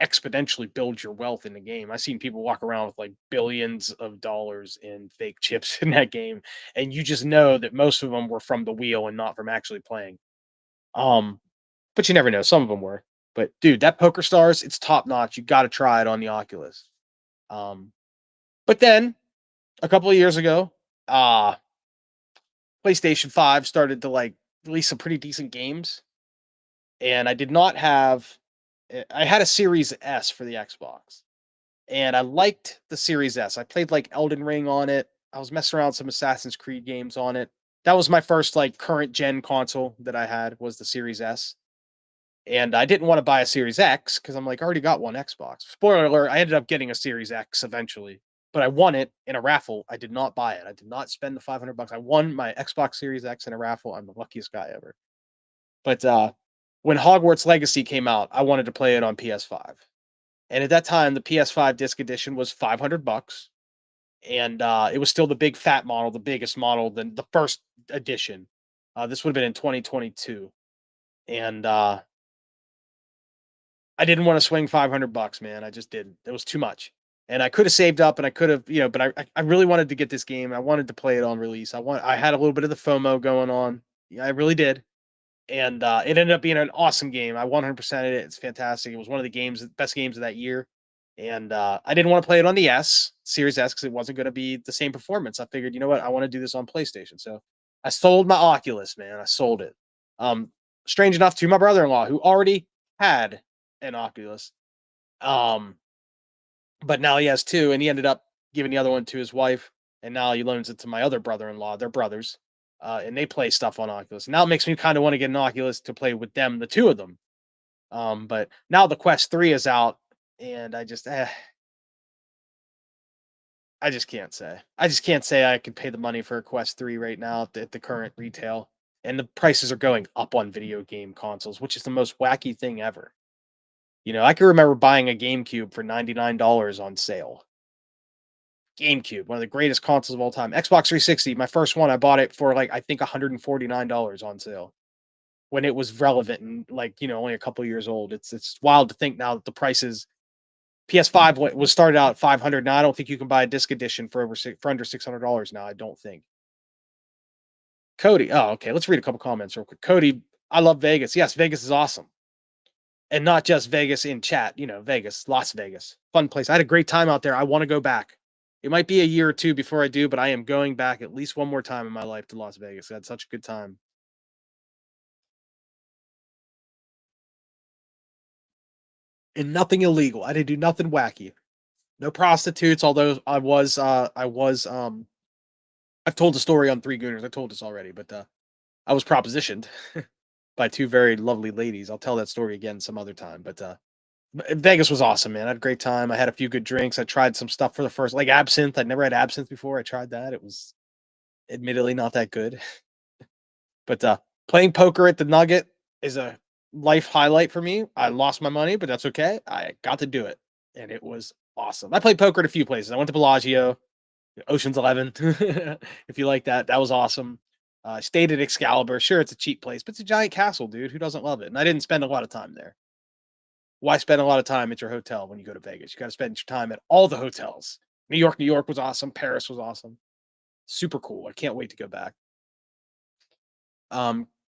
exponentially build your wealth in the game. I've seen people walk around with like billions of dollars in fake chips in that game, and you just know that most of them were from the wheel and not from actually playing. Um, but you never know. Some of them were. But dude, that Poker Stars, it's top notch. You got to try it on the Oculus. Um, but then a couple of years ago, PlayStation 5 started to like release some pretty decent games, and I did not have I had a Series S for the Xbox, and I liked the Series S. I played like Elden Ring on it. I was messing around with some Assassin's Creed games on it. That was my first like current gen console that I had was the Series S. And I didn't want to buy a Series X because I'm like, I already got one Xbox. Spoiler alert, I ended up getting a Series X eventually, but I won it in a raffle. I did not buy it. I did not spend the $500. I won my Xbox Series X in a raffle. I'm the luckiest guy ever. But when Hogwarts Legacy came out, I wanted to play it on PS5. And at that time, the PS5 disc edition was $500, and it was still the big fat model, the biggest model, than the first edition. This would have been in 2022, and I didn't want to swing $500, man. I just didn't. It was too much. And I could have saved up and I could have, but I really wanted to get this game. I wanted to play it on release. I had a little bit of the FOMO going on. Yeah, I really did. And it ended up being an awesome game. I 100% it. It's fantastic. It was one of the best games of that year. And I didn't want to play it on the Series S, because it wasn't going to be the same performance. I figured, you know what, I want to do this on PlayStation. So I sold my Oculus, man. I sold it. Strange enough, to my brother-in-law, who already had an Oculus. Um, but now he has two, and he ended up giving the other one to his wife, and now he loans it to my other brother-in-law. They're brothers, and they play stuff on Oculus. Now it makes me kind of want to get an Oculus to play with them, the two of them. But now the Quest 3 is out, and I just can't say. I just can't say I could pay the money for a Quest 3 right now at the current retail. And the prices are going up on video game consoles, which is the most wacky thing ever. I can remember buying a GameCube for $99 on sale. GameCube, one of the greatest consoles of all time. Xbox 360, my first one, I bought it for like I think $149 on sale when it was relevant and like, only a couple years old. It's wild to think now that the prices PS5 was started out at 500. Now I don't think you can buy a disc edition for under $600 now. I don't think. Cody, oh okay, let's read a couple comments real quick. Cody, I love Vegas. Yes, Vegas is awesome. And not just Vegas in chat, Vegas, Las Vegas. Fun place. I had a great time out there. I want to go back. It might be a year or two before I do, but I am going back at least one more time in my life to Las Vegas. I had such a good time. And nothing illegal. I didn't do nothing wacky. No prostitutes, although I've told the story on Three Gooners. I told this already, but I was propositioned by two very lovely ladies. I'll tell that story again some other time, but Vegas was awesome, man. I had a great time. I had a few good drinks. I tried some stuff for the first, like absinthe. I'd never had absinthe before. I tried that. It was admittedly not that good. But playing poker at the Nugget is a life highlight for me. I lost my money, but that's okay. I got to do it, and it was awesome. I played poker at a few places. I went to Bellagio, Ocean's 11. If you like that, that was awesome. I stayed at Excalibur. Sure, it's a cheap place, but it's a giant castle, dude. Who doesn't love it? And I didn't spend a lot of time there. Why spend a lot of time at your hotel when you go to Vegas? You got to spend your time at all the hotels. New York was awesome. Paris was awesome. Super cool. I can't wait to go back.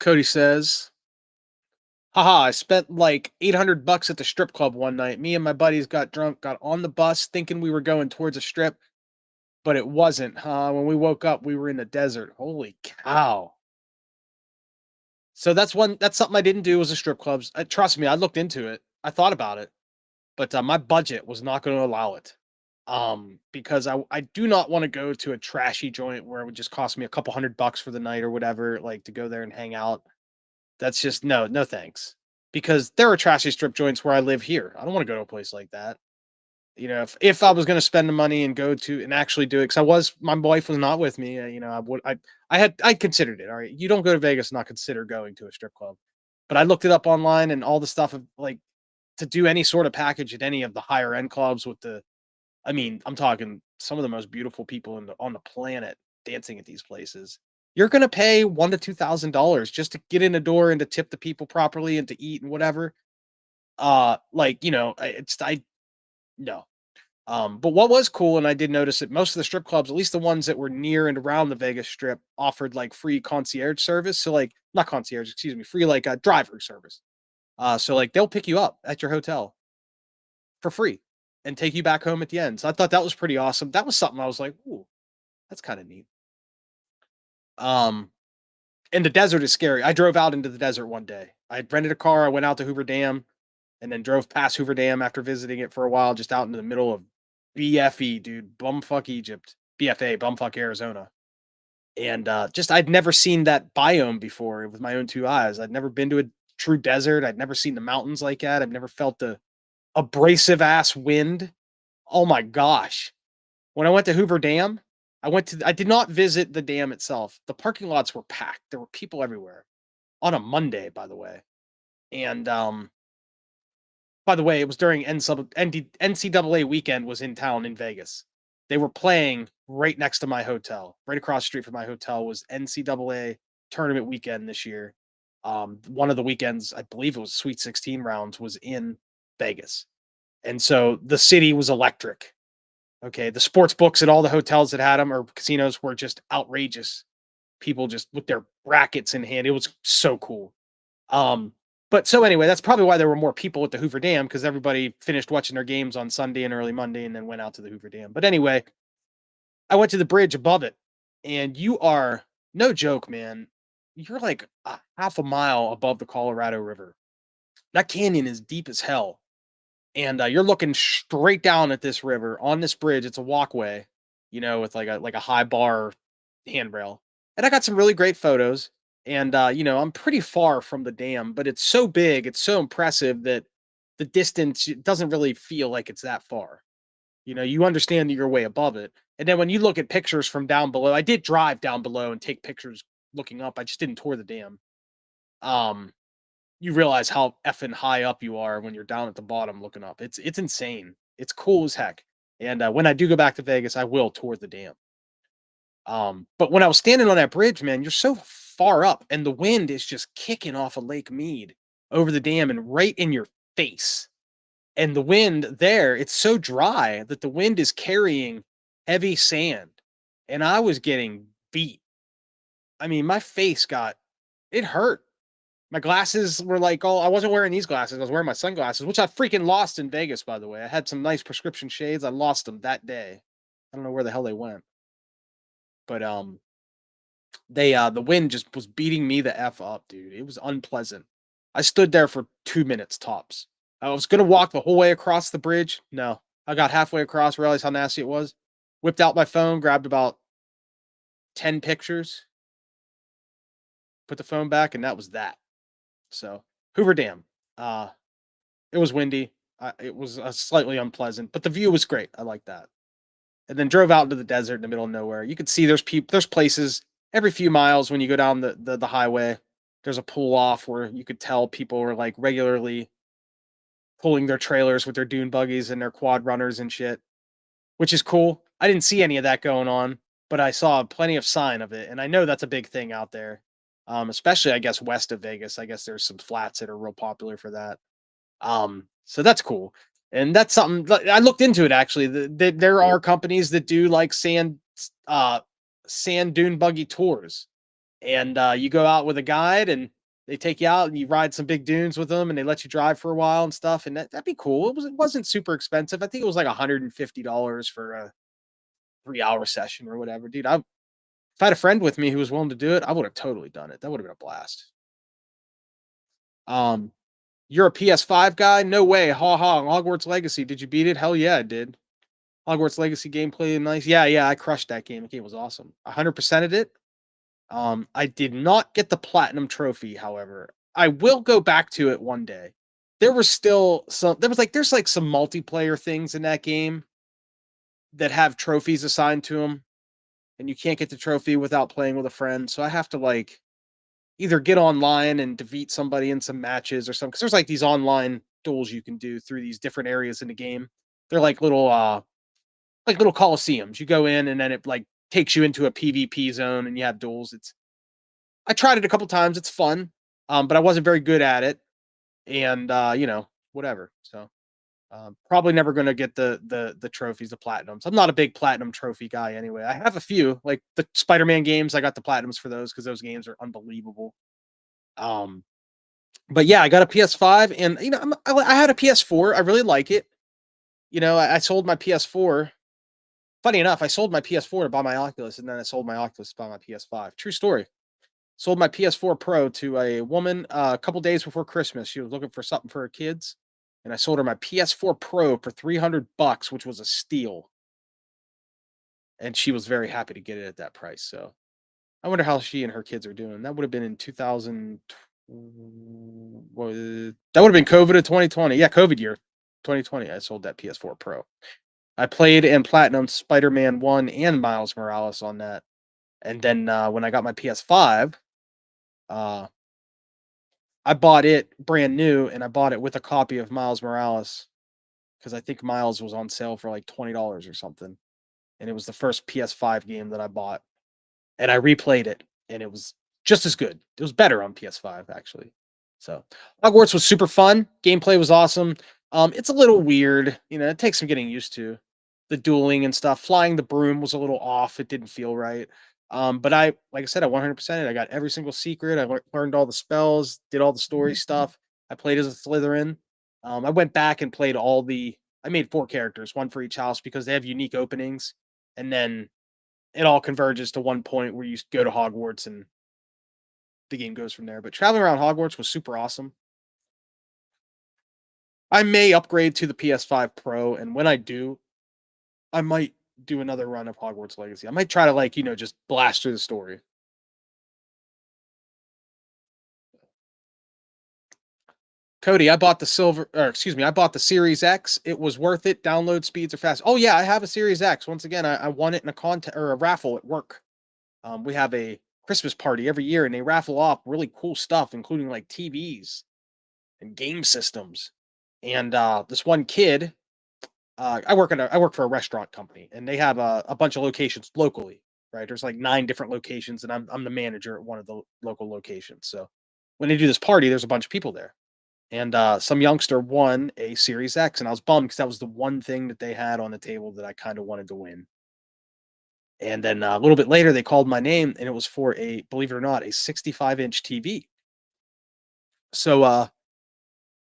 Cody says, Haha, I spent like $800 at the strip club one night. Me and my buddies got drunk, got on the bus thinking we were going towards a strip, but it wasn't, huh? When we woke up, we were in the desert. Holy cow. So that's something I didn't do was the strip clubs. Trust me, I looked into it. I thought about it, but my budget was not going to allow it. Because I do not want to go to a trashy joint where it would just cost me a couple $100 for the night or whatever, like to go there and hang out. That's just no, no thanks. Because there are trashy strip joints where I live here. I don't want to go to a place like that. If I was going to spend the money and go to and actually do it, because my wife was not with me. I considered it. All right, you don't go to Vegas and not consider going to a strip club, but I looked it up online and all the stuff of like to do any sort of package at any of the higher end clubs with I mean, I'm talking some of the most beautiful people on the planet dancing at these places. You're gonna pay $1 to $2,000 just to get in the door and to tip the people properly and to eat and whatever. I no. But what was cool, and I did notice that most of the strip clubs, at least the ones that were near and around the Vegas Strip, offered like free concierge service. So like not concierge, excuse me, free like a driver service. So like they'll pick you up at your hotel for free and take you back home at the end. So I thought that was pretty awesome. That was something I was like, ooh, that's kind of neat. Um, and the desert is scary. I drove out into the desert one day. I had rented a car. I went out to Hoover Dam and then drove past Hoover Dam after visiting it for a while, just out into the middle of BFE, dude, bumfuck Egypt, BFA, bumfuck Arizona. And just I'd never seen that biome before with my own two eyes. I'd never been to a true desert. I'd never seen the mountains like that. I've never felt the abrasive ass wind. Oh my gosh. When I went to Hoover Dam, I did not visit the dam itself. The parking lots were packed. There were people everywhere on a Monday, by the way. And by the way, it was during NCAA weekend was in town in Vegas. They were playing right next to my hotel. Right across the street from my hotel was NCAA tournament weekend this year. One of the weekends, I believe it was Sweet 16 rounds, was in Vegas. And so the city was electric. Okay, the sports books at all the hotels that had them or casinos were just outrageous. People just with their brackets in hand. It was so cool. Um, but so anyway, that's probably why there were more people at the Hoover Dam because everybody finished watching their games on Sunday and early Monday and then went out to the Hoover Dam. But anyway, I went to the bridge above it, and you are no joke, man. You're like a half a mile above the Colorado River. That canyon is deep as hell, and you're looking straight down at this river on this bridge. It's a walkway, with like a high bar handrail. And I got some really great photos. And I'm pretty far from the dam, but it's so big, it's so impressive that the distance it doesn't really feel like it's that far. You understand that you're way above it. And then when you look at pictures from down below, I did drive down below and take pictures looking up. I just didn't tour the dam. Um, you realize how effing high up you are when you're down at the bottom looking up. It's insane. It's cool as heck. And when I do go back to Vegas, I will tour the dam. But when I was standing on that bridge, man, you're so far up, and the wind is just kicking off of Lake Mead over the dam and right in your face. And the wind there, it's so dry that the wind is carrying heavy sand. And I was getting beat. I mean, my face it hurt. My glasses were like, oh, I wasn't wearing these glasses. I was wearing my sunglasses, which I freaking lost in Vegas, by the way. I had some nice prescription shades. I lost them that day. I don't know where the hell they went. But the wind just was beating me the F up, dude. It was unpleasant. I stood there for 2 minutes tops. I was gonna walk the whole way across the bridge. No. I got halfway across, realized how nasty it was. Whipped out my phone, grabbed about 10 pictures, put the phone back, and that was that. So Hoover Dam. It was windy. It was slightly unpleasant, but the view was great. I like that. And then drove out into the desert in the middle of nowhere. You could see there's places every few miles when you go down the highway. There's a pull off where you could tell people were like regularly pulling their trailers with their dune buggies and their quad runners and shit, which is cool. I didn't see any of that going on, but I saw plenty of sign of it, and I know that's a big thing out there. Especially I guess west of Vegas. I guess there's some flats that are real popular for that. So that's cool. And that's something I looked into it actually. There are companies that do like sand dune buggy tours. And you go out with a guide and They take you out and you ride some big dunes with them, and they let you drive for a while and stuff, and that'd be cool. It wasn't super expensive. I think it was like $150 for a 3-hour session or whatever, dude. If I had a friend with me who was willing to do it, I would have totally done it. That would have been a blast. Um, you're a PS5 guy? No way. Ha ha. Hogwarts Legacy. Did you beat it? Hell yeah, I did. Hogwarts Legacy gameplay nice. Yeah, yeah, I crushed that game. The game was awesome. 100%ed it. I did not get the platinum trophy, however. I will go back to it one day. There's like some multiplayer things in that game that have trophies assigned to them, and you can't get the trophy without playing with a friend. So I have to like either get online and defeat somebody in some matches or something. Because there's like these online duels you can do through these different areas in the game. They're like little coliseums. You go in and then it like takes you into a PvP zone and you have duels. I tried it a couple times. It's fun, but I wasn't very good at it, and whatever. So probably never going to get the trophies, the platinums. I'm not a big platinum trophy guy anyway. I have a few, like the Spider-Man games. I got the platinums for those because those games are unbelievable. Um, but yeah, I got a PS5, and I had a PS4. I really like it. I sold my PS4. Funny enough, I sold my PS4 to buy my Oculus, and then I sold my Oculus to buy my PS5. True story. Sold my PS4 Pro to a woman a couple days before Christmas. She was looking for something for her kids, and I sold her my PS4 Pro for $300, which was a steal. And she was very happy to get it at that price. So I wonder how she and her kids are doing. That would have been in 2000. That would have been COVID of 2020. Yeah, COVID year 2020. I sold that PS4 Pro. I played and platinum Spider-Man 1 and Miles Morales on that. And then when I got my PS5, uh, I bought it brand new, and I bought it with a copy of Miles Morales because I think Miles was on sale for like $20 or something. And it was the first PS5 game that I bought. And I replayed it, and it was just as good. It was better on PS5, actually. So Hogwarts was super fun. Gameplay was awesome. It's a little weird. It takes some getting used to. The dueling and stuff. Flying the broom was a little off. It didn't feel right. But like I said, I 100% it. I got every single secret. I learned all the spells, did all the story stuff. I played as a Slytherin. I went back and played I made 4 characters, one for each house because they have unique openings. And then it all converges to one point where you go to Hogwarts and the game goes from there. But traveling around Hogwarts was super awesome. I may upgrade to the PS5 Pro, and when I do, I might do another run of Hogwarts Legacy. I might try to just blast through the story. Cody, I bought the Series X. It was worth it. Download speeds are fast. Oh yeah, I have a Series X. Once again, I won it in a contest or a raffle at work. We have a Christmas party every year, and they raffle off really cool stuff, including like TVs and game systems. And this one kid, I work for a restaurant company, and they have a bunch of locations locally. Right, there's like 9 different locations, and I'm the manager at one of the local locations. So when they do this party, there's a bunch of people there, and some youngster won a Series X, and I was bummed because that was the one thing that they had on the table that I kind of wanted to win. And then a little bit later, they called my name, and it was for believe it or not, a 65-inch TV. So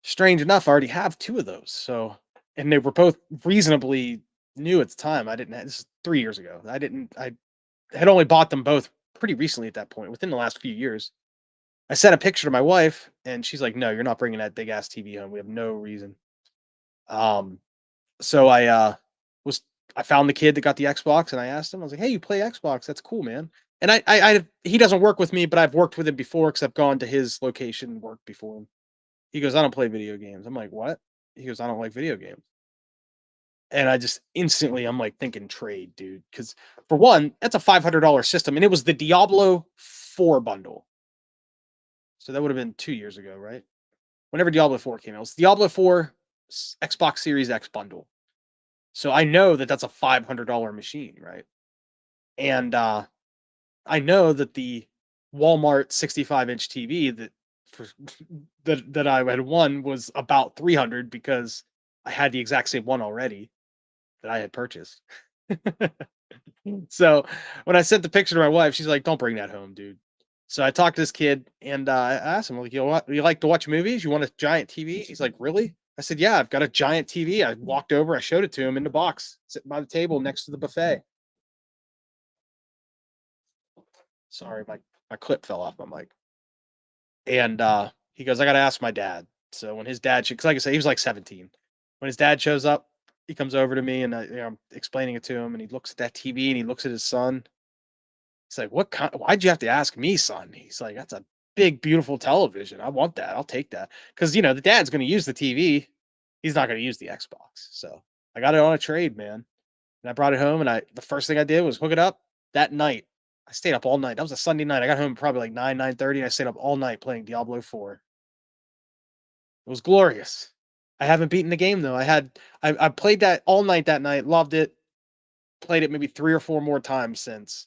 strange enough, I already have 2 of those. So, and they were both reasonably new at the time. I didn't have this is 3 years ago. I had only bought them both pretty recently at that point, within the last few years. I sent a picture to my wife, and she's like, "No, you're not bringing that big ass TV home. We have no reason." Um, so was I found the kid that got the Xbox, and I asked him. I was like, "Hey, you play Xbox? That's cool, man." And he doesn't work with me, but I've worked with him before because I've gone to his location and worked before him. He goes, "I don't play video games." I'm like, "What?" He goes, "I don't like video games." And I just instantly, I'm like thinking trade, dude. Because for one, that's a $500 system, and it was the Diablo 4 bundle. So that would have been 2 years ago, right? Whenever Diablo 4 came out, it was Diablo 4 Xbox Series X bundle. So I know that that's a $500 machine, right? And I know that the Walmart 65-inch TV for, that I had won was about 300 because I had the exact same one already that I had purchased. So when I sent the picture to my wife, she's like, "Don't bring that home, dude." So I talked to this kid and I asked him, like, you like to watch movies? You want a giant TV? He's like, really? I said, yeah, I've got a giant TV. I walked over, I showed it to him in the box, sitting by the table next to the buffet. Sorry, my clip fell off my mic. And he goes, I got to ask my dad. So when his dad, because like I said, he was like 17. When his dad shows up, he comes over to me and I'm explaining it to him, and he looks at that TV and he looks at his son. He's like, "What kind? Why'd you have to ask me, son?" He's like, "That's a big, beautiful television. I want that. I'll take that." Because the dad's going to use the TV. He's not going to use the Xbox. So I got it on a trade, man. And I brought it home, and the first thing I did was hook it up that night. I stayed up all night. That was a Sunday night. I got home probably like 9:30, and I stayed up all night playing Diablo 4. It was glorious. I haven't beaten the game though. I played that all night that night, loved it, played it maybe 3 or 4 more times since.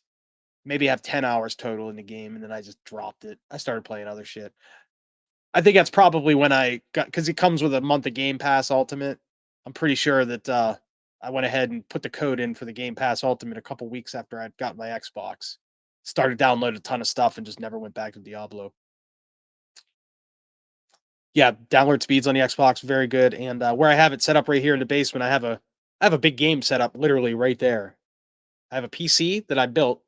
Maybe have 10 hours total in the game, and then I just dropped it. I started playing other shit. I think that's probably when I got, because it comes with a month of Game Pass Ultimate. I'm pretty sure that, I went ahead and put the code in for the Game Pass Ultimate a couple weeks after I'd got my Xbox. Started downloading a ton of stuff and just never went back to Diablo. Yeah, download speeds on the Xbox, very good, and, where I have it set up right here in the basement, I have a big game set up literally right there. I have a PC that I built,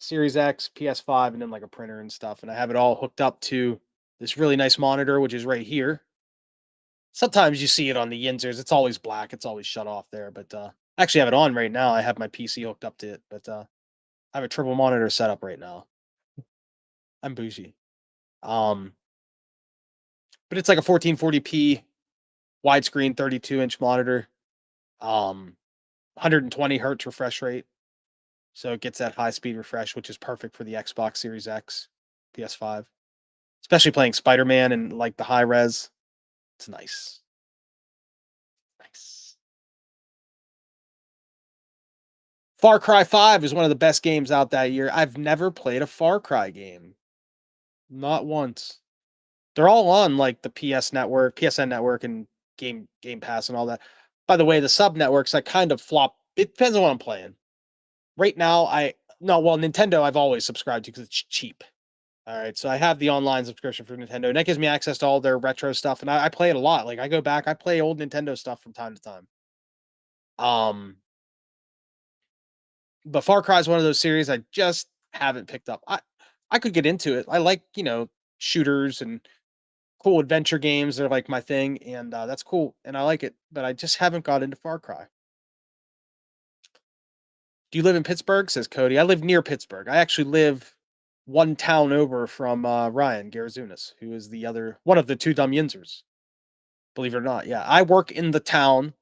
Series X, PS5, and then like a printer and stuff. And I have it all hooked up to this really nice monitor, which is right here. Sometimes you see it on the Yinzers. It's always black. It's always shut off there. But I actually have it on right now. I have my PC hooked up to it, but I have a triple monitor set up right now. I'm bougie. Um, but it's like a 1440p widescreen 32-inch monitor. 120 hertz refresh rate. So it gets that high speed refresh, which is perfect for the Xbox Series X, PS5. Especially playing Spider-Man and, like, the high res. It's nice. Nice. Far Cry 5 is one of the best games out that year. I've never played a Far Cry game. Not once. They're all on, like, the PS network, PSN network, and Game Pass and all that. By the way, the sub networks, I kind of flop. It depends on what I'm playing. Right now, Nintendo I've always subscribed to because it's cheap. All right, so I have the online subscription for Nintendo, and that gives me access to all their retro stuff, and I play it a lot. Like, I go back, I play old Nintendo stuff from time to time. Um, but Far Cry is one of those series I just haven't picked up. I could get into it. I like, shooters and cool adventure games. They're like my thing, and that's cool, and I like it. But I just haven't got into Far Cry. Do you live in Pittsburgh? Says Cody. I live near Pittsburgh. I actually live one town over from Ryan Garazunas, who is the other one of the two Dumb Yinzers. Believe it or not, yeah. I work in the town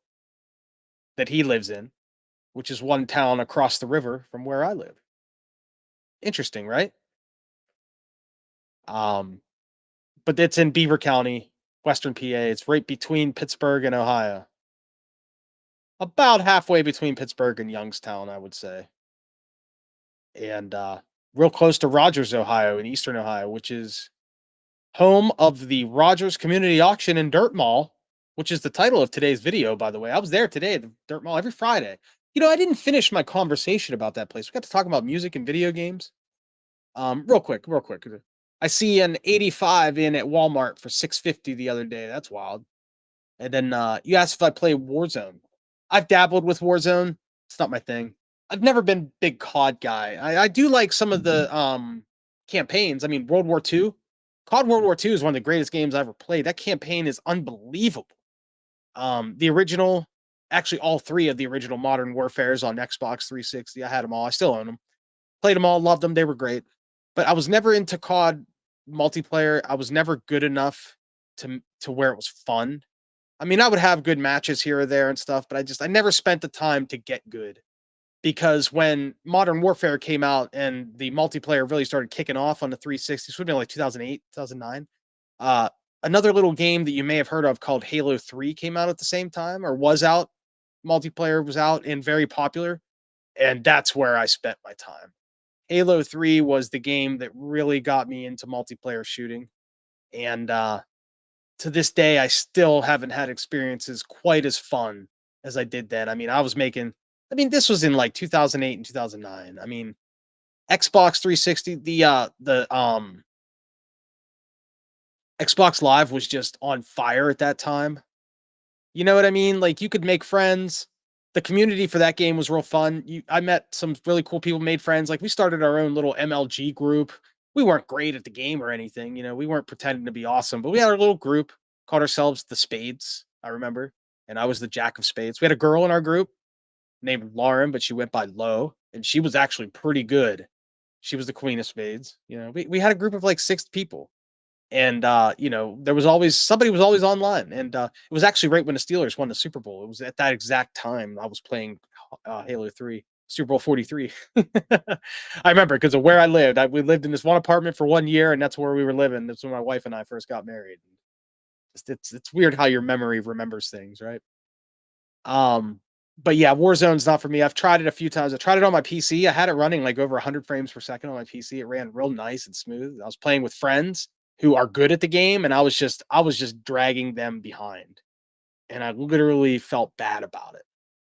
that he lives in, which is one town across the river from where I live. Interesting, right? Um, but it's in Beaver County, Western PA. It's right between Pittsburgh and Ohio. About halfway between Pittsburgh and Youngstown, I would say. And real close to Rogers, Ohio, in Eastern Ohio, which is home of the Rogers Community Auction and Dirt Mall, which is the title of today's video, by the way. I was there today at the Dirt Mall every Friday. I didn't finish my conversation about that place. We got to talk about music and video games. Real quick, real quick. I see an 85 in at Walmart for 650 the other day. That's wild. And then you asked if I play Warzone. I've dabbled with Warzone. It's not my thing. I've never been big COD guy. I do like some of the campaigns. I mean, World War II. COD World War II is one of the greatest games I ever played. That campaign is unbelievable. The original, actually all three of the original Modern Warfares on Xbox 360. I had them all. I still own them. Played them all, loved them. They were great. But I was never into COD multiplayer. I was never good enough to where it was fun. I mean, I would have good matches here or there and stuff, but I never spent the time to get good. Because when Modern Warfare came out and the multiplayer really started kicking off on the 360, this would have been like 2008, 2009. Another little game that you may have heard of called Halo 3 came out at the same time, or was out. Multiplayer was out and very popular. And that's where I spent my time. Halo 3 was the game that really got me into multiplayer shooting. And to this day, I still haven't had experiences quite as fun as I did then. I mean, this was in like 2008 and 2009. I mean, Xbox 360, the Xbox Live was just on fire at that time. You know what I mean? Like, you could make friends. The community for that game was real fun. I met some really cool people, made friends. Like, we started our own little MLG group. We weren't great at the game or anything, we weren't pretending to be awesome, but we had our little group, called ourselves the Spades, I remember, and I was the Jack of Spades. We had a girl in our group named Lauren, but she went by Lo, and she was actually pretty good. She was the Queen of Spades. We had a group of like 6 people. And there was always somebody was always online. And it was actually right when the Steelers won the Super Bowl. It was at that exact time I was playing Halo 3, Super Bowl 43. I remember because of where I lived. We lived in this one apartment for 1 year, and that's where we were living. That's when my wife and I first got married. It's weird how your memory remembers things, right? Um, but yeah, Warzone's not for me. I've tried it a few times. I tried it on my PC. I had it running like over 100 frames per second on my PC. It ran real nice and smooth. I was playing with friends who are good at the game, and I was just dragging them behind. And I literally felt bad about it.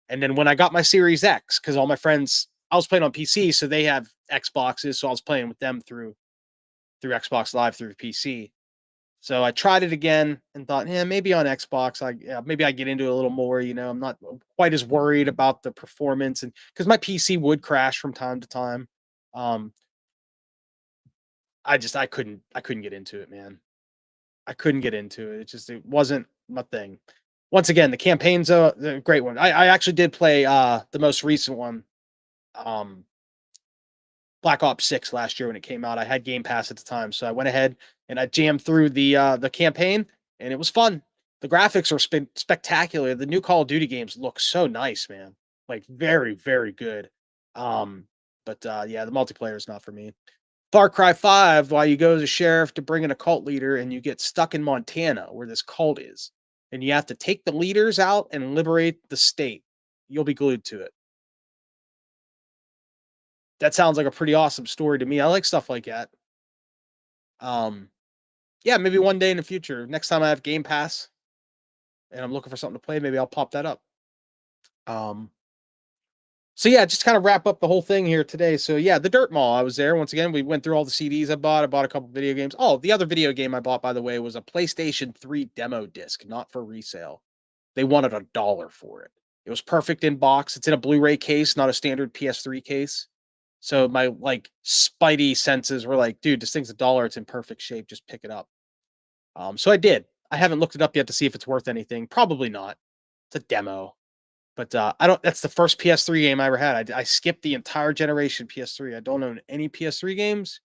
And then when I got my Series X, because all my friends, I was playing on PC, so they have Xboxes, so I was playing with them through Xbox Live through PC. So I tried it again and thought, yeah, maybe on Xbox, maybe I get into it a little more. I'm not quite as worried about the performance, and because my PC would crash from time to time. Um, I couldn't get into it, man. I couldn't get into it. It wasn't my thing. Once again, the campaign's a great one. I actually did play the most recent one, um, Black Ops 6 last year when it came out. I had Game Pass at the time, so I went ahead and I jammed through the campaign, and it was fun. The graphics are spectacular. The new Call of Duty games look so nice, man. Like very, very good. Um, but yeah, the multiplayer is not for me. Far Cry 5, while you go as a sheriff to bring in a cult leader and you get stuck in Montana where this cult is, and you have to take the leaders out and liberate the state. You'll be glued to it. That sounds like a pretty awesome story to me. I like stuff like that. Um, yeah, maybe one day in the future, next time I have Game Pass and I'm looking for something to play, maybe I'll pop that up. Um, so yeah, just kind of wrap up the whole thing here today. So yeah, the Dirt Mall. I was there once again. We went through all the CDs I bought. I bought a couple video games. Oh, the other video game I bought, by the way, was a PlayStation 3 demo disc, not for resale. They wanted $1 for it. It was perfect in box. It's in a Blu-ray case, not a standard PS3 case. So my like spidey senses were like, dude, this thing's $1. It's in perfect shape. Just pick it up. So I did. I haven't looked it up yet to see if it's worth anything. Probably not. It's a demo. But I don't. That's the first PS3 game I ever had. I skipped the entire generation PS3. I don't own any PS3 games.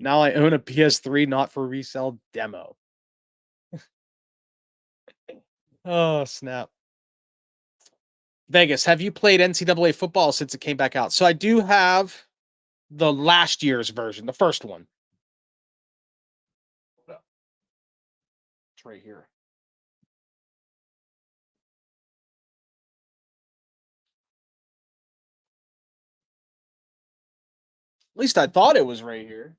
Now I own a PS3, not for resale demo. Oh snap! Vegas, have you played NCAA football since it came back out? So I do have the last year's version, the first one. It's right here. At least I thought it was right here.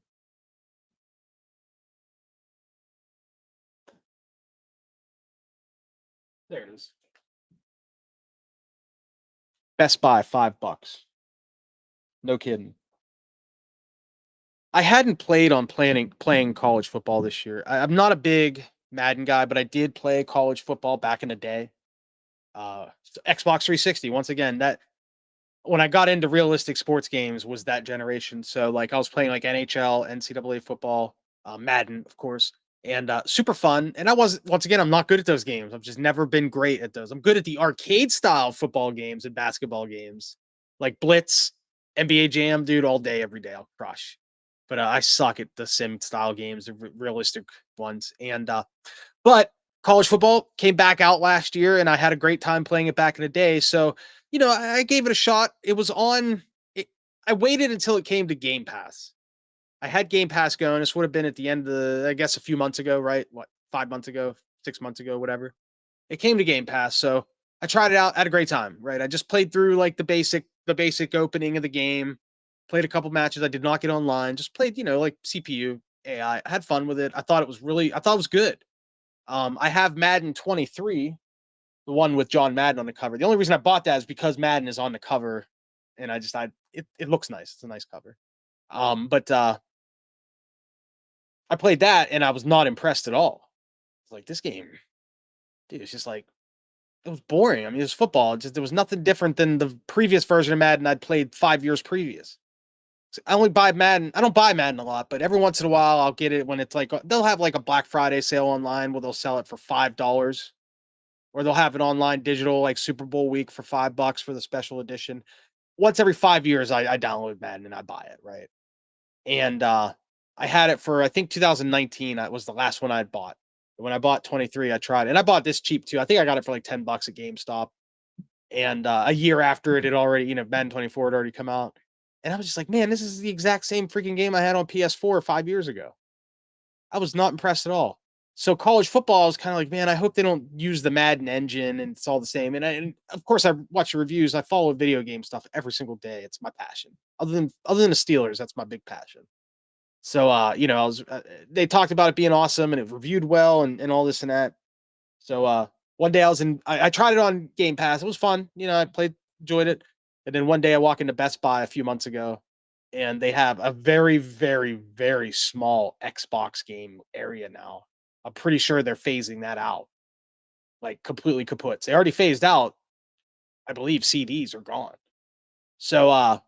There it is. Best Buy, $5. No kidding. I hadn't played on playing college football this year. I'm not a big Madden guy, but I did play college football back in the day. Xbox 360. Once again, that when I got into realistic sports games was that generation. So like I was playing like NHL, NCAA football, Madden, of course, and super fun. And I was once again, I'm not good at those games. I've just never been great at those. I'm good at the arcade style football games and basketball games, like Blitz, NBA Jam, dude, all day, every day. I'll crush. But I suck at the sim style games, the realistic ones. And but college football came back out last year, and I had a great time playing it back in the day. So I gave it a shot. It was on. I waited until it came to Game Pass. I had Game Pass going. This would have been at the end of I guess a few months ago, right? What, 5 months ago, 6 months ago, whatever. It came to Game Pass, so I tried it out. Had a great time, right? I just played through like the basic opening of the game. Played a couple matches. I did not get online. Just played, like CPU AI. I had fun with it. I thought it was good. I have Madden 23, the one with John Madden on the cover. The only reason I bought that is because Madden is on the cover, and it looks nice. It's a nice cover. But I played that and I was not impressed at all. It's like this game, dude, it's just like it was boring. I mean, it was football. It just there was nothing different than the previous version of Madden I'd played 5 years previous. So I only buy Madden. I don't buy Madden a lot, but every once in a while I'll get it when it's like they'll have like a Black Friday sale online where they'll sell it for $5, or they'll have it online digital like Super Bowl week for $5 for the special edition. Once every 5 years, I download Madden and I buy it, right? And I had it for I think 2019. That was the last one I'd bought. When I bought 23, I tried, and I bought this cheap too. I think I got it for like $10 at GameStop. And a year after it had already, Madden 24 had already come out, and I was just like, man, this is the exact same freaking game I had on PS4 5 years ago. I was not impressed at all. So college football is kind of like, man, I hope they don't use the Madden engine and it's all the same. And of course, I watch the reviews. I follow video game stuff every single day. It's my passion. Other than the Steelers, that's my big passion. So, I was they talked about it being awesome and it reviewed well and all this and that. So, one day I tried it on Game Pass. It was fun. I played, enjoyed it. And then one day I walk into Best Buy a few months ago and they have a very, very, very small Xbox game area now. I'm pretty sure they're phasing that out, like completely kaput. They already phased out, I believe CDs are gone. So,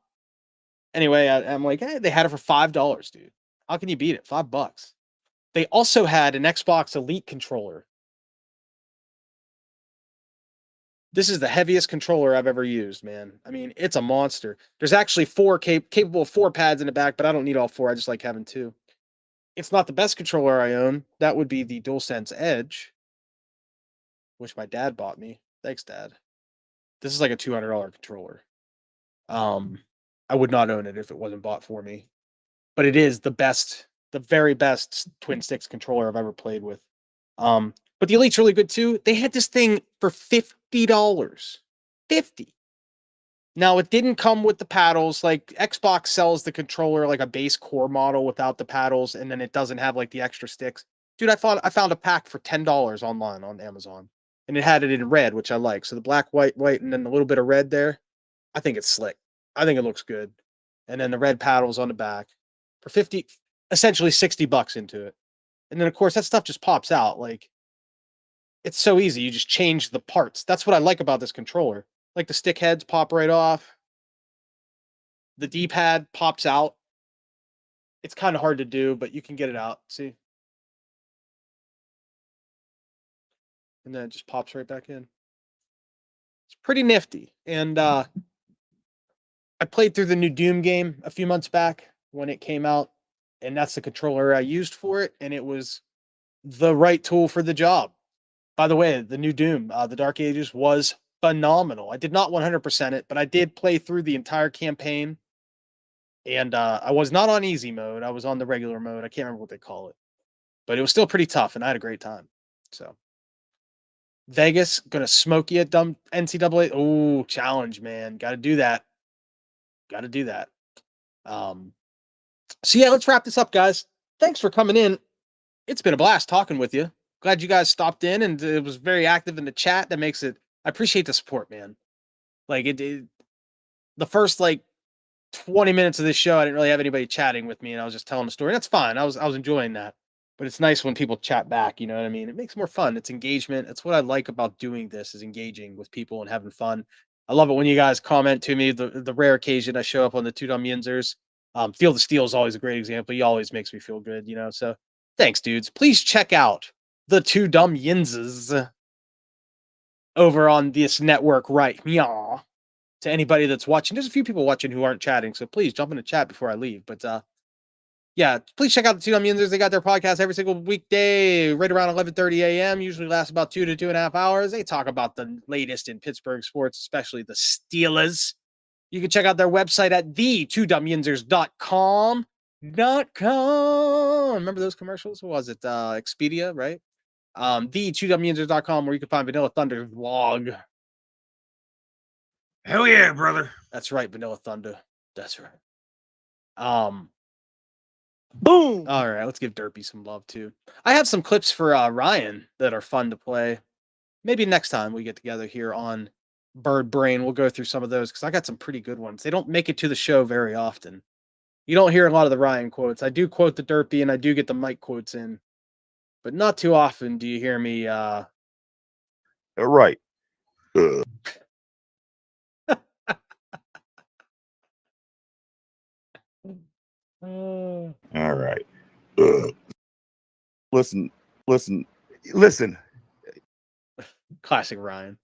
anyway, I'm like, hey, they had it for $5, dude. How can you beat it? $5. They also had an Xbox Elite controller. This is the heaviest controller I've ever used, man. I mean, it's a monster. There's actually four capable of 4 pads in the back, but I don't need all four. I just like having two. It's not the best controller I own. That would be the DualSense Edge, which my dad bought me. Thanks, Dad. This is like a $200 controller. Um, I would not own it if it wasn't bought for me, but it is the very best twin sticks controller I've ever played with. But the Elite's really good too. They had this thing for $50. 50. Now it didn't come with the paddles. Like Xbox sells the controller like a base core model without the paddles, and then it doesn't have like the extra sticks. Dude, I found a pack for $10 online on Amazon, and it had it in red, which I like. So the black, white, and then a little bit of red there. I think it's slick. I think it looks good. And then the red paddles on the back for 50, essentially $60 into it. And then of course that stuff just pops out. Like it's so easy. You just change the parts. That's what I like about this controller. Like the stick heads pop right off. The D-pad pops out. It's kind of hard to do, but you can get it out. See? And then it just pops right back in. It's pretty nifty. And I played through the new Doom game a few months back when it came out, and that's the controller I used for it, and it was the right tool for the job. By the way, the new Doom, the Dark Ages, was phenomenal. I did not 100% it, but I did play through the entire campaign, and I was not on easy mode. I was on the regular mode. I can't remember what they call it, but it was still pretty tough, and I had a great time. So Vegas gonna smoke you at dumb NCAA. Oh, challenge, man. Got to do that. Got to do that. Um, so yeah, let's wrap this up, guys. Thanks for coming in. It's been a blast talking with you. Glad you guys stopped in and it was very active in the chat. That makes it. I appreciate the support, man. Like the first like 20 minutes of this show, I didn't really have anybody chatting with me, and I was just telling the story. That's fine. I was enjoying that. But it's nice when people chat back. You know what I mean? It makes it more fun. It's engagement. It's what I like about doing this is engaging with people and having fun. I love it when you guys comment to me. The rare occasion I show up on the Two Dumb Yinzers. Field of Steel is always a great example. He always makes me feel good. So thanks, dudes. Please check out the Two Dumb Yinzes over on this network right yeah. To anybody that's watching. There's a few people watching who aren't chatting, so please jump in the chat before I leave. But yeah, please check out the Two Dumb Yinzers. They got their podcast every single weekday, right around 11:30 a.m. Usually lasts about 2 to 2.5 hours. They talk about the latest in Pittsburgh sports, especially the Steelers. You can check out their website at the2dumbyinzers.com. Remember those commercials? What was it? Expedia, right? The2dumbyinzers.com, where you can find Vanilla Thunder's vlog. Hell yeah, brother. That's right, Vanilla Thunder. That's right. Boom. All right, let's give Derpy some love too. I have some clips for Ryan that are fun to play. Maybe next time we get together here on Bird Brain, we'll go through some of those because I got some pretty good ones. They don't make it to the show very often. You don't hear a lot of the Ryan quotes. I do quote the Derpy and I do get the Mike quotes in, but not too often do you hear me Right. All right. Listen. Classic Ryan.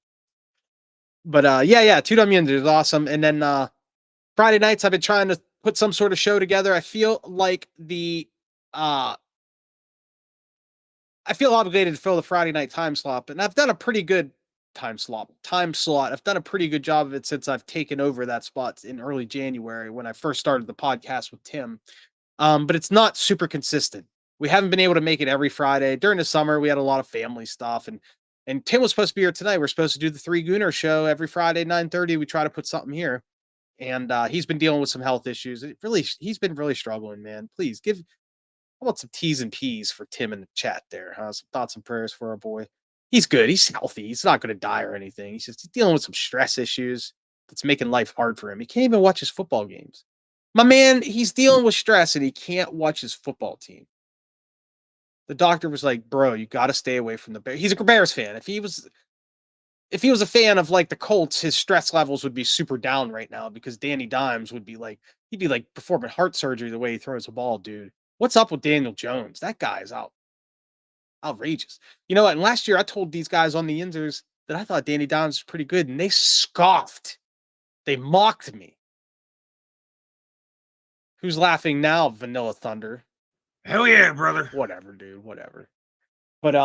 But yeah, Two Dumb Yins is awesome. And then Friday nights I've been trying to put some sort of show together. I feel obligated to fill the Friday night time slot, and I've done a pretty good time slot. I've done a pretty good job of it since I've taken over that spot in early January when I first started the podcast with Tim. But it's not super consistent. We haven't been able to make it every Friday. During the summer, we had a lot of family stuff, and Tim was supposed to be here tonight. We're supposed to do the Three Gooner show every Friday, 9:30. We try to put something here. And he's been dealing with some health issues. He's been really struggling, man. Please give I want some T's and P's for Tim in the chat there. Some thoughts and prayers for our boy. He's good. He's healthy. He's not going to die or anything. He's dealing with some stress issues that's making life hard for him. He can't even watch his football games. My man, he's dealing with stress and he can't watch his football team. The doctor was like, "Bro, you got to stay away from the Bears." He's a Bears fan. If he was a fan of like the Colts, his stress levels would be super down right now because Danny Dimes would be like, he'd be like performing heart surgery the way he throws a ball, dude. What's up with Daniel Jones? That guy is outrageous. You know what? And last year I told these guys on the Yinzers that I thought Danny Dimes was pretty good, and they scoffed. They mocked me. Who's laughing now, Vanilla Thunder? Hell yeah, brother. Whatever, dude. Whatever. But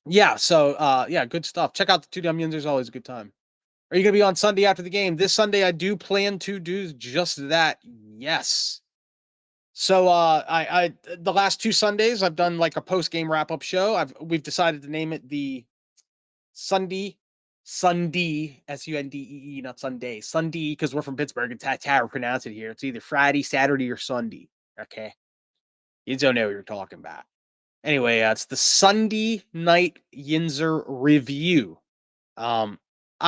yeah. So yeah, good stuff. Check out the Two Dumb Yinzers. Always a good time. Are you gonna be on Sunday after the game? This Sunday, I do plan to do just that. Yes. So I the last 2 Sundays I've done like a post game wrap up show. We've decided to name it the Sunday Sundee, not Sunday, Sunday, because we're from Pittsburgh and that's how we pronounce it here. It's either Friday, Saturday, or Sunday. Okay, you don't know what you're talking about. Anyway, it's the Sunday Night Yinzer review. I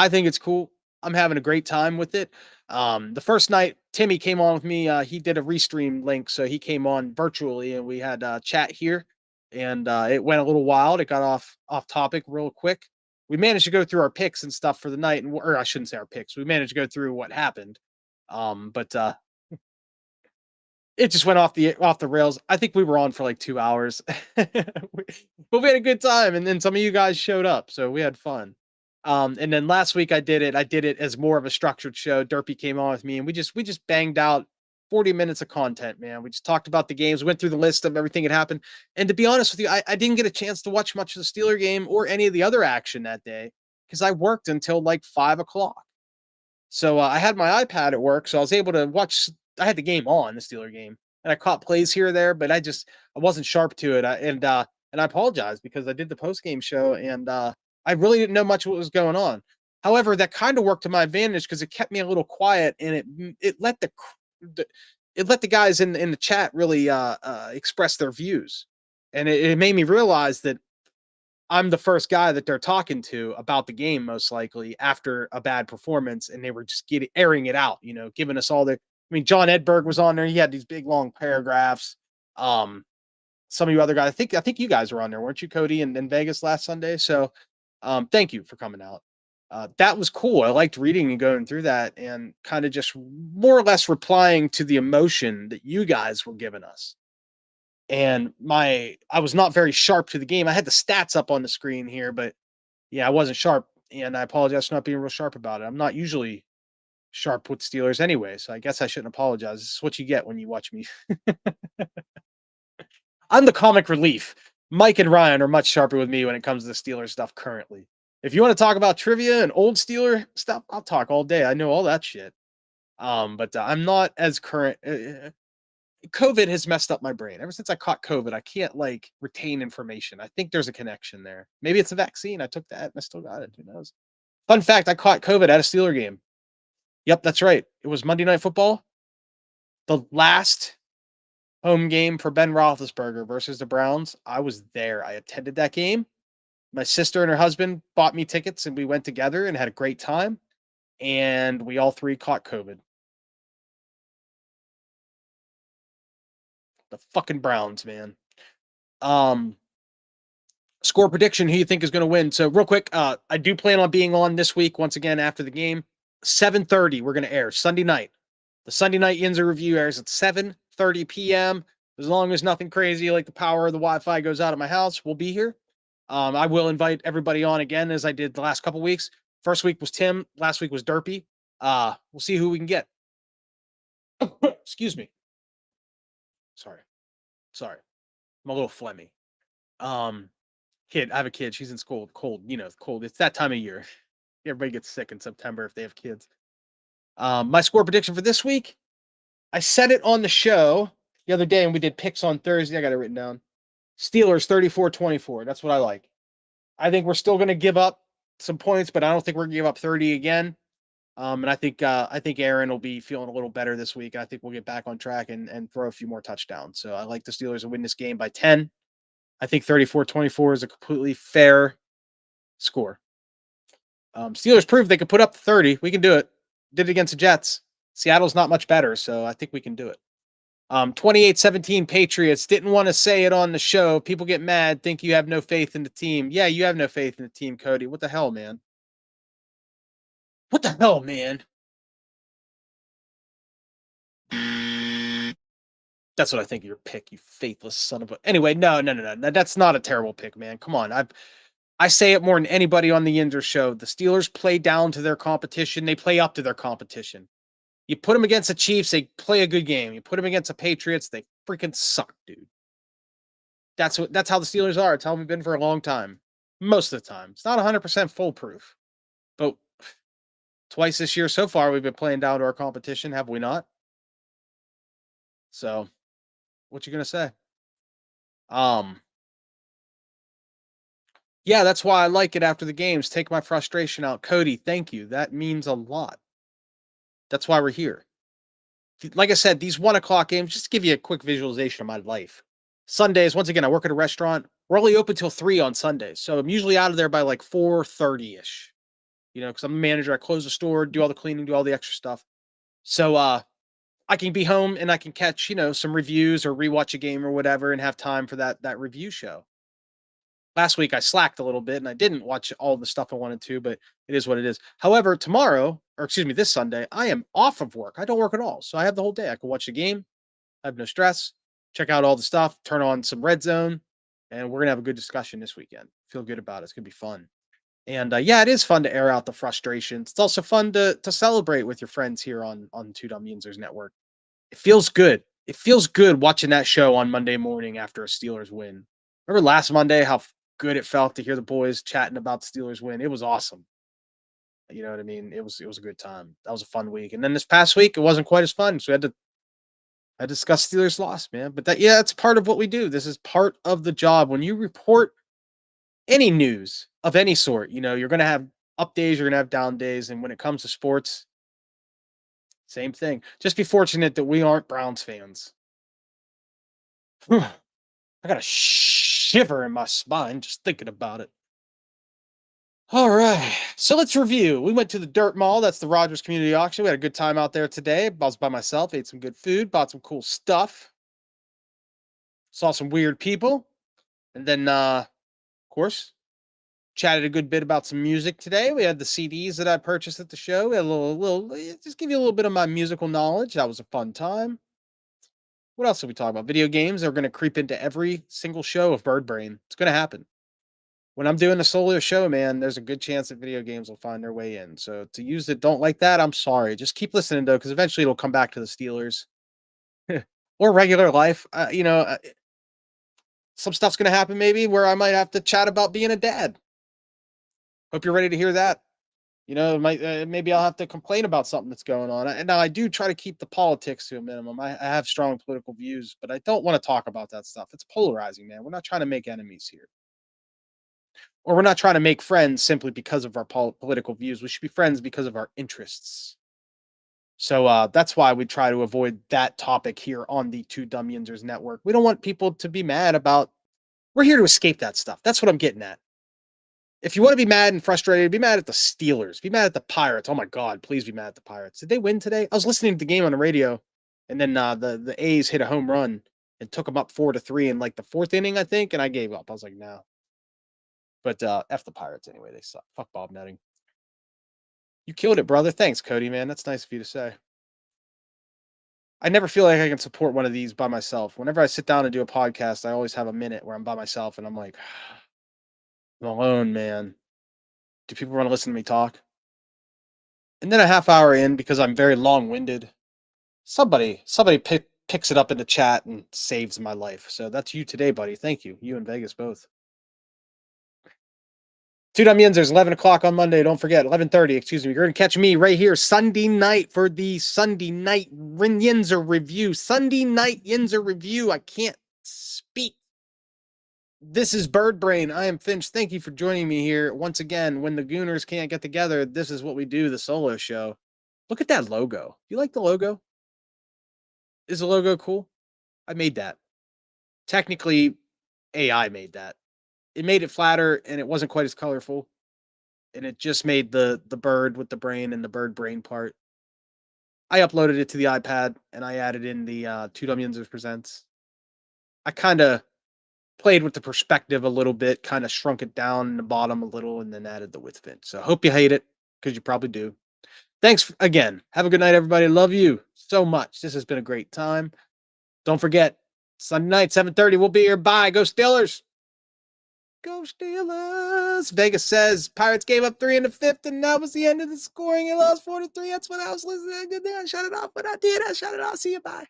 think it's cool. I'm having a great time with it. The first night, Timmy came on with me. He did a restream link, so he came on virtually, and we had chat here, and it went a little wild. It got off topic real quick. We managed to go through our picks and stuff for the night, or I shouldn't say our picks. We managed to go through what happened, but it just went off the rails. I think we were on for like 2 hours, but we had a good time, and then some of you guys showed up, so we had fun. And then last week I did it as more of a structured show. Derpy came on with me, and we just banged out 40 minutes of content, man. We just talked about the games, went through the list of everything that happened. And to be honest with you, I didn't get a chance to watch much of the Steeler game or any of the other action that day because I worked until like 5 o'clock. So I had my iPad at work, so I was able to watch. I had the game on, the Steeler game, and I caught plays here or there, but I wasn't sharp to it. And I apologize because I did the post game show, and I really didn't know much what was going on. However, that kind of worked to my advantage because it kept me a little quiet, and it let the guys in the chat really express their views, and it made me realize that I'm the first guy that they're talking to about the game, most likely after a bad performance, and they were just airing it out, giving us all the. I mean, John Edberg was on there. He had these big long paragraphs. Some of you other guys, I think you guys were on there, weren't you, Cody, in Vegas last Sunday? So, thank you for coming out. That was cool. I liked reading and going through that, and kind of just more or less replying to the emotion that you guys were giving us. And I was not very sharp to the game. I had the stats up on the screen here, but yeah, I wasn't sharp, and I apologize for not being real sharp about it. I'm not usually sharp with Steelers anyway, so I guess I shouldn't apologize. This is what you get when you watch me. I'm the comic relief. Mike and Ryan are much sharper with me when it comes to the Steelers stuff currently. If you want to talk about trivia and old Steeler stuff, I'll talk all day. I know all that shit. But I'm not as current. COVID has messed up my brain. Ever since I caught COVID, I can't like retain information. I think there's a connection there. Maybe it's a vaccine. I took that and I still got it. Who knows? Fun fact, I caught COVID at a Steeler game. Yep, that's right. It was Monday Night Football. The last home game for Ben Roethlisberger versus the Browns. I was there. I attended that game. My sister and her husband bought me tickets, and we went together and had a great time. And we all three caught COVID. The fucking Browns, man. Score prediction, who you think is going to win? So real quick, I do plan on being on this week once again after the game. 7:30, we're going to air Sunday night. The Sunday night Yinzer review airs at 7:30 p.m. As long as nothing crazy like the power of the Wi-Fi goes out of my house, we'll be here. I will invite everybody on again as I did the last couple weeks. First week was Tim. Last week was Derpy. We'll see who we can get. Excuse me. Sorry. I'm a little phlegmy. I have a kid. She's in school. Cold. Cold. It's that time of year. Everybody gets sick in September if they have kids. My score prediction for this week, I said it on the show the other day, and we did picks on Thursday. I got it written down. Steelers 34-24. That's what I like. I think we're still going to give up some points, but I don't think we're going to give up 30 again. And I think Aaron will be feeling a little better this week. I think we'll get back on track and throw a few more touchdowns. So I like the Steelers to win this game by 10. I think 34-24 is a completely fair score. Steelers proved they could put up 30. We can do it. Did it against the Jets. Seattle's not much better, so I think we can do it. 28-17 Patriots. Didn't want to say it on the show. People get mad, think you have no faith in the team. Yeah, you have no faith in the team, Cody. What the hell, man? What the hell, man? That's what I think of your pick, you faithless son of a... Anyway, no. That's not a terrible pick, man. Come on. I say it more than anybody on the Yinzer show. The Steelers play down to their competition. They play up to their competition. You put them against the Chiefs, they play a good game. You put them against the Patriots, they freaking suck, dude. That's how the Steelers are. It's how they've been for a long time. Most of the time. It's not 100% foolproof. But twice this year so far, we've been playing down to our competition, have we not? So, what you gonna say? Yeah, that's why I like it after the games. Take my frustration out. Cody, thank you. That means a lot. That's why we're here. Like I said, these 1 o'clock games, just to give you a quick visualization of my life. Sundays, once again, I work at a restaurant. We're only open till 3 on Sundays. So I'm usually out of there by like 4:30-ish. Because I'm a manager. I close the store, do all the cleaning, do all the extra stuff. So I can be home and I can catch, some reviews or rewatch a game or whatever and have time for that review show. Last week I slacked a little bit and I didn't watch all the stuff I wanted to, but it is what it is. However, this Sunday, I am off of work. I don't work at all. So I have the whole day. I can watch the game. I have no stress. Check out all the stuff, turn on some Red Zone, and we're going to have a good discussion this weekend. Feel good about it. It's going to be fun. And it is fun to air out the frustrations. It's also fun to celebrate with your friends here on Two Dumb Yinzers Network. It feels good. It feels good watching that show on Monday morning after a Steelers win. Remember last Monday how good it felt to hear the boys chatting about the Steelers win? It was awesome. You know what I mean? It was a good time. That was a fun week. And then this past week, it wasn't quite as fun. So I discussed Steelers loss, man. But that's part of what we do. This is part of the job. When you report any news of any sort, you're going to have up days, you're going to have down days. And when it comes to sports, same thing. Just be fortunate that we aren't Browns fans. I got a shiver in my spine just thinking about it. All right, so let's review. We went to the Dirt Mall. That's the Rogers Community Auction. We had a good time out there today. I was by myself, ate some good food, bought some cool stuff. Saw some weird people. And then, of course, chatted a good bit about some music today. We had the CDs that I purchased at the show. We had just give you a little bit of my musical knowledge. That was a fun time. What else did we talk about? Video games are going to creep into every single show of Bird Brain. It's going to happen. When I'm doing a solo show, man, there's a good chance that video games will find their way in. So to use that don't like that, I'm sorry. Just keep listening, though, because eventually it'll come back to the Steelers. Or regular life. Some stuff's going to happen maybe where I might have to chat about being a dad. Hope you're ready to hear that. Maybe I'll have to complain about something that's going on. And now I do try to keep the politics to a minimum. I have strong political views, but I don't want to talk about that stuff. It's polarizing, man. We're not trying to make enemies here. Or we're not trying to make friends simply because of our political views. We should be friends because of our interests. So that's why we try to avoid that topic here on the Two Dumb Yinzers Network. We don't want people to be mad about... We're here to escape that stuff. That's what I'm getting at. If you want to be mad and frustrated, be mad at the Steelers. Be mad at the Pirates. Oh my God, please be mad at the Pirates. Did they win today? I was listening to the game on the radio, and then the A's hit a home run, and took them up 4-3 in like the 4th inning, I think, and I gave up. I was like, no. But F the Pirates anyway. They suck. Fuck Bob Nutting. You killed it, brother. Thanks, Cody, man. That's nice of you to say. I never feel like I can support one of these by myself. Whenever I sit down and do a podcast, I always have a minute where I'm by myself and I'm like, I'm alone, man. Do people want to listen to me talk? And then a half hour in, because I'm very long-winded, somebody picks it up in the chat and saves my life. So that's you today, buddy. Thank you. You and Vegas both. Two Dumb Yinzers, 11 o'clock on Monday. Don't forget, 11:30, excuse me. You're going to catch me right here Sunday night for the Sunday night Yinzer review. Sunday night Yinzer review. I can't speak. This is Bird Brain. I am Finch. Thank you for joining me here. Once again, when the Gooners can't get together, this is what we do, the solo show. Look at that logo. You like the logo? Is the logo cool? I made that. Technically, AI made that. It made it flatter and it wasn't quite as colorful. And it just made the bird with the brain and the bird brain part. I uploaded it to the iPad and I added in the Two Dumb Yinzers Presents. I kind of played with the perspective a little bit, kind of shrunk it down in the bottom a little, and then added the width fin. So I hope you hate it, because you probably do. Thanks again. Have a good night, everybody. Love you so much. This has been a great time. Don't forget, Sunday night, 7:30, we'll be here. Bye. Go Steelers. Go Steelers. Vegas says Pirates gave up 3 in the 5th, and that was the end of the scoring. It lost 4-3. That's what I was listening to. I shut it off. But I did. I shut it off. See you. Bye.